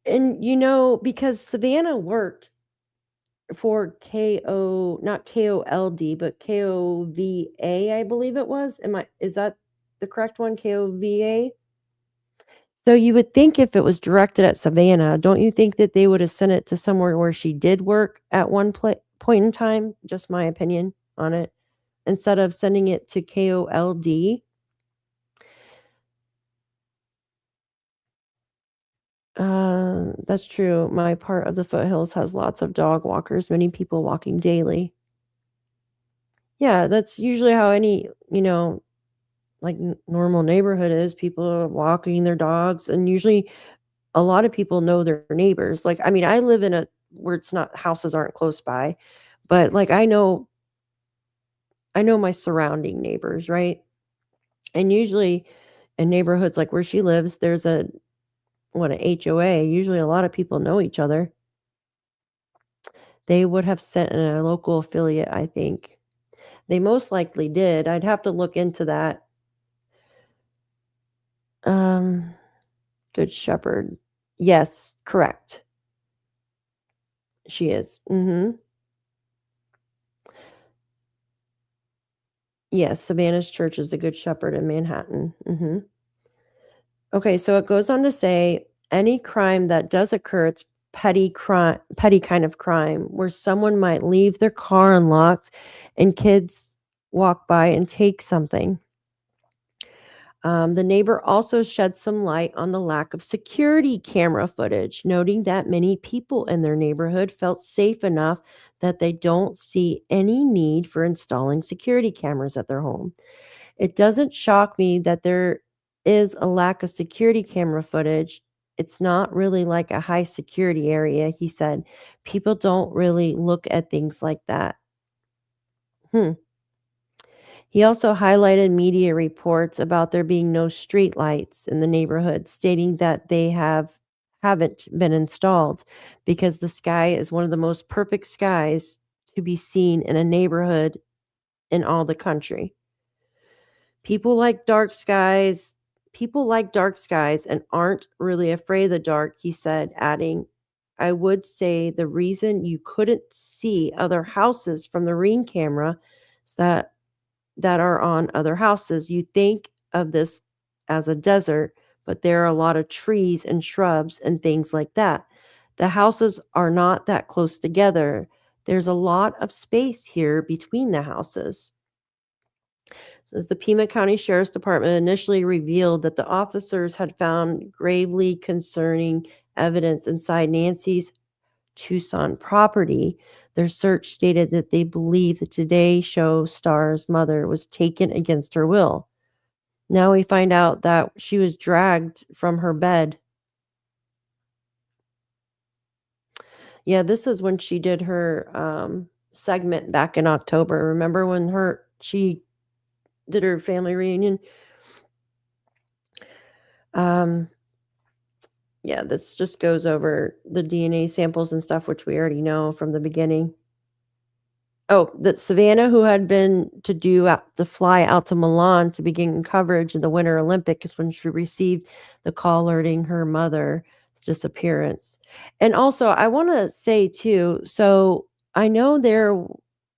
And because Savannah worked for not KOLD, but KOVA, I believe it was. Is that the correct one? KOVA? So you would think if it was directed at Savannah, don't you think that they would have sent it to somewhere where she did work at one point in time? Just my opinion on it. Instead of sending it to KOLD. That's true. My part of the foothills has lots of dog walkers, many people walking daily. Yeah, that's usually how any, like normal neighborhood is. People are walking their dogs, and usually a lot of people know their neighbors. Like, I mean, I live in a where it's not, houses aren't close by. But like, I know my surrounding neighbors, right? And usually in neighborhoods like where she lives, there's an HOA. Usually a lot of people know each other. They would have sent in a local affiliate, I think. They most likely did. I'd have to look into that. Good Shepherd. Yes, correct. She is. Yes, Savannah's Church is the Good Shepherd in Manhattan. Okay, so it goes on to say any crime that does occur, it's petty kind of crime where someone might leave their car unlocked and kids walk by and take something. The neighbor also shed some light on the lack of security camera footage, noting that many people in their neighborhood felt safe enough that they don't see any need for installing security cameras at their home. It doesn't shock me that there is a lack of security camera footage. It's not really like a high security area, he said. People don't really look at things like that. He also highlighted media reports about there being no street lights in the neighborhood, stating that they haven't been installed because the sky is one of the most perfect skies to be seen in a neighborhood in all the country. People like dark skies and aren't really afraid of the dark, he said, adding, I would say the reason you couldn't see other houses from the Ring camera is that are on other houses. You think of this as a desert, but there are a lot of trees and shrubs and things like that. The houses are not that close together. There's a lot of space here between the houses. Says the Pima County Sheriff's Department initially revealed that the officers had found gravely concerning evidence inside Nancy's Tucson property. Their search stated that they believe the Today Show star's mother was taken against her will. Now we find out that she was dragged from her bed. Yeah, this is when she did her segment back in October. Remember when she did her family reunion? Yeah, this just goes over the DNA samples and stuff, which we already know from the beginning. Oh, that Savannah, who had been to fly out to Milan to begin coverage of the Winter Olympics, is when she received the call alerting her mother's disappearance. And also, I want to say too, so I know there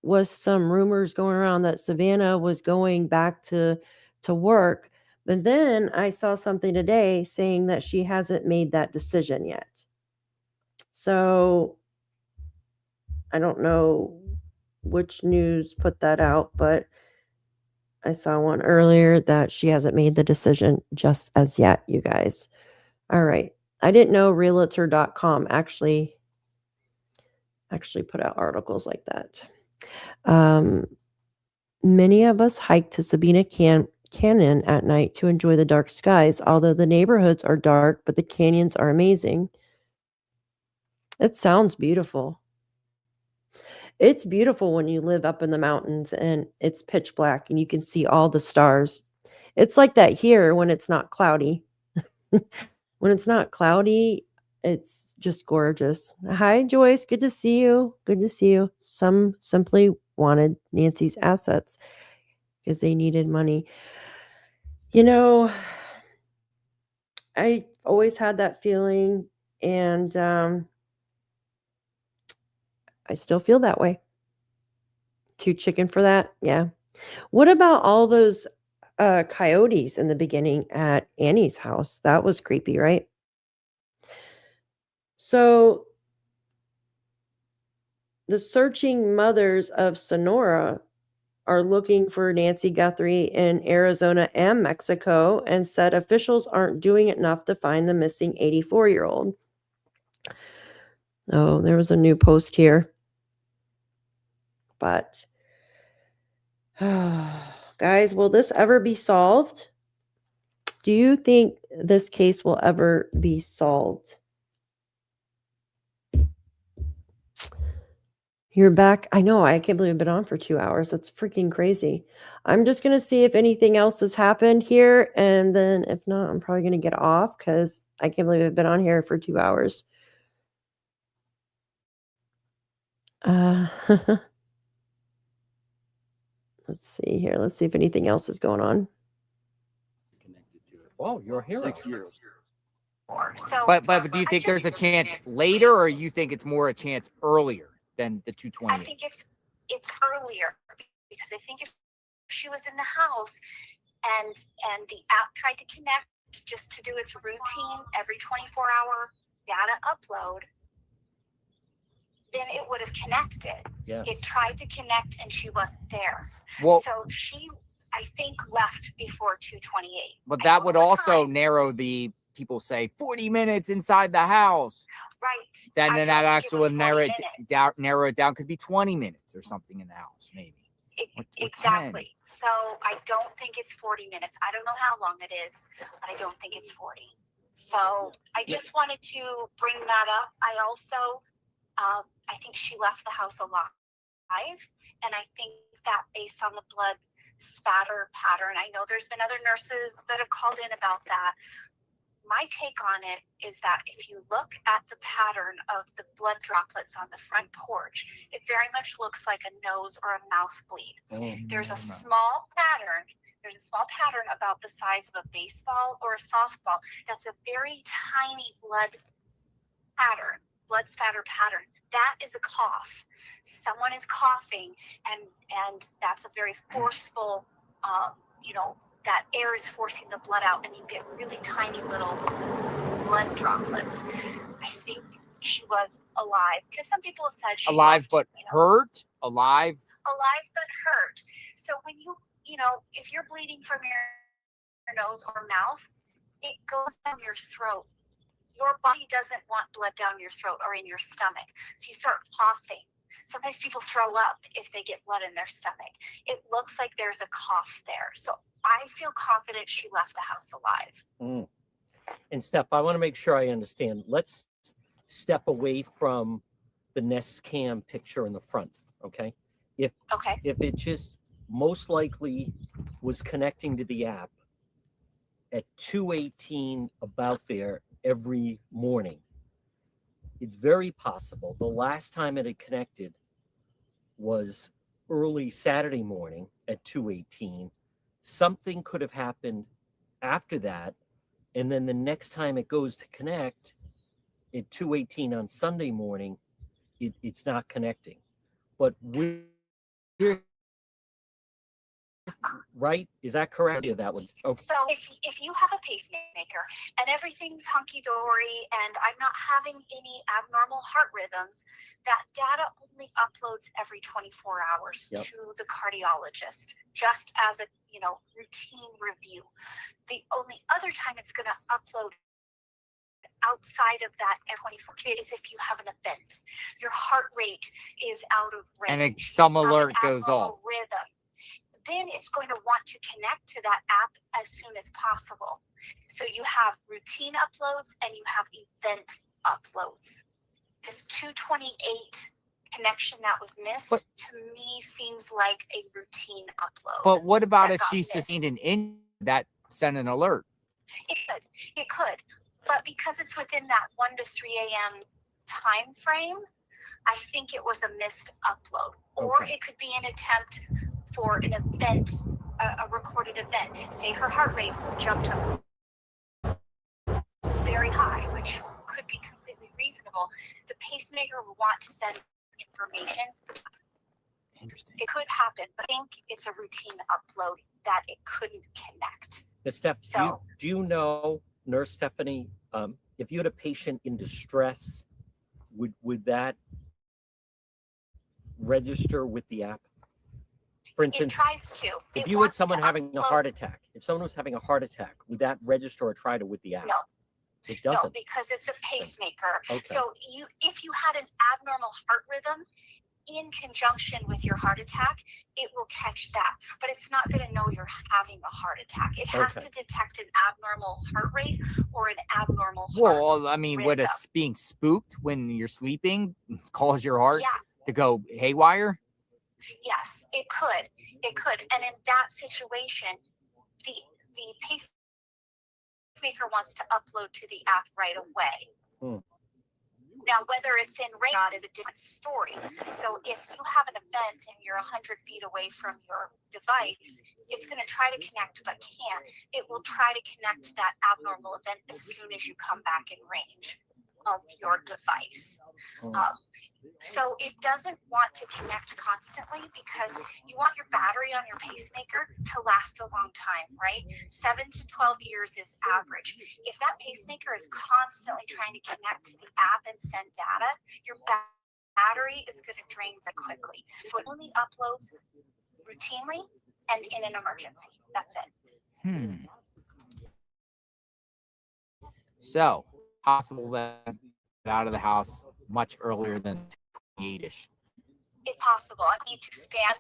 was some rumors going around that Savannah was going back to work, but then I saw something today saying that she hasn't made that decision yet. So I don't know which news put that out, but I saw one earlier that she hasn't made the decision just as yet, you guys. All right. I didn't know realtor.com actually put out articles like that. Many of us hike to Sabina Canyon at night to enjoy the dark skies, although the neighborhoods are dark, but the canyons are amazing. It sounds beautiful. It's beautiful when you live up in the mountains and it's pitch black and you can see all the stars. It's like that here when it's not cloudy. When it's not cloudy, it's just gorgeous. Hi, Joyce. Good to see you. Good to see you. Some simply wanted Nancy's assets because they needed money. You know, I always had that feeling, and I still feel that way. Too chicken for that? Yeah. What about all those coyotes in the beginning at Annie's house? That was creepy, right? So the searching mothers of Sonora are looking for Nancy Guthrie in Arizona and Mexico and said officials aren't doing enough to find the missing 84-year-old. Oh, there was a new post here. But, guys, will this ever be solved? Do you think this case will ever be solved? You're back. I know. I can't believe I've been on for 2 hours. That's freaking crazy. I'm just going to see if anything else has happened here. And then if not, I'm probably going to get off because I can't believe I've been on here for 2 hours. Let's see here. Let's see if anything else is going on. Oh, you're a hero. 6 years. So, But do you think there's a chance later, or you think it's more a chance earlier than the 228? I think it's earlier because I think if she was in the house and the app tried to connect just to do its routine every 24-hour data upload, then it would have connected. Yes. It tried to connect and she wasn't there. Well, So she, I think, left before 228. but that would also narrow the, people say 40 minutes inside the house. Right. Then I that don't think actually it was would narrow 40 it minutes. down. Narrow it down. Could be 20 minutes or something in the house, maybe. Or 10. Exactly. So I don't think it's 40 minutes. I don't know how long it is, but I don't think it's 40. So I just wanted to bring that up. I also, I think she left the house alive. And I think that based on the blood spatter pattern, I know there's been other nurses that have called in about that. My take on it is that if you look at the pattern of the blood droplets on the front porch, it very much looks like a nose or a mouth bleed. There's a small pattern. There's a small pattern about the size of a baseball or a softball. That's a very tiny blood pattern, blood spatter pattern. That is a cough. Someone is coughing, and that's a very forceful, that air is forcing the blood out, and you get really tiny little blood droplets. I think she was alive, because some people have said she Alive left, but hurt? Alive? Alive but hurt. So when if you're bleeding from your nose or mouth, it goes down your throat. Your body doesn't want blood down your throat or in your stomach. So you start coughing. Sometimes people throw up if they get blood in their stomach. It looks like there's a cough there. So I feel confident she left the house alive. And Steph, I want to make sure I understand. Let's step away from the Nest Cam picture in the front, okay? If it just most likely was connecting to the app at 2:18 about there every morning, it's very possible the last time it had connected was early Saturday morning at 2:18. Something could have happened after that, and then the next time it goes to connect at 2:18 on Sunday morning, it's not connecting. But we're right? Is that correct? Yeah, that one. Okay. So if you have a pacemaker and everything's hunky-dory and I'm not having any abnormal heart rhythms, that data only uploads every 24 hours to the cardiologist, just as a routine review. The only other time it's going to upload outside of that 24 is if you have an event. Your heart rate is out of range. And some alert goes off. Rhythm. Then it's going to want to connect to that app as soon as possible. So you have routine uploads and you have event uploads. This 228 connection that was missed, to me, seems like a routine upload. But what about if she sustained an injury that sent an alert? It could. But because it's within that 1 to 3 a.m. time frame, I think it was a missed upload. Or it could be an attempt for an event, a recorded event. Say her heart rate jumped up very high, which could be completely reasonable. The pacemaker will want to send information. Interesting. It could happen, but I think it's a routine upload that it couldn't connect. Now, Steph, do you know, Nurse Stephanie, if you had a patient in distress, would that register with the app? For instance, it tries to. If you had someone having a heart attack, if someone was having a heart attack, would that register or try to with the app? No. It doesn't. No, because it's a pacemaker. Okay. So if you had an abnormal heart rhythm in conjunction with your heart attack, it will catch that. But it's not going to know you're having a heart attack. It has to detect an abnormal heart rate or an abnormal heart Well, I mean, rhythm. being spooked when you're sleeping cause your heart to go haywire? Yes, it could. It could. And in that situation, the pacemaker wants to upload to the app right away. Now, whether it's in rain or not is a different story. So if you have an event and you're 100 feet away from your device, it's going to try to connect but can't. It will try to connect to that abnormal event as soon as you come back in range of your device. So it doesn't want to connect constantly because you want your battery on your pacemaker to last a long time, right? 7 to 12 years is average. If that pacemaker is constantly trying to connect to the app and send data, your battery is going to drain very quickly. So it only uploads routinely and in an emergency. That's it. So possible that get out of the house much earlier than 28-ish. It's possible. I need to expand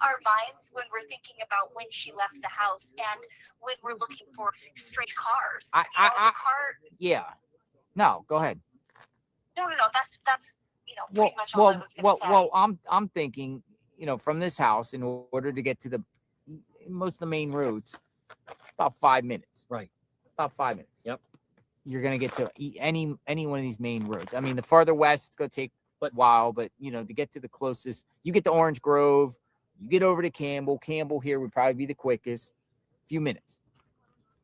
our minds when we're thinking about when she left the house and when we're looking for strange cars. Yeah. No, go ahead. No. That's pretty much all I was going to say. Well, I'm thinking, from this house, in order to get to most of the main routes, about 5 minutes. Right. About 5 minutes. Yep. You're gonna get to any one of these main roads. I mean, the farther west, it's gonna take a while, but to get to the closest, you get to Orange Grove, you get over to Campbell. Campbell here would probably be the quickest. Few minutes.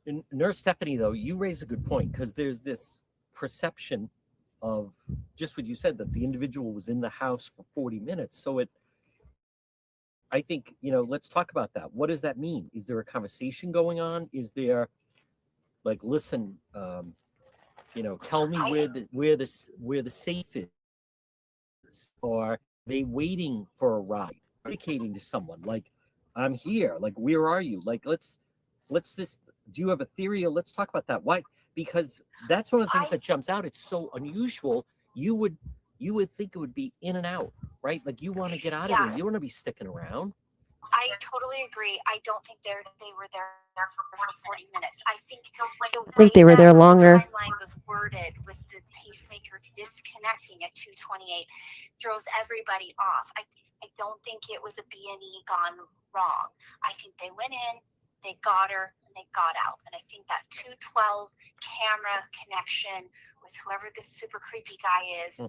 And Nurse Stephanie, though, you raise a good point because there's this perception of just what you said, that the individual was in the house for 40 minutes. So I think, let's talk about that. What does that mean? Is there a conversation going on? Is there listen, tell me where the safe is, or are they waiting for a ride, indicating to someone I'm here, where are you? Let's just, do you have a theory? Or let's talk about that. Why? Because that's one of the things that jumps out. It's so unusual. You would think it would be in and out, right? You want to get out of there. You don't want to be sticking around. I totally agree. I don't think they were there for 40 minutes. I think they were there longer. The timeline was worded with the pacemaker disconnecting at 2:28 throws everybody off. I don't think it was a B&E gone wrong. I think they went in, they got her, and they got out. And I think that 212 camera connection with whoever this super creepy guy is,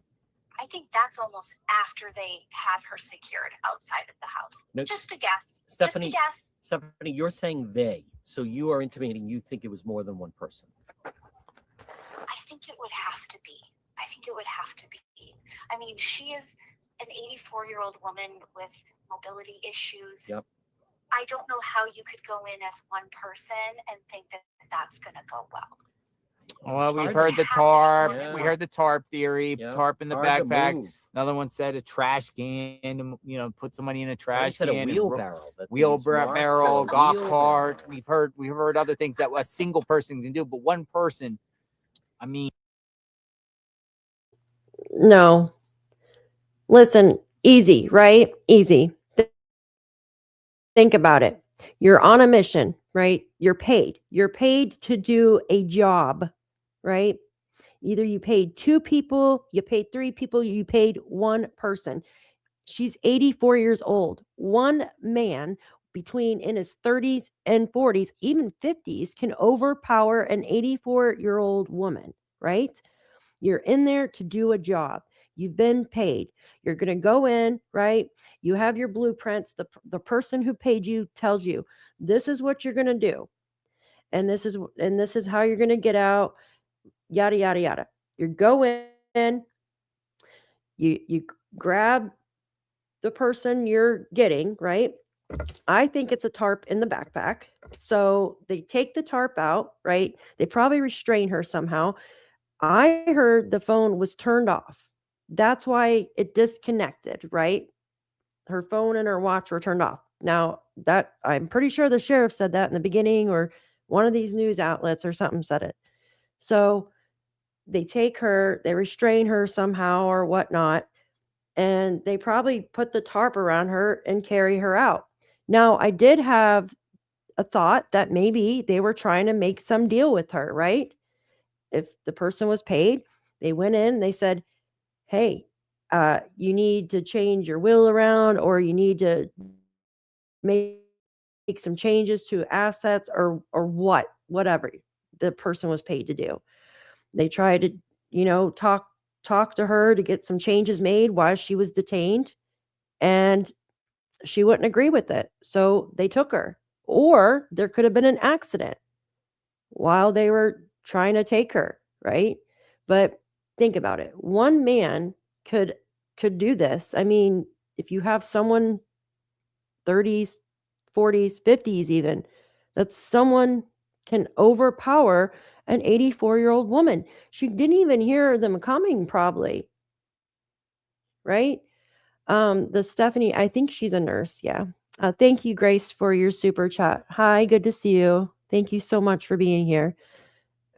I think that's almost after they had her secured outside of the house. No, just a guess. Stephanie, just a guess. Stephanie, you're saying they, so you are intimating you think it was more than one person. I think it would have to be. I mean, she is an 84-year-old woman with mobility issues. Yep. I don't know how you could go in as one person and think that that's going to go well. Well, we've heard the tarp. Yeah. We heard the tarp theory. Yep. Tarp in the backpack. Another one said a trash can. Put some money in a trash can. A wheelbarrow. Wheelbarrow, golf cart. We've heard other things that a single person can do, but one person. I mean, no. Listen, easy, right? Easy. Think about it. You're on a mission, right? You're paid. You're paid to do a job, right? Either you paid 2 people, you paid 3 people, you paid 1 person. She's 84 years old. One man in his 30s and 40s, even 50s, can overpower an 84-year-old woman, right? You're in there to do a job. You've been paid. You're going to go in, right? You have your blueprints. The person who paid you tells you, this is what you're going to do. And this is how you're going to get out, yada, yada, yada. You go in, you grab the person you're getting, right? I think it's a tarp in the backpack. So they take the tarp out, right? They probably restrain her somehow. I heard the phone was turned off. That's why it disconnected, right? Her phone and her watch were turned off. Now, that I'm pretty sure the sheriff said that in the beginning, or one of these news outlets or something said it. So they take her, they restrain her somehow or whatnot, and they probably put the tarp around her and carry her out. Now, I did have a thought that maybe they were trying to make some deal with her, right? If the person was paid, they went in, they said, hey, you need to change your will around, or you need to make some changes to assets, or whatever the person was paid to do. They tried to, talk to her to get some changes made while she was detained, and she wouldn't agree with it. So they took her. Or there could have been an accident while they were trying to take her, right? But think about it. One man could do this. I mean, if you have someone 30s, 40s, 50s even, that someone can overpower an 84-year-old woman. She didn't even hear them coming, probably. Right? The Stephanie, I think she's a nurse. Yeah. Thank you, Grace, for your super chat. Hi, good to see you. Thank you so much for being here.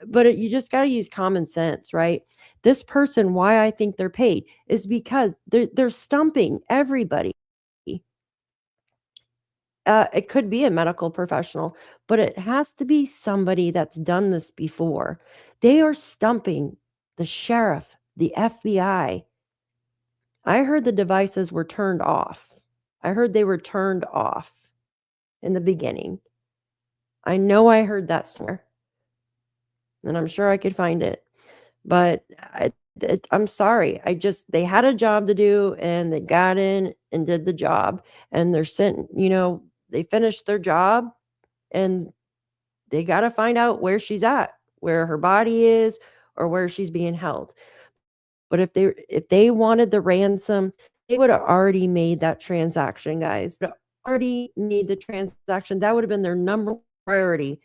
But you just got to use common sense, right? This person, why I think they're paid is because they're stumping everybody. It could be a medical professional, but it has to be somebody that's done this before. They are stumping the sheriff, the FBI. I heard the devices were turned off. I heard they were turned off in the beginning. I know I heard that somewhere, and I'm sure I could find it. But I'm sorry. They had a job to do, and they got in and did the job, and they're sent, they finished their job, and they got to find out where she's at, where her body is, or where she's being held. But if they wanted the ransom, they would have already made that transaction, guys. They already made the transaction. That would have been their number one priority.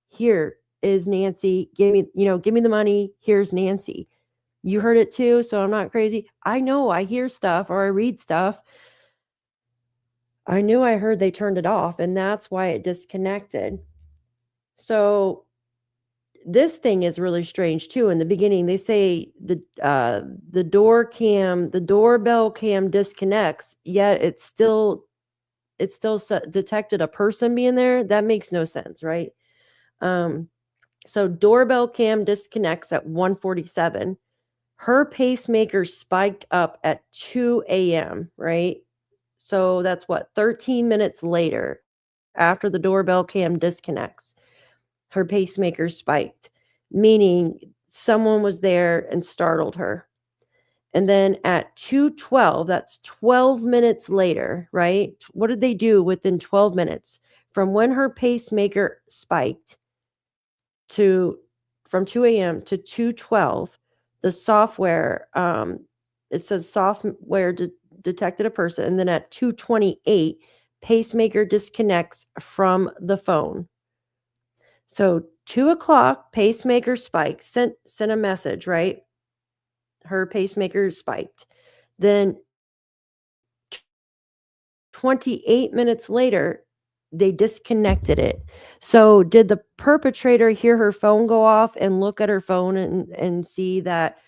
Here is Nancy. Give me the money. Here's Nancy. You heard it too, so I'm not crazy. I know I hear stuff or I read stuff. I knew I heard they turned it off, and that's why it disconnected. So this thing is really strange too. In the beginning, they say the doorbell cam disconnects, yet it still detected a person being there. That makes no sense, right? So doorbell cam disconnects at 1:47. Her pacemaker spiked up at 2 a.m., right? So that's 13 minutes later, after the doorbell cam disconnects, her pacemaker spiked, meaning someone was there and startled her. And then at 2:12, that's 12 minutes later, right? What did they do within 12 minutes? From when her pacemaker spiked from 2 a.m. to 2:12, the software, it says software detected a person. And then at 2:28, pacemaker disconnects from the phone. So 2 o'clock, pacemaker spiked, sent a message, right? Her pacemaker spiked. Then 28 minutes later, they disconnected it. So did the perpetrator hear her phone go off and look at her phone and see that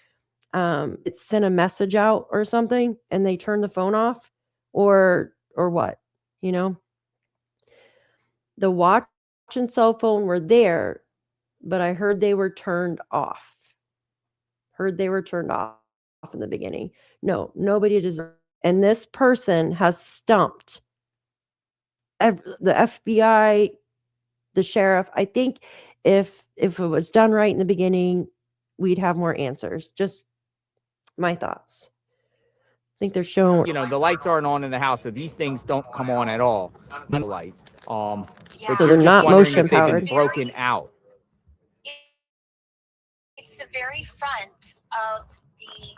it sent a message out or something, and they turned the phone off, or what? The watch and cell phone were there, but I heard they were turned off. In the beginning. No, nobody deserves. And this person has stumped the FBI, the sheriff. I think if it was done right in the beginning, we'd have more answers. Just my thoughts. I think they're showing. The lights aren't on in the house, so these things don't come on at all. The light. But so they're not motion if they've powered. Been broken out. It's the very front of the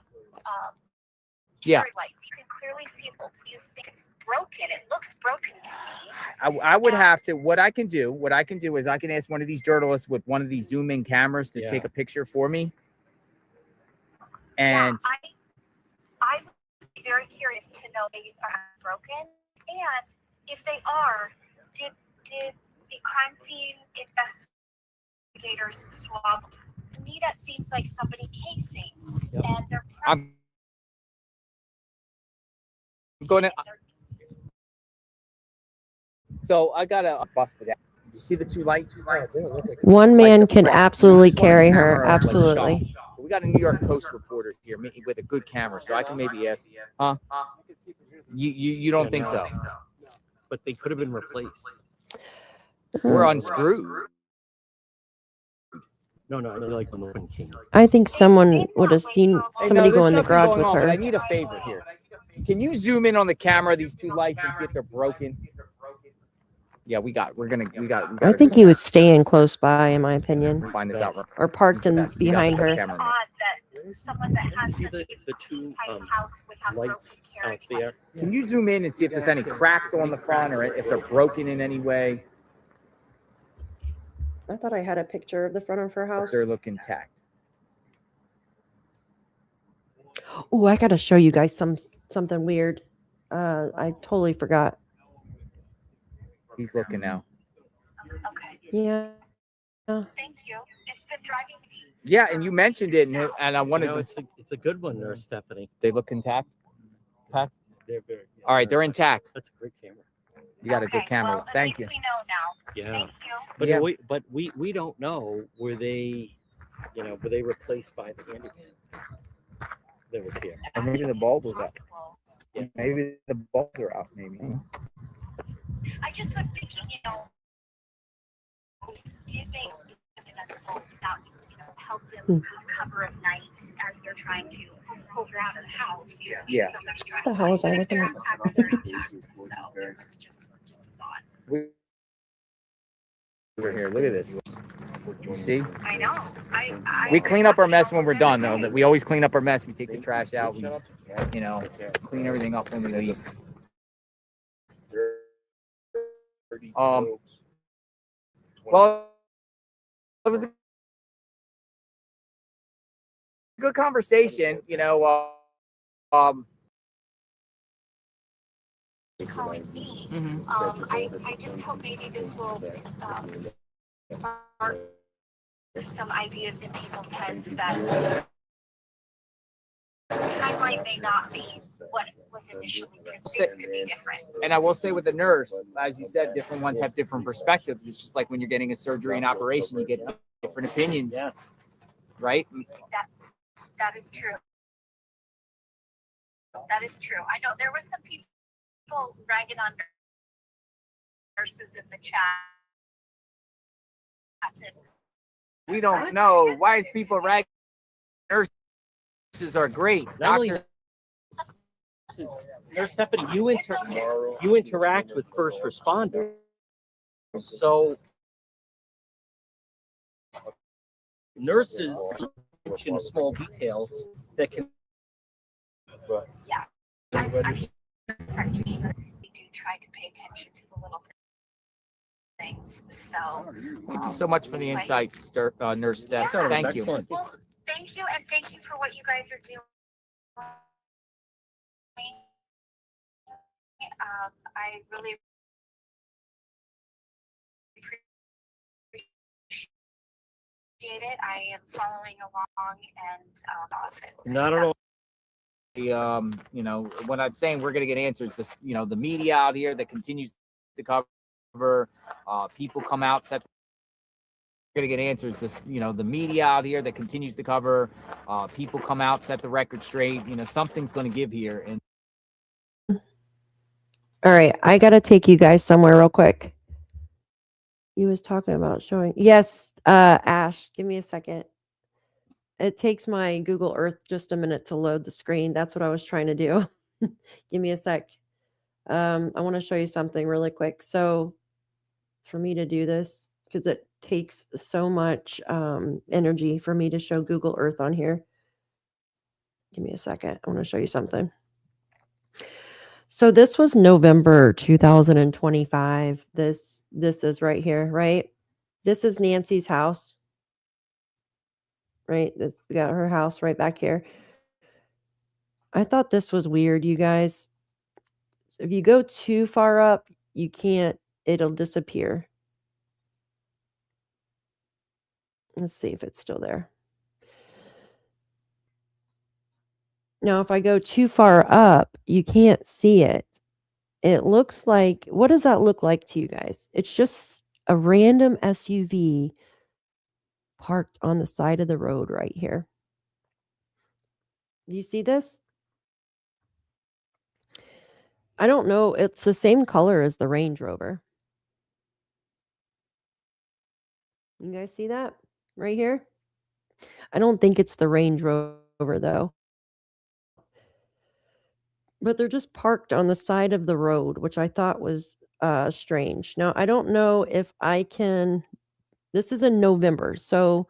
lights. You can clearly see it. You think it's broken. It looks broken to me. I would have to. What I can do is I can ask one of these journalists with one of these zoom in cameras to take a picture for me. And I would be very curious to know if they are broken, and if they are, did the crime scene investigators swab? To me, that seems like somebody casing, and they're. I'm going to. So I gotta bust it out. You see the two lights? One man can absolutely carry her. Absolutely. We got a New York Post reporter here with a good camera, so I can maybe ask. Huh? You don't think so? But they could have been replaced. We're unscrewed. No, I really like the Morgan King. I think someone would have seen somebody go in the there's nothing garage going with on, but I her. need a favor here. Can you zoom in on the camera, these two lights, and see if they're broken? Yeah, we got. I think he was staying close by, in my opinion, find this out. or parked in behind her. Odd that someone that has See such the two type house would have lights broken out there? Can you zoom in and see if there's any cracks on the front or if they're broken in any way? I thought I had a picture of the front of her If house. they're looking intact. Oh, I gotta show you guys something weird. I totally forgot. He's looking now. Okay. Yeah. Thank you. It's been driving me. Yeah, and you mentioned it, and I wanted No, to. it's a good one there, Stephanie. They look intact. They're very. All right, they're intact. That's a great camera. You got a good Okay, camera. well, at Thank you. least we know now. Yeah. Thank you. But Yeah. we don't know, were they replaced by the handyman that was here? Or maybe the bulb was out. Yeah. Maybe the bulbs are out. Maybe. I just was thinking, do you think looking at the bulbs out, help them with cover of night as they're trying to over out of the house? Yeah. What the hell was I But if looking they're at? intact, they're intact. So it was just a thought. We're here. Look at this. You see? I know. We clean up our mess when we're done, though. We always clean up our mess. We take the trash out. We, clean everything up when we leave. Well, it was a good conversation. Calling me. Mhm. I just hope maybe this will spark some ideas in people's heads that the timeline may not be what was initially presumed. Things could be different. And I will say with the nurse, as you said, different ones have different perspectives. It's just like when you're getting a surgery and operation, you get different opinions, Yes. right? That is true. That is true. I know there were some people ragging on nurses in the chat. And We don't know. Why is people ragging? Nurses are great. Not only Doctors, Nurse Stephanie, you interact with first responders, so nurses mention small details that can. yeah, I'm practitioner. We do try to pay attention to the little things. So thank you so much for the insight, Nurse Steph. Yeah. Thank you. Excellent. well, thank you, and thank you for what you guys are doing. I really appreciate it. I am following along and often. Not at all. What I'm saying, we're going to get answers. This, the media out here that continues to cover, people come out, we're going to get answers. This, the media out here that continues to cover, people come out, set the record straight. Something's going to give here. And All right, I gotta take you guys somewhere real quick. You was talking about showing. Yes, Ash, give me a second. It takes my Google Earth just a minute to load the screen. That's what I was trying to do. Give me a sec. I want to show you something really quick. So for me to do this, because it takes so much energy for me to show Google Earth on here. Give me a second. I want to show you something. So this was November 2025. This is right here, right? This is Nancy's house. Right? We got her house right back here. I thought this was weird, you guys. So if you go too far up, you can't, it'll disappear. Let's see if it's still there. Now, if I go too far up, you can't see it. It looks like, what does that look like to you guys? It's just a random SUV parked on the side of the road right here. Do you see this? I don't know. It's the same color as the Range Rover. You guys see that right here? I don't think it's the Range Rover though. But they're just parked on the side of the road, which I thought was strange. Now, I don't know if I can. This is in November. So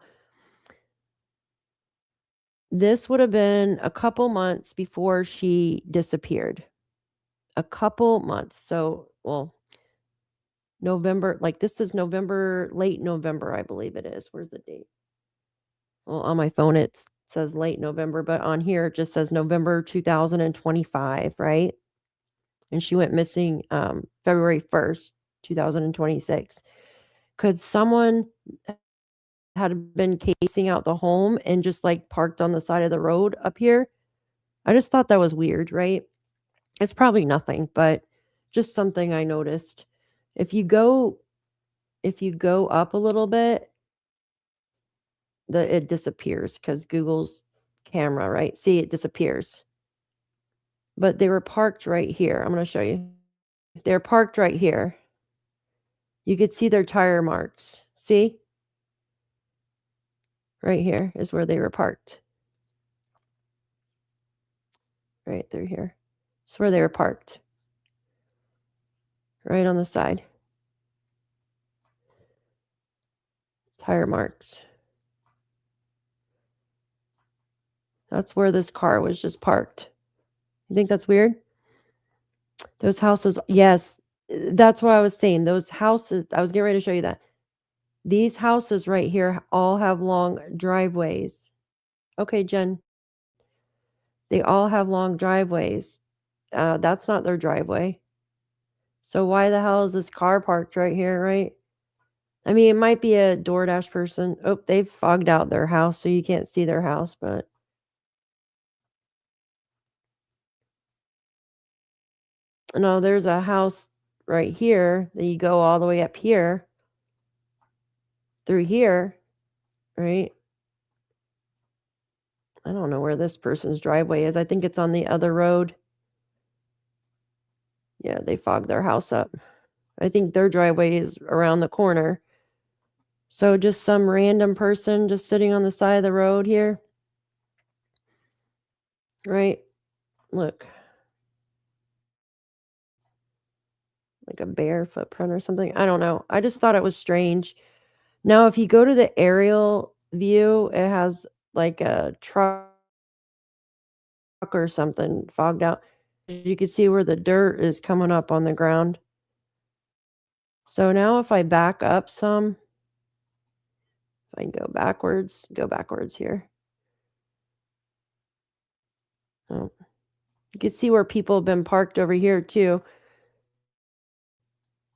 this would have been a couple months before she disappeared. A couple months. So, well, November, like this is November, late November, I believe it is. Where's the date? Well, on my phone, it says late November, but on here, it just says November 2025, right? And she went missing February 1st, 2026. Could someone had been casing out the home and just like parked on the side of the road up here? I just thought that was weird, right? It's probably nothing, but just something I noticed. If you go up a little bit, it disappears because Google's camera, right? See, it disappears. But they were parked right here. I'm going to show you. They're parked right here. You could see their tire marks. See? Right here is where they were parked. Right through here. It's where they were parked. Right on the side. Tire marks. That's where this car was just parked. You think that's weird? Those houses, yes, that's what I was saying. Those houses, I was getting ready to show you that. These houses right here all have long driveways. Okay, Jen. They all have long driveways. That's not their driveway. So why the hell is this car parked right here, right? I mean, it might be a DoorDash person. Oh, they've fogged out their house, so you can't see their house, but no, there's a house right here that you go all the way up here through here, right? I don't know where this person's driveway is. I think it's on the other road. Yeah, they fogged their house up. I think their driveway is around the corner. So just some random person just sitting on the side of the road here. Right? Look. Like a bear footprint or something. I don't know. I just thought it was strange. Now, if you go to the aerial view, it has like a truck or something fogged out. You can see where the dirt is coming up on the ground. So now if I back up some, if I can go backwards here. Oh, you can see where people have been parked over here too.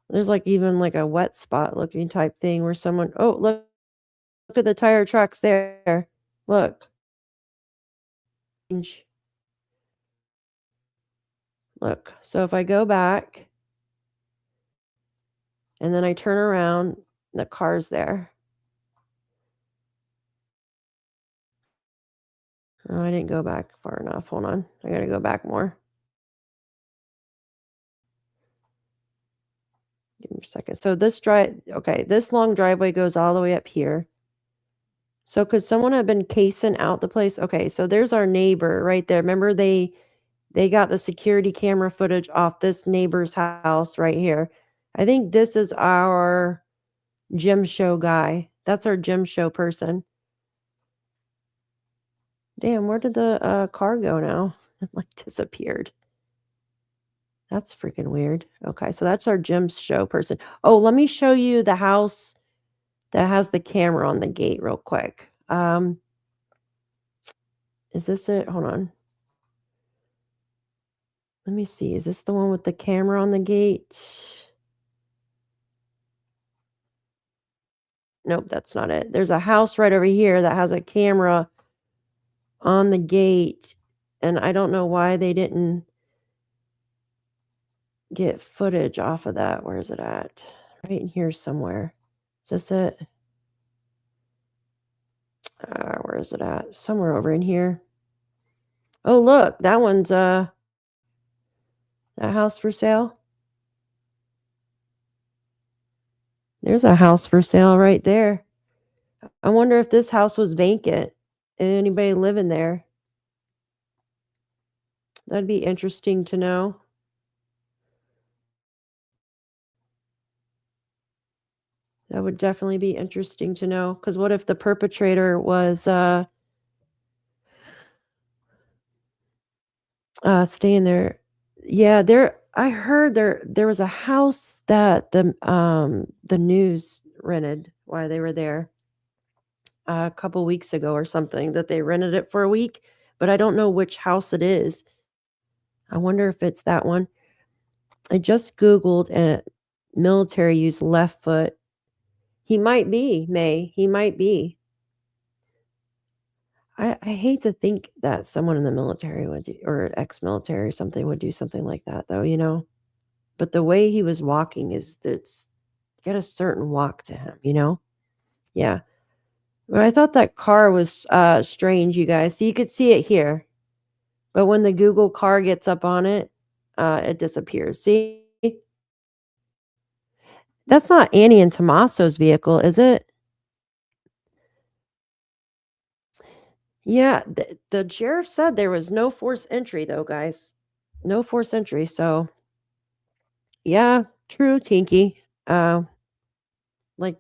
There's like even like a wet spot looking type thing where someone, oh, look at the tire tracks there. Look. Look, so if I go back and then I turn around, the car's there. Oh, I didn't go back far enough. Hold on. I got to go back more. Give me a second. So this this long driveway goes all the way up here. So could someone have been casing out the place? Okay, so there's our neighbor right there. Remember they got the security camera footage off this neighbor's house right here. I think this is our gym show guy. That's our gym show person. Damn, where did the car go now? It like disappeared. That's freaking weird. Okay, so that's our gym show person. Oh, let me show you the house that has the camera on the gate real quick. Is this it? Hold on. Let me see. Is this the one with the camera on the gate? Nope, that's not it. There's a house right over here that has a camera on the gate, and I don't know why they didn't get footage off of that. Where is it at? Right in here somewhere. Is this it? Where is it at? Somewhere over in here. Oh, look, that one's that house for sale. There's a house for sale right there. I wonder if this house was vacant. Anybody living there? That'd be interesting to know. That would definitely be interesting to know. Because what if the perpetrator was staying there? Yeah, I heard there was a house that the news rented while they were there a couple weeks ago or something, that they rented it for a week, but I don't know which house it is. I wonder if it's that one. I just Googled and military use left foot. He might be, May. He might be. I hate to think that someone in the military would do, or ex-military or something would do something like that, though, you know. But the way he was walking it's got a certain walk to him, you know. Yeah. But I thought that car was strange, you guys. So you could see it here, but when the Google car gets up on it, it disappears. See, that's not Annie and Tommaso's vehicle, is it? Yeah, the sheriff said there was no forced entry, though, guys. No forced entry. So, yeah, true, Tinky. Like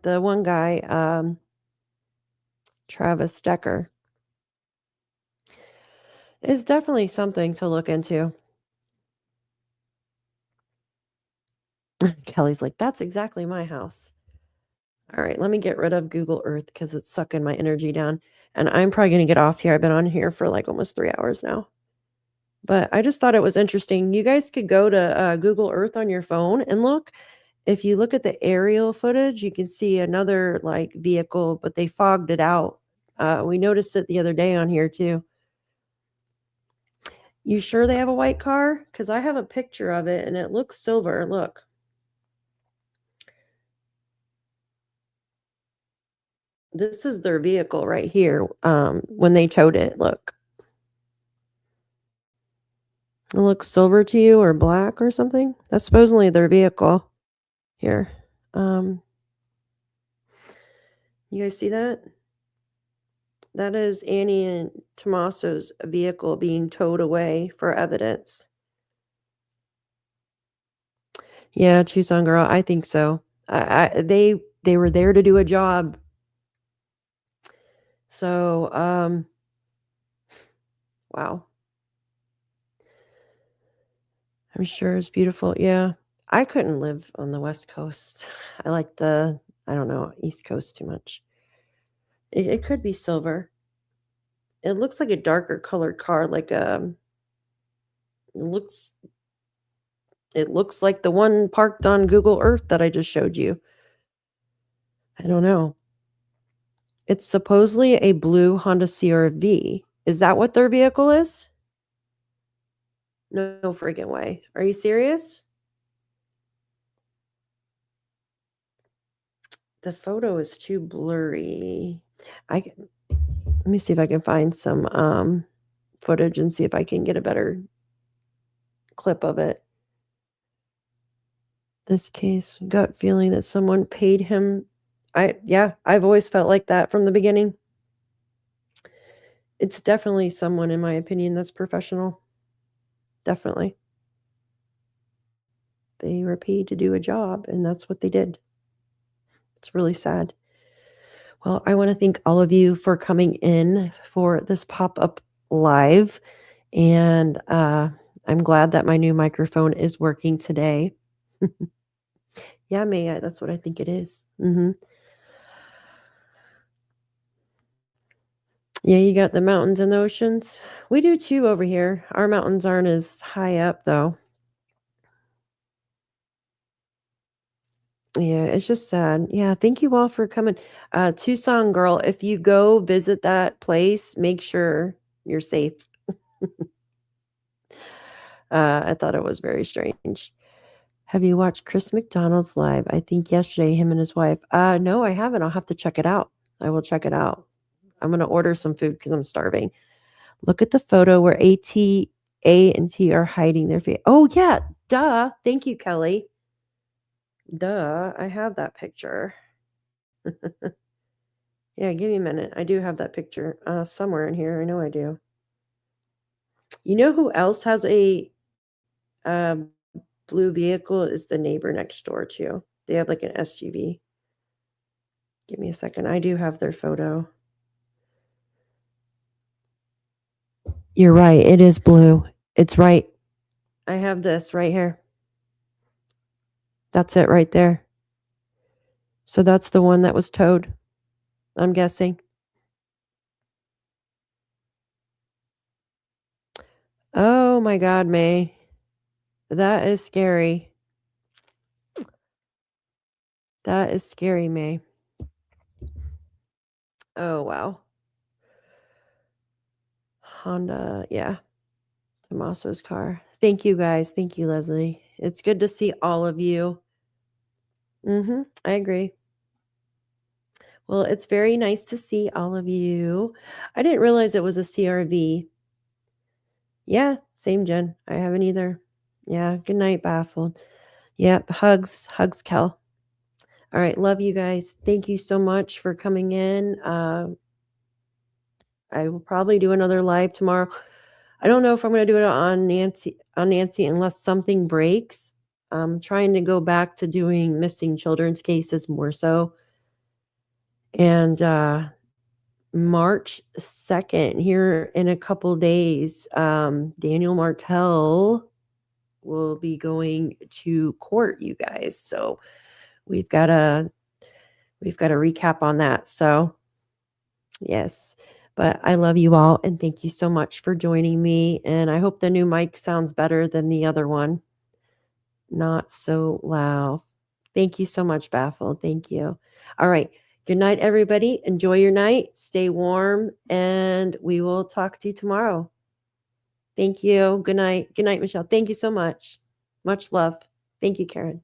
the one guy, Travis Decker, is definitely something to look into. Kelly's like, that's exactly my house. All right, let me get rid of Google Earth because it's sucking my energy down. And I'm probably going to get off here. I've been on here for like almost 3 hours now. But I just thought it was interesting. You guys could go to Google Earth on your phone and look. If you look at the aerial footage, you can see another like vehicle, but they fogged it out. We noticed it the other day on here too. You sure they have a white car? Because I have a picture of it and it looks silver. Look. This is their vehicle right here when they towed it. Look. It looks silver to you or black or something. That's supposedly their vehicle. Here. You guys see that? That is Annie and Tommaso's vehicle being towed away for evidence. Yeah, Tucson girl, I think so. They were there to do a job. So, wow. I'm sure it's beautiful. Yeah. I couldn't live on the West Coast. I like I don't know, East Coast too much. It could be silver. It looks like a darker colored car, like it looks like the one parked on Google Earth that I just showed you. I don't know. It's supposedly a blue Honda CR-V. Is that what their vehicle is? No freaking way. Are you serious? The photo is too blurry. Let me see if I can find some footage and see if I can get a better clip of it. This case, gut feeling that someone paid him. I've always felt like that from the beginning. It's definitely someone, in my opinion, that's professional. Definitely. They were paid to do a job, and that's what they did. It's really sad. Well, I want to thank all of you for coming in for this pop-up live. And I'm glad that my new microphone is working today. Yeah, May, that's what I think it is. Mm-hmm. Yeah, you got the mountains and the oceans. We do too over here. Our mountains aren't as high up, though. Yeah, it's just sad. Yeah, thank you all for coming. Tucson girl, if you go visit that place, make sure you're safe. I thought it was very strange. Have you watched Chris McDonald's live? I think yesterday, him and his wife. No, I haven't. I'll have to check it out. I will check it out. I'm going to order some food because I'm starving. Look at the photo where A and T are hiding their face. Oh, yeah. Duh. Thank you, Kelly. Duh. I have that picture. Yeah, give me a minute. I do have that picture somewhere in here. I know I do. You know who else has a blue vehicle is the neighbor next door, too. They have like an SUV. Give me a second. I do have their photo. You're right. It is blue. It's right. I have this right here. That's it right there. So that's the one that was towed, I'm guessing. Oh my God, May. That is scary. That is scary, May. Oh, wow. Honda, yeah. Tommaso's car. Thank you, guys. Thank you, Leslie. It's good to see all of you. I agree. Well, it's very nice to see all of you. I didn't realize it was a CRV. Yeah, same, Jen. I haven't either. Yeah, good night, Baffled. Yep, hugs, Kel. All right, love you guys. Thank you so much for coming in. I will probably do another live tomorrow. I don't know if I'm going to do it on Nancy unless something breaks. I'm trying to go back to doing missing children's cases more so. And March 2nd, here in a couple days, Daniel Martell will be going to court, you guys. So we've got a recap on that. So yes, but I love you all and thank you so much for joining me. And I hope the new mic sounds better than the other one. Not so loud. Thank you so much, Baffled. Thank you. All right. Good night, everybody. Enjoy your night. Stay warm, and we will talk to you tomorrow. Thank you. Good night. Good night, Michelle. Thank you so much. Much love. Thank you, Karen.